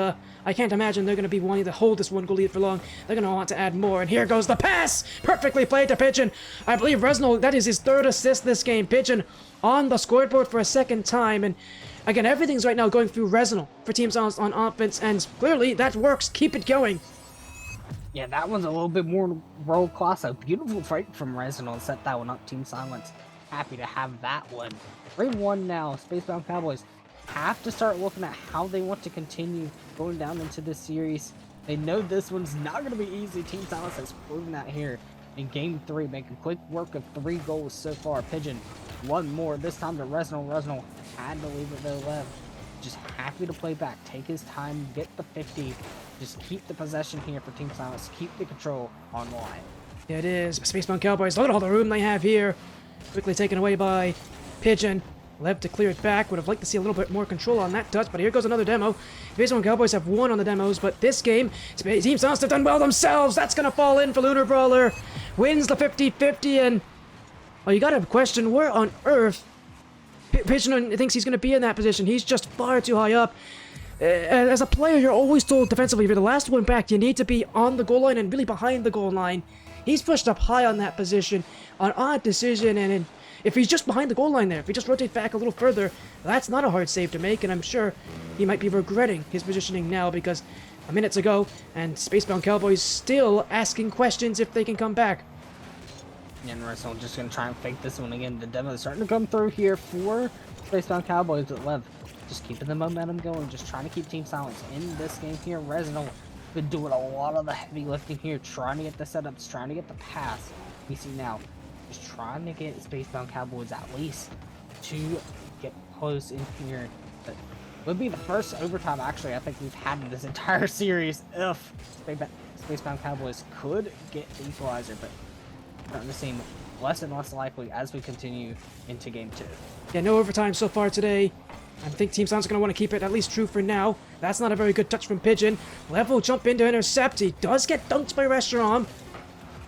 I can't imagine they're going to be wanting to hold this 1-goal lead for long. They're going to want to add more, and here goes the pass! Perfectly played to Pigeon. I believe Resnal, that is his 3rd assist this game. Pigeon on the scoreboard for a 2nd time, and again, everything's right now going through Resnal for Team Silence on offense, and clearly that works. Keep it going. Yeah, that one's a little bit more world class. A beautiful fight from Resnal set that one up. Team Silence happy to have that one. 3-1 now. Spacebound Cowboys have to start looking at how they want to continue going down into this series. They know this one's not going to be easy. Team Silence has proven that here in Game 3, making quick work of 3 goals so far. Pigeon, 1 more, this time to Resnal. Resnal had to leave it there left. Just happy to play back, take his time, get the 50. Just keep the possession here for Team Silence. Keep the control on the line. Yeah, it is. Spacebound Cowboys, look at all the room they have here. Quickly taken away by Pigeon. Lev to clear it back. Would have liked to see a little bit more control on that touch, but here goes another demo. Spacebound Cowboys have won on the demos, but this game, Team Silence have done well themselves. That's going to fall in for Lunar Brawler. Wins the 50-50, and well, you got to question where on earth Pigeon thinks he's going to be in that position. He's just far too high up. As a player, you're always told defensively, if you're the last one back, you need to be on the goal line and really behind the goal line. He's pushed up high on that position. An odd decision, and if he's just behind the goal line there, if he just rotates back a little further, that's not a hard save to make, and I'm sure he might be regretting his positioning now because a minute to go, and Spacebound Cowboys still asking questions if they can come back. And Resnal just going to try and fake this one again. The demo is starting to come through here for Spacebound Cowboys, but Lev just keeping the momentum going, just trying to keep Team Silence in this game here. Resnal been doing a lot of the heavy lifting here, trying to get the setups, trying to get the pass. We see now, just trying to get Spacebound Cowboys at least to get close in here. But would be the first overtime, actually, I think we've had in this entire series if Spacebound Cowboys could get the equalizer, but starting to seem less and less likely as we continue into Game 2. Yeah, no overtime so far today. I think Team Silence is going to want to keep it at least true for now. That's not a very good touch from Pigeon. Lev will jump in to intercept. He does get dunked by Restaurant.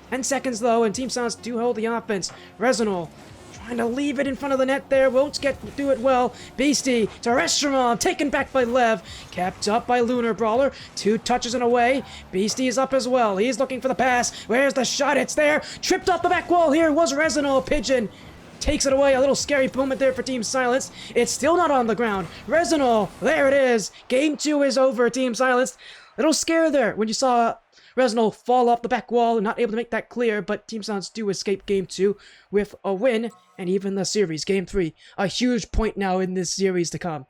10 seconds though, and Team Silence do hold the offense. Resnal trying to leave it in front of the net there. Won't do it well. Beastie to Restaurant. Taken back by Lev. Kept up by Lunar Brawler. 2 touches and away. Beastie is up as well. He's looking for the pass. Where's the shot? It's there. Tripped off the back wall. Here was Resnal. Pigeon takes it away. A little scary moment there for Team Silence. It's still not on the ground. Resnal, there it is. Game 2 is over, Team Silence. Little scare there when you saw Resnal fall off the back wall and not able to make that clear, but Team Silence do escape Game 2 with a win and even the series, Game 3. A huge point now in this series to come.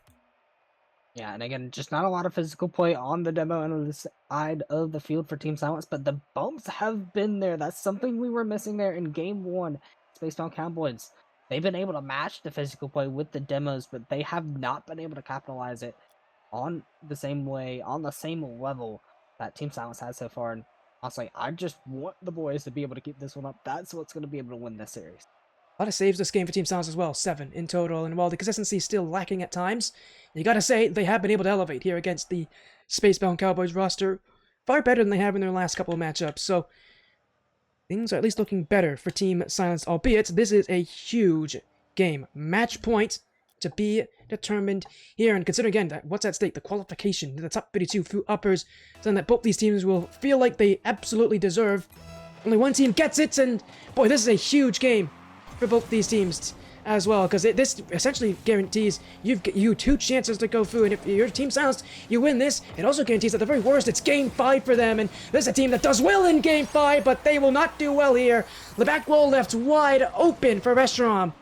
Yeah, and again, just not a lot of physical play on the demo end of the side of the field for Team Silence, but the bumps have been there. That's something we were missing there in Game 1. Spacebound Cowboys, they've been able to match the physical play with the demos, but they have not been able to capitalize it on the same way, on the same level that Team Silence has so far. And honestly, I just want the boys to be able to keep this one up. That's what's going to be able to win this series. A lot of saves this game for Team Silence as well, 7 in total, and while the consistency is still lacking at times, you gotta say they have been able to elevate here against the Spacebound Cowboys roster far better than they have in their last couple of matchups, so things are at least looking better for Team Silence, albeit this is a huge game. Match point to be determined here, and consider again that what's at stake, the qualification to the top 52 through uppers, something that both these teams will feel like they absolutely deserve. Only one team gets it, and boy, this is a huge game for both these teams as well, because this essentially guarantees you 2 chances to go through, and if you're Team Silence, you win this, it also guarantees at the very worst it's Game 5 for them, and this is a team that does well in Game 5, but they will not do well here. The back wall left wide open for Restaurant.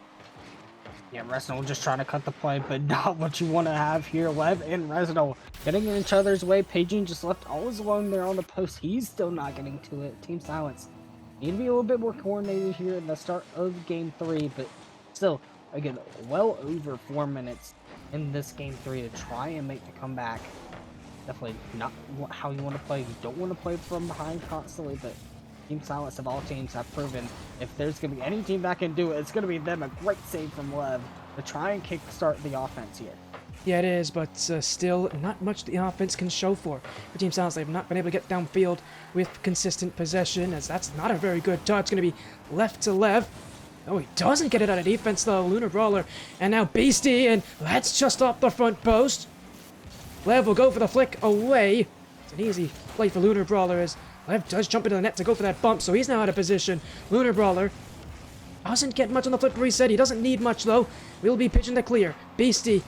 Yeah, Resnal just trying to cut the play, but not what you want to have here. Lev and Resnal getting in each other's way. Pigeon just left always alone there on the post. He's still not getting to it. Team Silence need to be a little bit more coordinated here in the start of Game 3, but still, again, well over 4 minutes in this Game 3 to try and make the comeback. Definitely not how you want to play. You don't want to play from behind constantly, but Team Silence of all teams have proven if there's going to be any team that can do it, it's going to be them. A great save from Lev to try and kickstart the offense here. Yeah, it is, but still not much the offense can show for Team Silence. They've not been able to get downfield with consistent possession, as that's not a very good touch. It's going to be left to Lev. Oh, he doesn't get it out of defense, though. Lunar Brawler. And now Beastie, and that's just off the front post. Lev will go for the flick away. It's an easy play for Lunar Brawler as Lev does jump into the net to go for that bump, so he's now out of position. Lunar Brawler doesn't get much on the flip reset. He doesn't need much, though. Will be Pigeon to clear. Beastie.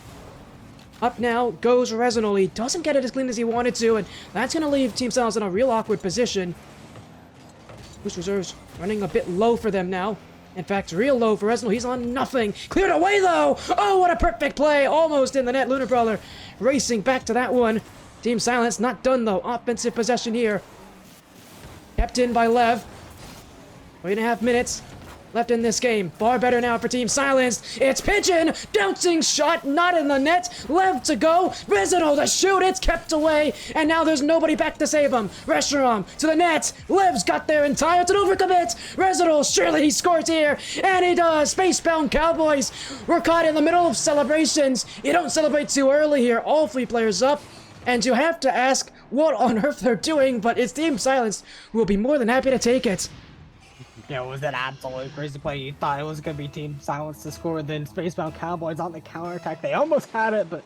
Up now goes Resinol. He doesn't get it as clean as he wanted to, and that's going to leave Team Silence in a real awkward position. Boost reserves running a bit low for them now. In fact, real low for Resinol. He's on nothing. Cleared away, though. Oh, what a perfect play. Almost in the net. Lunar Brawler racing back to that one. Team Silence not done, though. Offensive possession here. Kept in by Lev. 3.5 minutes left in this game. Far better now for Team Silence. It's Pigeon. Bouncing shot. Not in the net. Lev to go. Resinol to shoot. It's kept away. And now there's nobody back to save him. Reshiram to the net. Lev's got there in time. It's an overcommit. Resinol. Surely he scores here. And he does. Spacebound Cowboys. We're caught in the middle of celebrations. You don't celebrate too early here. All 3 players up. And you have to ask what on earth they're doing. But it's Team Silence who will be more than happy to take it. Yeah, it was an absolutely crazy play. You thought it was going to be Team Silence to score, then Spacebound Cowboys on the counterattack. They almost had it, but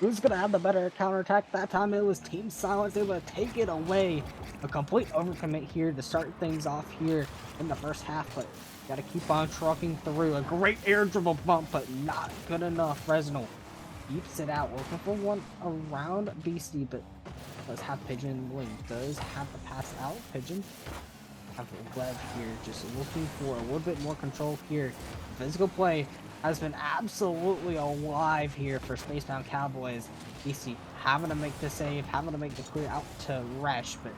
who's going to have the better counterattack? That time it was Team Silence able to take it away. A complete overcommit here to start things off here in the first half, but got to keep on trucking through. A great air dribble bump, but not good enough. Resinol keeps it out, looking for one around Beastie, but does have Pigeon. William does have the pass out. Pigeon have Lev here, just looking for a little bit more control here. Physical play has been absolutely alive here for Spacebound Cowboys. DC having to make the save, having to make the clear out to Resh, but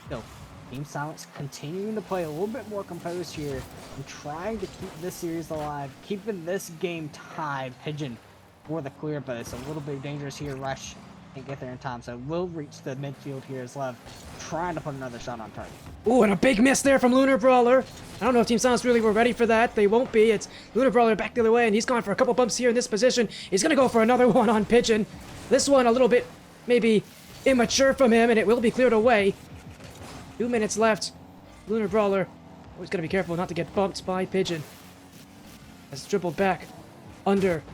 still, Team Silence continuing to play a little bit more composed here and trying to keep this series alive, keeping this game tied. Pigeon for the clear, but it's a little bit dangerous here. Resh can't get there in time, so we'll reach the midfield here as Lev trying to put another shot on target. Ooh, and a big miss there from Lunar Brawler. I don't know if Team Silence really were ready for that. They won't be. It's Lunar Brawler back the other way, and he's gone for a couple bumps here in this position. He's going to go for another one on Pigeon. This one a little bit maybe immature from him, and it will be cleared away. 2 minutes left. Lunar Brawler always got to be careful not to get bumped by Pigeon. Has dribbled back. Under.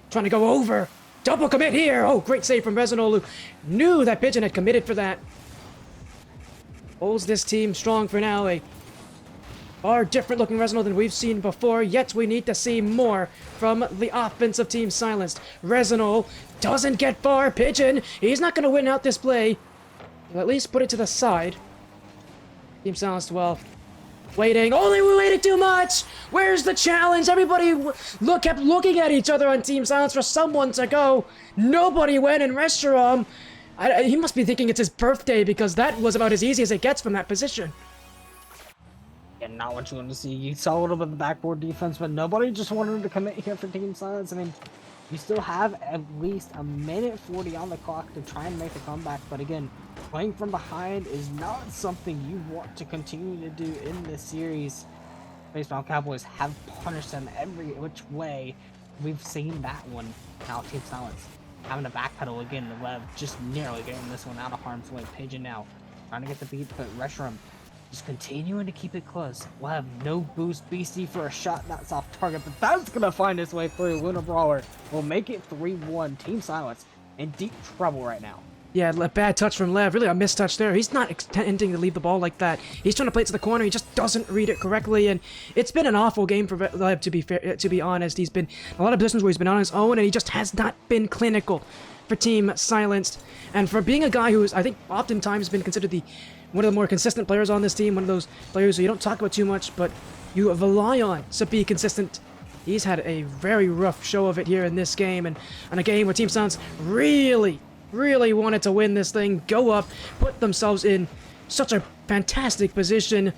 Trying to go over. Double commit here! Oh, great save from Resinol, who knew that Pigeon had committed for that. Holds this team strong for now. A far different looking Resinol than we've seen before, yet we need to see more from the offensive Team Silenced. Resinol doesn't get far. Pigeon, he's not going to win out this play. He'll at least put it to the side. Team Silenced, well, waiting. Only we waited too much! Where's the challenge? Everybody kept looking at each other on Team Silence for someone to go. Nobody went, and Reshiram, he must be thinking it's his birthday because that was about as easy as it gets from that position. And not what you want to see. You saw a little bit of the backboard defense, but nobody just wanted to commit here for Team Silence. I mean, you still have at least a minute 40 on the clock to try and make a comeback, but again, playing from behind is not something you want to continue to do in this series. Spacebound Cowboys have punished them every which way. We've seen that one. Now Team Silence having to backpedal again. The Lev just nearly getting this one out of harm's way. Pigeon now trying to get the beat, but Reshiram just continuing to keep it close. Lev, no boost. Beastie for a shot that's off target, but that's going to find its way through. Lunar Brawler will make it 3-1. Team Silence in deep trouble right now. Yeah, a bad touch from Lev. Really a mistouch there. He's not intending to leave the ball like that. He's trying to play it to the corner. He just doesn't read it correctly, and it's been an awful game for Lev, to be fair, to be honest. He's been a lot of positions where he's been on his own, and he just has not been clinical for Team Silenced. And for being a guy who's, I think, oftentimes been considered one of the more consistent players on this team, one of those players who you don't talk about too much, but you rely on to be consistent. He's had a very rough show of it here in this game, and a game where Team Silence really wanted to win this thing, go up, put themselves in such a fantastic position.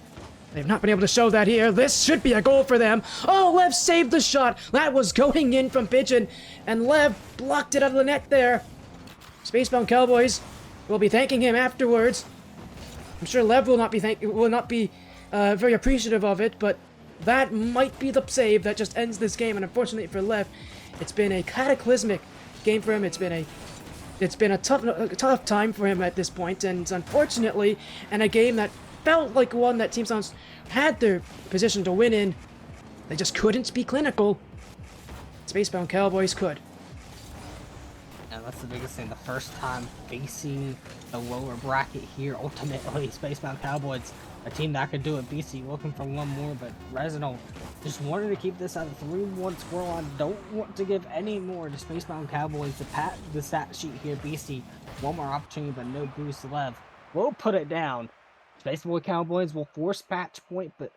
They've not been able to show that here. This should be a goal for them. Oh, Lev saved the shot. That was going in from Pigeon, and Lev blocked it out of the net there. Spacebound Cowboys will be thanking him afterwards. I'm sure Lev will not be very appreciative of it, but that might be the save that just ends this game. And unfortunately for Lev, it's been a cataclysmic game for him. It's been a tough time for him at this point, and unfortunately, in a game that felt like one that Team Silence had their position to win in, They just couldn't be clinical. Spacebound Cowboys could. And that's the biggest thing. The first time facing the lower bracket here, ultimately, Spacebound Cowboys, a team that could do it. BC looking for one more, but Resinal just wanted to keep this at a 3-1 scoreline. Don't want to give any more to Spacebound Cowboys. To pat the stat sheet here, BC, one more opportunity, but no boost left. We'll put it down. Spacebound Cowboys will force match point, but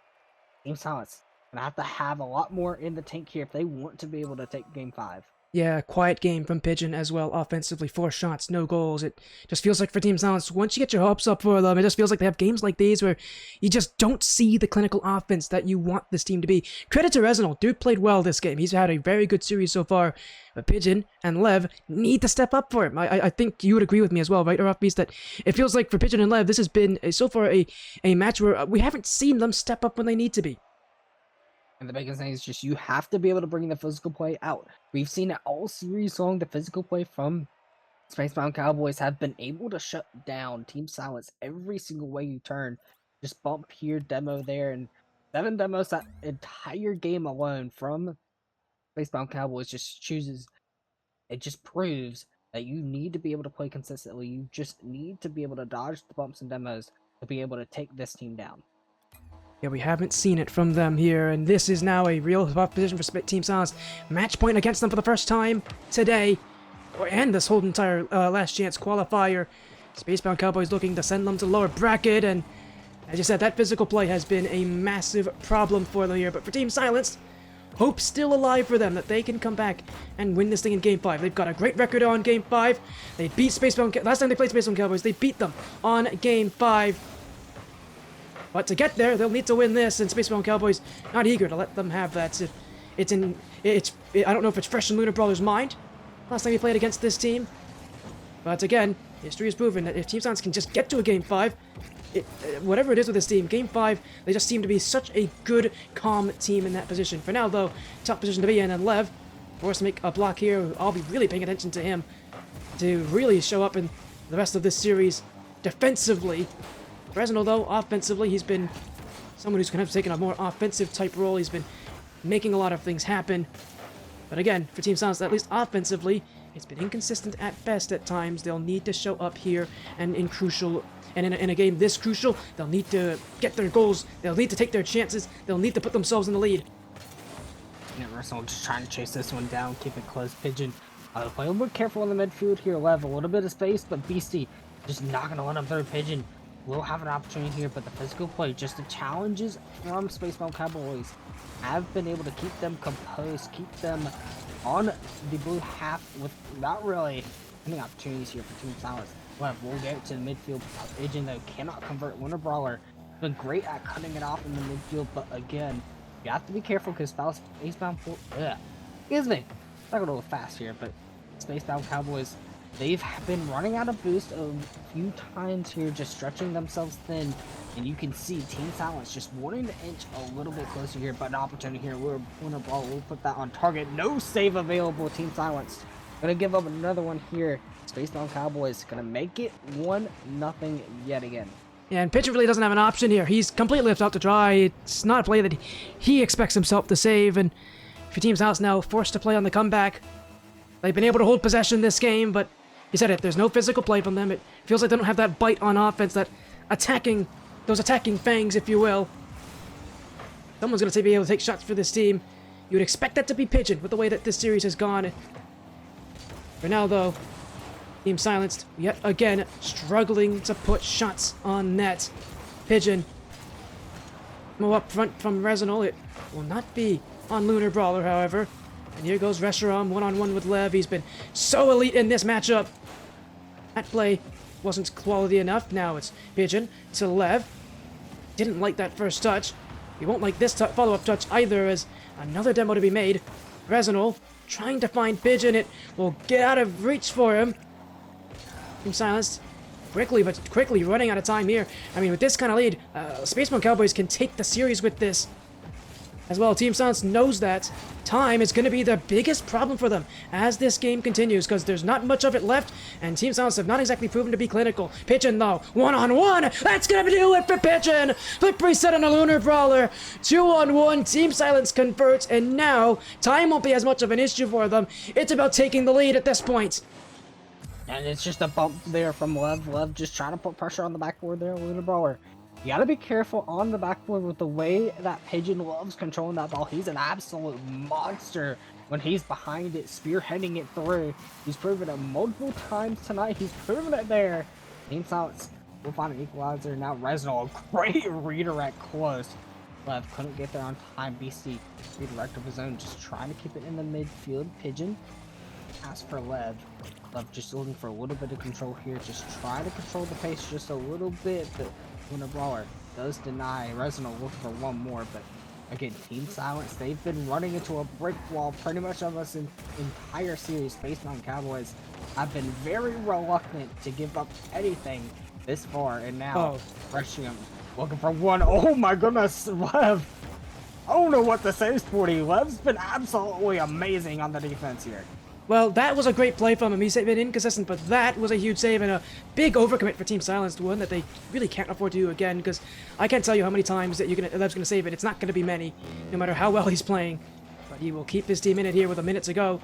Team Silence gonna have to have a lot more in the tank here if they want to be able to take Game 5. Yeah, quiet game from Pigeon as well. Offensively, 4 shots, no goals. It just feels like for Team Silence, once you get your hopes up for them, it just feels like they have games like these where you just don't see the clinical offense that you want this team to be. Credit to Resinal. Dude played well this game. He's had a very good series so far. But Pigeon and Lev need to step up for him. I think you would agree with me as well, right, Araufbeast, that it feels like for Pigeon and Lev, this has been so far a match where we haven't seen them step up when they need to be. And the biggest thing is just you have to be able to bring the physical play out. We've seen it all series long. The physical play from Spacebound Cowboys have been able to shut down Team Silence every single way you turn. Just bump here, demo there, and 7 demos that entire game alone from Spacebound Cowboys just chooses. It just proves that you need to be able to play consistently. You just need to be able to dodge the bumps and demos to be able to take this team down. Yeah, we haven't seen it from them here, and this is now a real tough position for Team Silence. Match point against them for the first time today, and this whole entire last chance qualifier. Spacebound Cowboys looking to send them to the lower bracket, and as you said, that physical play has been a massive problem for them here. But for Team Silence, hope's still alive for them that they can come back and win this thing in Game 5. They've got a great record on Game 5. They beat Spacebound. Last time they played Spacebound Cowboys, they beat them on Game 5. But to get there, they'll need to win this, and Spacebound Cowboys not eager to let them have that. I don't know if it's fresh in Lunar Brawler's mind. Last time he played against this team. But again, history has proven that if Team Silence can just get to a Game 5, whatever it is with this team, Game 5, they just seem to be such a good, calm team in that position. For now, though, tough position to be in, and Lev, forced to make a block here. I'll be really paying attention to him to really show up in the rest of this series defensively. Resinal, though, offensively, he's been someone who's kind of taken a more offensive type role. He's been making a lot of things happen. But again, for Team Silence, at least offensively, it's been inconsistent at best at times. They'll need to show up here and in a game this crucial, they'll need to get their goals. They'll need to take their chances. They'll need to put themselves in the lead. Yeah, Resinal just trying to chase this one down, keep it close. Pigeon, play a little bit careful in the midfield here. Lev, a little bit of space, but Beastie just not going to let him through. Pigeon will have an opportunity here, but the physical play, just the challenges from Spacebound Cowboys have been able to keep them composed, keep them on the blue half without really any opportunities here for Team Silence. We'll get it to the midfield. Pigeon, though, cannot convert. Lunar Brawler been great at cutting it off in the midfield, but again, you have to be careful because Spacebound excuse me, I got a little fast here, but Spacebound Cowboys, they've been running out of boost a few times here, just stretching themselves thin, and you can see Team Silence just wanting to inch a little bit closer here, but an opportunity here. Lunar Ball will put that on target. No save available. Team Silence gonna give up another one here. Spacebound Cowboys gonna make it 1-0 yet again. Yeah, and Pigeon really doesn't have an option here. He's completely left out to dry. It's not a play that he expects himself to save, and for Team Silence now forced to play on the comeback. They've been able to hold possession this game, but you said it, there's no physical play from them. It feels like they don't have that bite on offense, those attacking fangs, if you will. Someone's going to be able to take shots for this team. You would expect that to be Pigeon with the way that this series has gone. For now, though, Team Silenced, yet again, struggling to put shots on net. Pigeon. More up front from Resinal. It will not be on Lunar Brawler, however. And here goes Reshiram, one-on-one with Lev. He's been so elite in this matchup. That play wasn't quality enough. Now it's Pigeon to Lev. Didn't like that first touch. He won't like this follow-up touch either, as another demo to be made. Resinal trying to find Pigeon. It will get out of reach for him. Team Silenced. Quickly running out of time here. I mean, with this kind of lead, Spacebound Cowboys can take the series with this. As well, Team Silence knows that time is going to be the biggest problem for them as this game continues, because there's not much of it left, and Team Silence have not exactly proven to be clinical. Pigeon, though, one-on-one, that's going to do it for Pigeon! Flip reset on a Lunar Brawler, 2-on-1, Team Silence converts, and now time won't be as much of an issue for them. It's about taking the lead at this point. And it's just a bump there from Lev. Lev just trying to put pressure on the backboard there, Lunar Brawler. You gotta be careful on the backboard with the way that Pigeon loves controlling that ball. He's an absolute monster when he's behind it, spearheading it through. He's proven it multiple times tonight. He's proven it there. Team Silence will find an equalizer. Now Reznal, a great redirect close. Lev couldn't get there on time. BC redirect of his own, just trying to keep it in the midfield. Pigeon as for Lev. Lev just looking for a little bit of control here. Just try to control the pace just a little bit, but Lunar Brawler does deny. Reznal looking for one more, but again, Team Silence, they've been running into a brick wall pretty much almost in entire series. Based on Cowboys have been very reluctant to give up anything this far, and now rushing him, looking for one. Oh my goodness, Lev! I don't know what to say, Sporty. Lev's been absolutely amazing on the defense here. Well, that was a great play from him. He's been inconsistent, but that was a huge save and a big overcommit for Team Silence, one that they really can't afford to do again, because I can't tell you how many times that Lev's going to save it. It's not going to be many, no matter how well he's playing. But he will keep his team in it here with a minute to go.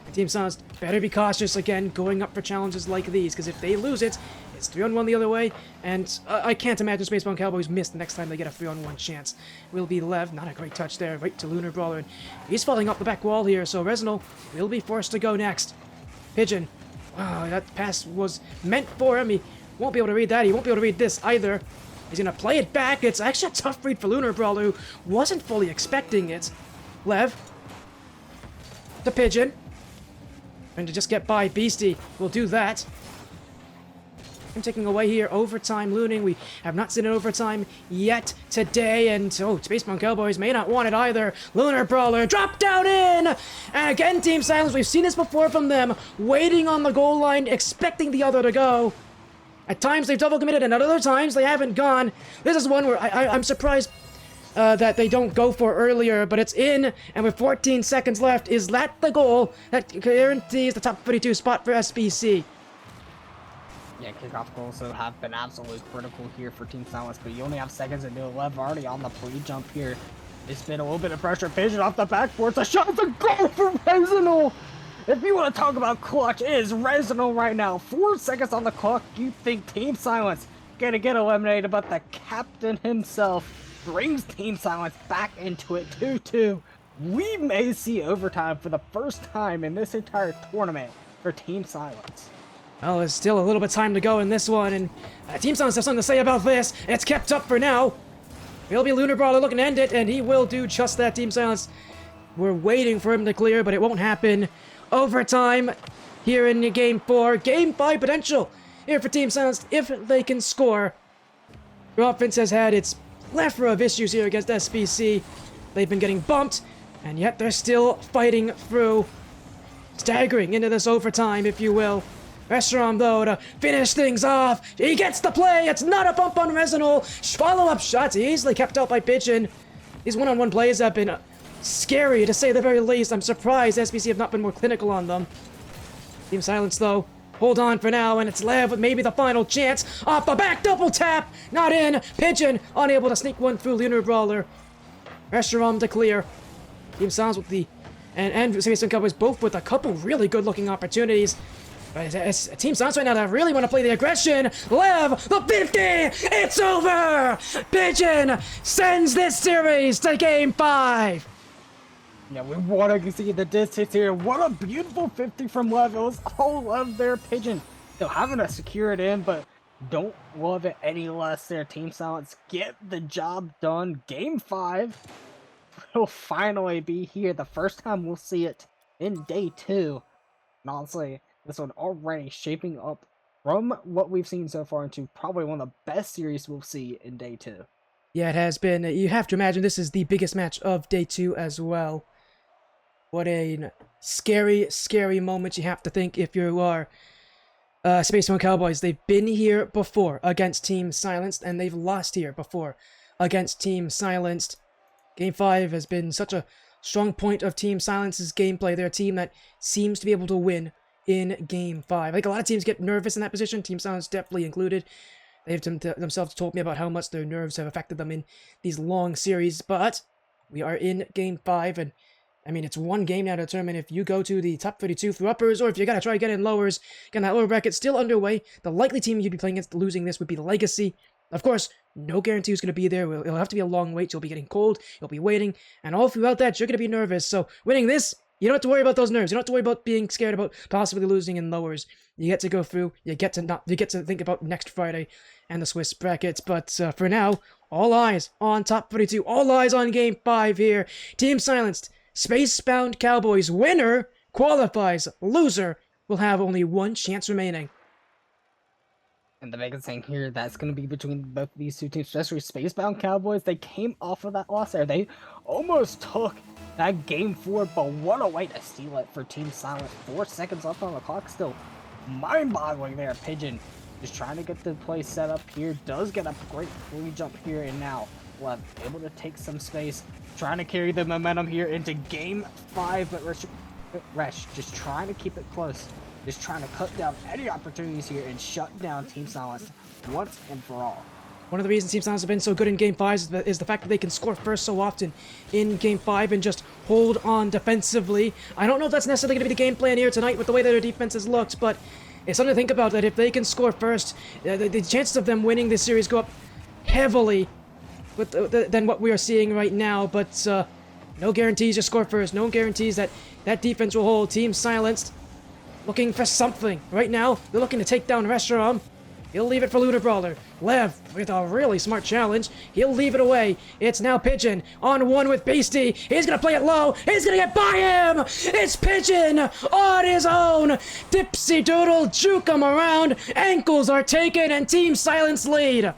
And Team Silence better be cautious again going up for challenges like these, because if they lose it, it's 3-on-1 the other way, and I can't imagine Spaceman Cowboys miss the next time they get a 3-on-1 chance. Will be Lev, not a great touch there, right to Lunar Brawler, and he's falling off the back wall here, so Reznal will be forced to go next. Pigeon, wow, that pass was meant for him. He won't be able to read that. He won't be able to read this either. He's going to play it back. It's actually a tough read for Lunar Brawler, who wasn't fully expecting it. Lev, the Pigeon, and to just get by. Beastie will do that. I'm taking away here overtime looting. We have not seen an overtime yet today, and Spaceman Cowboys may not want it either. Lunar Brawler drop down in, and again Team Silence. We've seen this before from them, waiting on the goal line, expecting the other to go. At times they've double committed, and at other times they haven't gone. This is one where I'm surprised that they don't go for earlier, but it's in, and with 14 seconds left, is that the goal that guarantees the top 32 spot for SBC? Yeah, kickoff goals have been absolutely critical here for Team Silence, but you only have seconds to do it. Lev already on the pre-jump here. It's been a little bit of pressure. Pigeon off the backboard. It's a shot. It's a goal for Reznal. If you want to talk about clutch, it is Reznal right now. 4 seconds on the clock. You think Team Silence gonna get eliminated, but the captain himself brings Team Silence back into it. 2-2. We may see overtime for the first time in this entire tournament for Team Silence. Well, there's still a little bit of time to go in this one, and Team Silence has something to say about this. It's kept up for now. It'll be Lunar Brawler looking to end it, and he will do just that, Team Silence. We're waiting for him to clear, but it won't happen. Overtime here in Game 4. Game 5 potential here for Team Silence if they can score. Their offense has had its plethora of issues here against SBC. They've been getting bumped, and yet they're still fighting through. Staggering into this overtime, if you will. Restaurant, though, to finish things off. He gets the play. It's not a bump on Reznal. Follow-up shots easily kept out by Pigeon. These one-on-one plays have been scary, to say the very least. I'm surprised SBC have not been more clinical on them. Team Silence, though, hold on for now, and it's Lev with maybe the final chance. Off the back, double tap. Not in. Pigeon unable to sneak one through Lunar Brawler. Restaurant to clear. Team Silence with the... And Semifinals Cowboys both with a couple really good-looking opportunities. But it's Team Silence right now that really want to play the aggression. Lev, the 50! It's over! Pigeon sends this series to Game 5! Yeah, we want to see the distance here. What a beautiful 50 from Lev. It was all Lev there, Pigeon. Still having to secure it in, but don't love it any less there. Team Silence get the job done. Game 5 will finally be here. The first time we'll see it in Day 2. And honestly, this one already shaping up from what we've seen so far into probably one of the best series we'll see in Day 2. Yeah, it has been. You have to imagine this is the biggest match of Day 2 as well. What a scary, scary moment you have to think if you are Spaceman Cowboys. They've been here before against Team Silenced, and they've lost here before against Team Silenced. Game 5 has been such a strong point of Team Silence's gameplay. They're a team that seems to be able to win in Game 5. Like, a lot of teams get nervous in that position, Team Silence definitely included. They've themselves told me about how much their nerves have affected them in these long series, but we are in Game 5, and I mean, it's one game now to determine if you go to the top 32 through uppers, or if you gotta try to get in lowers. Again, that lower bracket still underway. The likely team you'd be playing against losing this would be Legacy. Of course, no guarantee who's going to be there. It'll have to be a long wait. You'll be getting cold. You'll be waiting. And all throughout that, you're going to be nervous. So winning this, you don't have to worry about those nerves. You don't have to worry about being scared about possibly losing in lowers. You get to go through. You get to think about next Friday and the Swiss brackets. But for now, all eyes on top 32. All eyes on Game 5 here. Team Silenced. Spacebound Cowboys. Winner qualifies. Loser will have only one chance remaining. And the biggest thing here, that's going to be between both of these two teams, especially Spacebound Cowboys. They came off of that loss there. They almost took that Game 4, but what a way to steal it for Team Silent. 4 seconds left on the clock still. Mind-boggling there. Pigeon just trying to get the play set up here. Does get a great free jump here, and now Lev able to take some space. Trying to carry the momentum here into Game 5, but Resh just trying to keep it close. Just trying to cut down any opportunities here and shut down Team Silence once and for all. One of the reasons Team Silence have been so good in Game 5 is the fact that they can score first so often in Game 5 and just hold on defensively. I don't know if that's necessarily going to be the game plan here tonight with the way that their defense has looked, but it's something to think about, that if they can score first, the chances of them winning this series go up heavily than what we are seeing right now. But no guarantees you score first. No guarantees that that defense will hold. Team Silenced looking for something. Right now, they're looking to take down Restaurant. He'll leave it for Lunar Brawler. Lev with a really smart challenge. He'll leave it away. It's now Pigeon on one with Beastie. He's gonna play it low. He's gonna get by him. It's Pigeon on his own. Dipsy Doodle juke him around. Ankles are taken and Team Silence lead.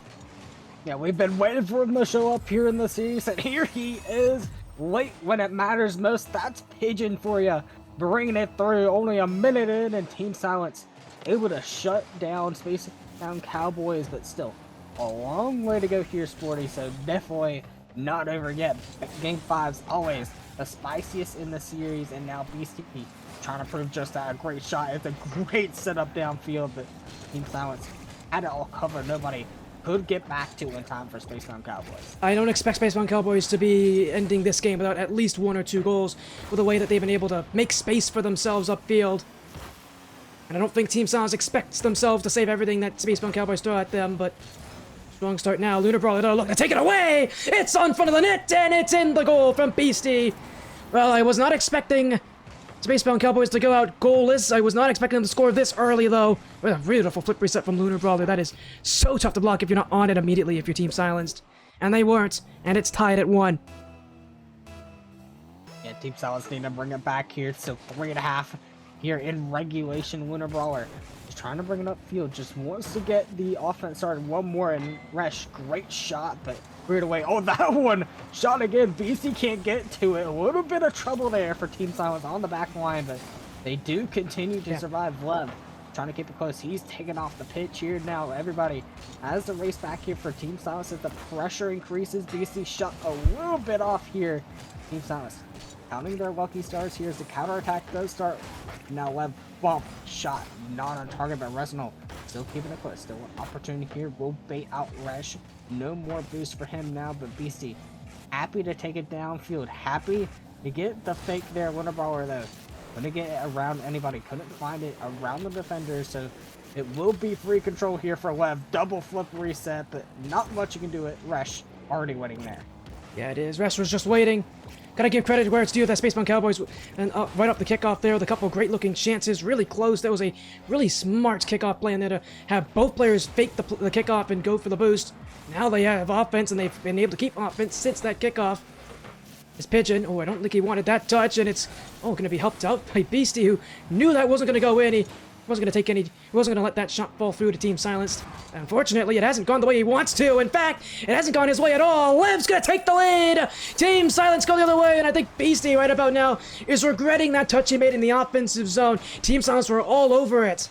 Yeah, we've been waiting for him to show up here in the series, and here he is. Late when it matters most. That's Pigeon for you. Bringing it through, only a minute in, and Team Silence able to shut down Spacebound Cowboys, but still a long way to go here, Sporty, so definitely not over yet. Game 5's always the spiciest in the series, and now Beastie trying to prove just that. A great shot. It's a great setup downfield, but Team Silence had it all covered. Nobody could get back to in time for Spacebound Cowboys. I don't expect Spacebound Cowboys to be ending this game without at least 1 or 2 goals with the way that they've been able to make space for themselves upfield. And I don't think Team Silence expects themselves to save everything that Spacebound Cowboys throw at them, but strong start now. Lunar Brawler, look, to take it away! It's on front of the net, and it's in the goal from Beastie! Well, I was not expecting Spacebound Cowboys to go out goalless. I was not expecting them to score this early, though. With a beautiful flip reset from Lunar Brawler. That is so tough to block if you're not on it immediately if your team's silenced. And they weren't, and it's tied at 1. Yeah, Team Silence need to bring it back here. So 3.5 here in regulation. Lunar Brawler just trying to bring it upfield. Just wants to get the offense started. One more, and Resh, great shot, but cleared away. Oh, that one shot again. Beastie can't get to it. A little bit of trouble there for Team Silence on the back line, but they do continue to survive. Lev trying to keep it close. He's taking off the pitch here now. Everybody has the race back here for Team Silence as the pressure increases. Beastie shut a little bit off here. Team Silence counting their lucky stars here as the counterattack does start. Now Lev bump shot, not on target, but Resinal still keeping it close. Still an opportunity here. Will bait out Resh. No more boost for him now, but Beastie happy to take it downfield. Happy to get the fake there. Lunar Brawler though, couldn't get it around anybody. Couldn't find it around the defender, so it will be free control here for Lev. Double flip reset, but not much you can do it. Resh already winning there. Yeah, it is. Resh was just waiting. Gotta give credit where it's due. That Spacebound Cowboys, and right up the kickoff there with a couple great looking chances, really close. That was a really smart kickoff plan there to have both players fake the kickoff and go for the boost. Now they have offense, and they've been able to keep offense since that kickoff. This Pigeon, oh, I don't think he wanted that touch, and it's going to be helped out by Beastie, who knew that wasn't going to go in. He wasn't going to take any. He wasn't going to let that shot fall through to Team Silenced. Unfortunately, it hasn't gone the way he wants to. In fact, it hasn't gone his way at all. Lev's going to take the lead. Team Silence go the other way, and I think Beastie right about now is regretting that touch he made in the offensive zone. Team Silence were all over it.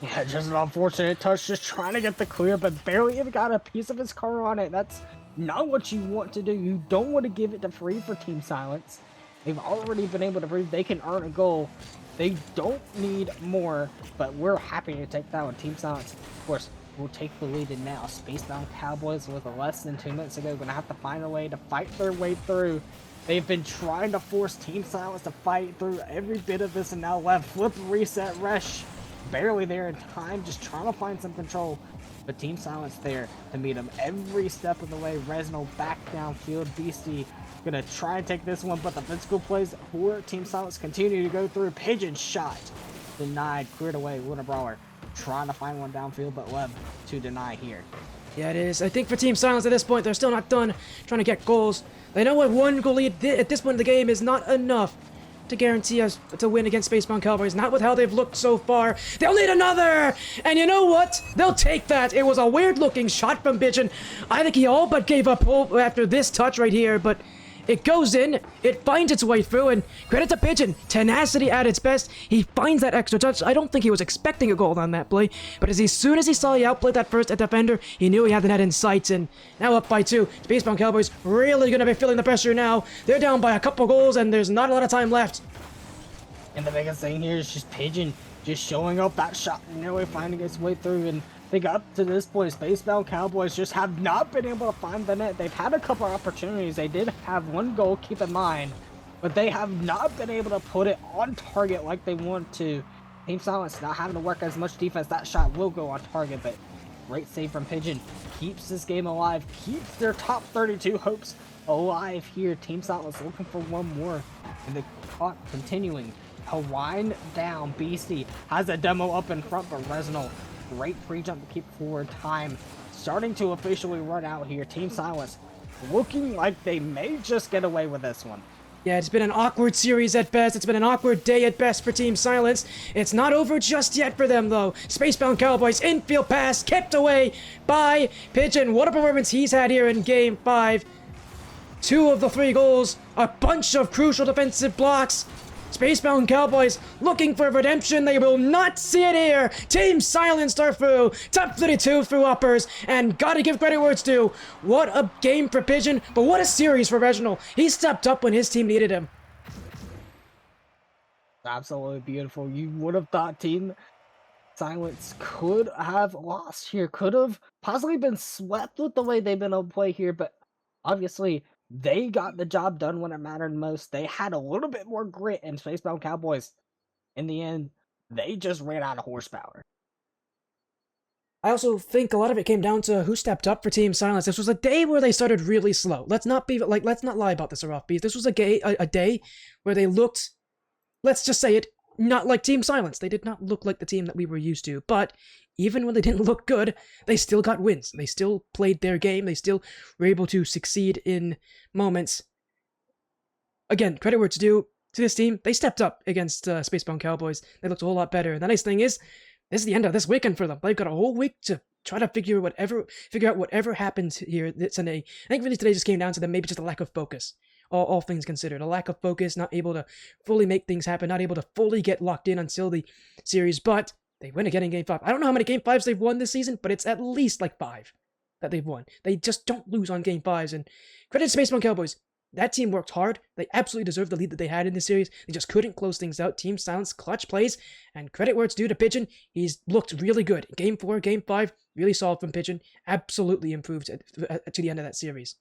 Yeah, just an unfortunate touch, just trying to get the clear, but barely even got a piece of his car on it. That's not what you want to do. You don't want to give it to free for Team Silence. They've already been able to prove they can earn a goal. They don't need more, but we're happy to take that one. Team Silence, of course, will take the lead, and now Spacebound Cowboys with less than 2 minutes ago going to have to find a way to fight their way through. They've been trying to force Team Silence to fight through every bit of this, and now left flip reset rush. Barely there in time, just trying to find some control. But Team Silence there to meet him every step of the way. Resno back downfield. Beastie gonna try and take this one, but the physical plays for Team Silence continue to go through. Pigeon shot denied, cleared away. Winter Brawler trying to find one downfield, but Webb to deny here. Yeah, it is. I think for Team Silence at this point, they're still not done trying to get goals. They know what one goal lead at this point in the game is not enough to guarantee us to win against Spacebound Cowboys. Not with how they've looked so far. They'll need another! And you know what? They'll take that. It was a weird-looking shot from Pigeon. I think he all but gave up hope after this touch right here, but it goes in, it finds its way through, and credit to Pigeon, tenacity at its best. He finds that extra touch. I don't think he was expecting a goal on that play, but as soon as he saw he outplayed that first defender, he knew he had the net in sights, and now up by 2. Spacebound Cowboys really going to be feeling the pressure now. They're down by a couple goals, and there's not a lot of time left. And the biggest thing here is just Pigeon just showing up that shot and nearly finding its way through. And I think up to this point, Spacebound Cowboys just have not been able to find the net. They've had a couple of opportunities. They did have one goal, keep in mind, but they have not been able to put it on target like they want to. Team Silence not having to work as much defense. That shot will go on target, but great save from Pigeon. Keeps this game alive, keeps their top 32 hopes alive here. Team Silence looking for one more, and the clock continuing to wind down. Beastie has a demo up in front, but Resno, great free jump to keep forward. Time starting to officially run out here. Team Silence looking like they may just get away with this one. Yeah, it's been an awkward series at best. It's been an awkward day at best for Team Silence. It's not over just yet for them, though. Spacebound Cowboys, infield pass, kept away by Pigeon. What a performance he's had here in Game 5. 2 of the 3 goals, a bunch of crucial defensive blocks. Spacebound Cowboys looking for redemption. They will not see it here. Team Silence are through. Top 32 through uppers. And gotta give credit where it's due. What a game for Pigeon, but what a series for Reginald. He stepped up when his team needed him. Absolutely beautiful. You would have thought Team Silence could have lost here. Could have possibly been swept with the way they've been able to play here, but obviously they got the job done when it mattered most. They had a little bit more grit, and Spacebound Cowboys, in the end, they just ran out of horsepower. I also think a lot of it came down to who stepped up for Team Silence. This was a day where they started really slow. Let's not lie about this, Araufbeast. This was a day where they looked, let's just say it, not like Team Silence. They did not look like the team that we were used to, but even when they didn't look good, they still got wins. They still played their game. They still were able to succeed in moments. Again, credit where it's due to this team. They stepped up against Spacebound Cowboys. They looked a whole lot better. And the nice thing is, this is the end of this weekend for them. They've got a whole week to try to figure out whatever happened here today. I think really today just came down to them maybe just a lack of focus. All things considered, a lack of focus, not able to fully make things happen, not able to fully get locked in until the series, but they win again in Game 5. I don't know how many Game 5s they've won this season, but it's at least like 5 that they've won. They just don't lose on Game 5s, and credit to Spacebound Cowboys. That team worked hard. They absolutely deserved the lead that they had in this series. They just couldn't close things out. Team Silence, clutch plays, and credit where it's due to Pigeon. He's looked really good. Game 4, Game 5, really solid from Pigeon. Absolutely improved to the end of that series.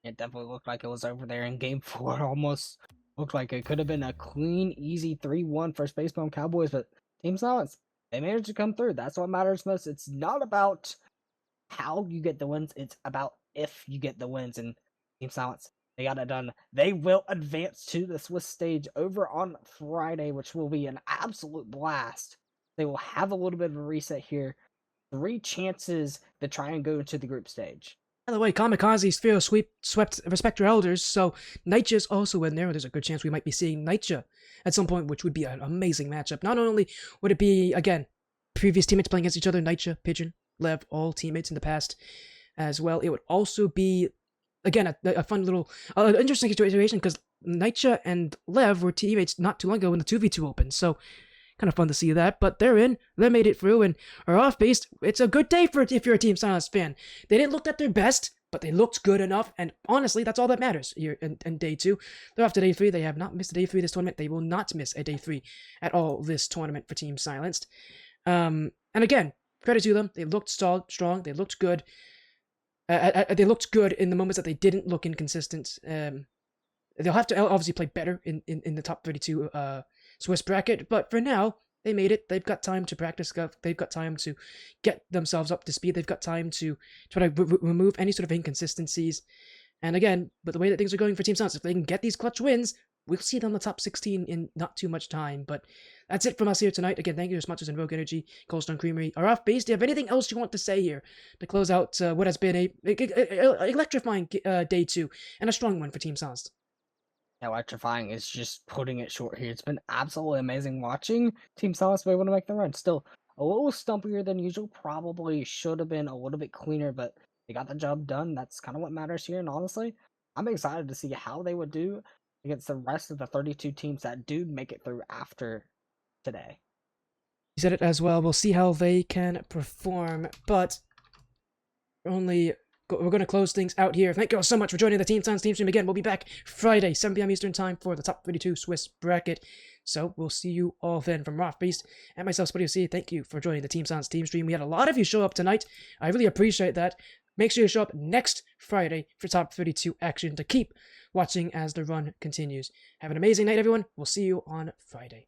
It definitely looked like it was over there in Game 4. Almost looked like it could have been a clean, easy 3-1 for Spacebound Cowboys, but Team Silence, they managed to come through. That's what matters most. It's not about how you get the wins. It's about if you get the wins. And Team Silence, they got it done. They will advance to the Swiss stage over on Friday, which will be an absolute blast. They will have a little bit of a reset here. 3 chances to try and go into the group stage. By the way, Kamikaze's Fear swept Respect Your Elders, so Nightja's also in there. There's a good chance we might be seeing Nightja at some point, which would be an amazing matchup. Not only would it be, again, previous teammates playing against each other, Nightja, Pigeon, Lev, all teammates in the past as well. It would also be, again, a fun little, interesting situation, because Nightja and Lev were teammates not too long ago when the 2v2 opened, so kind of fun to see that, but they're in. They made it through, and Araufbeast, it's a good day if you're a Team Silence fan. They didn't look at their best, but they looked good enough, and honestly, that's all that matters here in day 2. They're off to day 3. They have not missed a day 3 this tournament. They will not miss a day 3 at all this tournament for Team Silenced. And again, credit to them. They looked strong. They looked good. They looked good in the moments that they didn't look inconsistent. They'll have to obviously play better in the top 32 Swiss bracket, but for now, they made it. They've got time to practice stuff. They've got time to get themselves up to speed. They've got time to try to remove any sort of inconsistencies. And again, but the way that things are going for Team Silence, if they can get these clutch wins, we'll see them in the top 16 in not too much time. But that's it from us here tonight. Again, thank you to sponsors in Rogue Energy, Coldstone Creamery, Araufbeast. Do you have anything else you want to say here to close out what has been a electrifying day 2 and a strong one for Team Silence? Electrifying is just putting it short here. It's been absolutely amazing watching Team Silence be able to make the run. Still a little stumpier than usual. Probably should have been a little bit cleaner, but they got the job done. That's kind of what matters here. And honestly, I'm excited to see how they would do against the rest of the 32 teams that do make it through after today. You said it as well. We'll see how they can perform, but we're going to close things out here. Thank you all so much for joining the Team Silence team stream. Again, we'll be back Friday, 7 p.m. Eastern Time for the top 32 Swiss bracket. So we'll see you all then. From Araufbeast and myself, Spuddy, thank you for joining the Team Silence team stream. We had a lot of you show up tonight. I really appreciate that. Make sure you show up next Friday for top 32 action to keep watching as the run continues. Have an amazing night, everyone. We'll see you on Friday.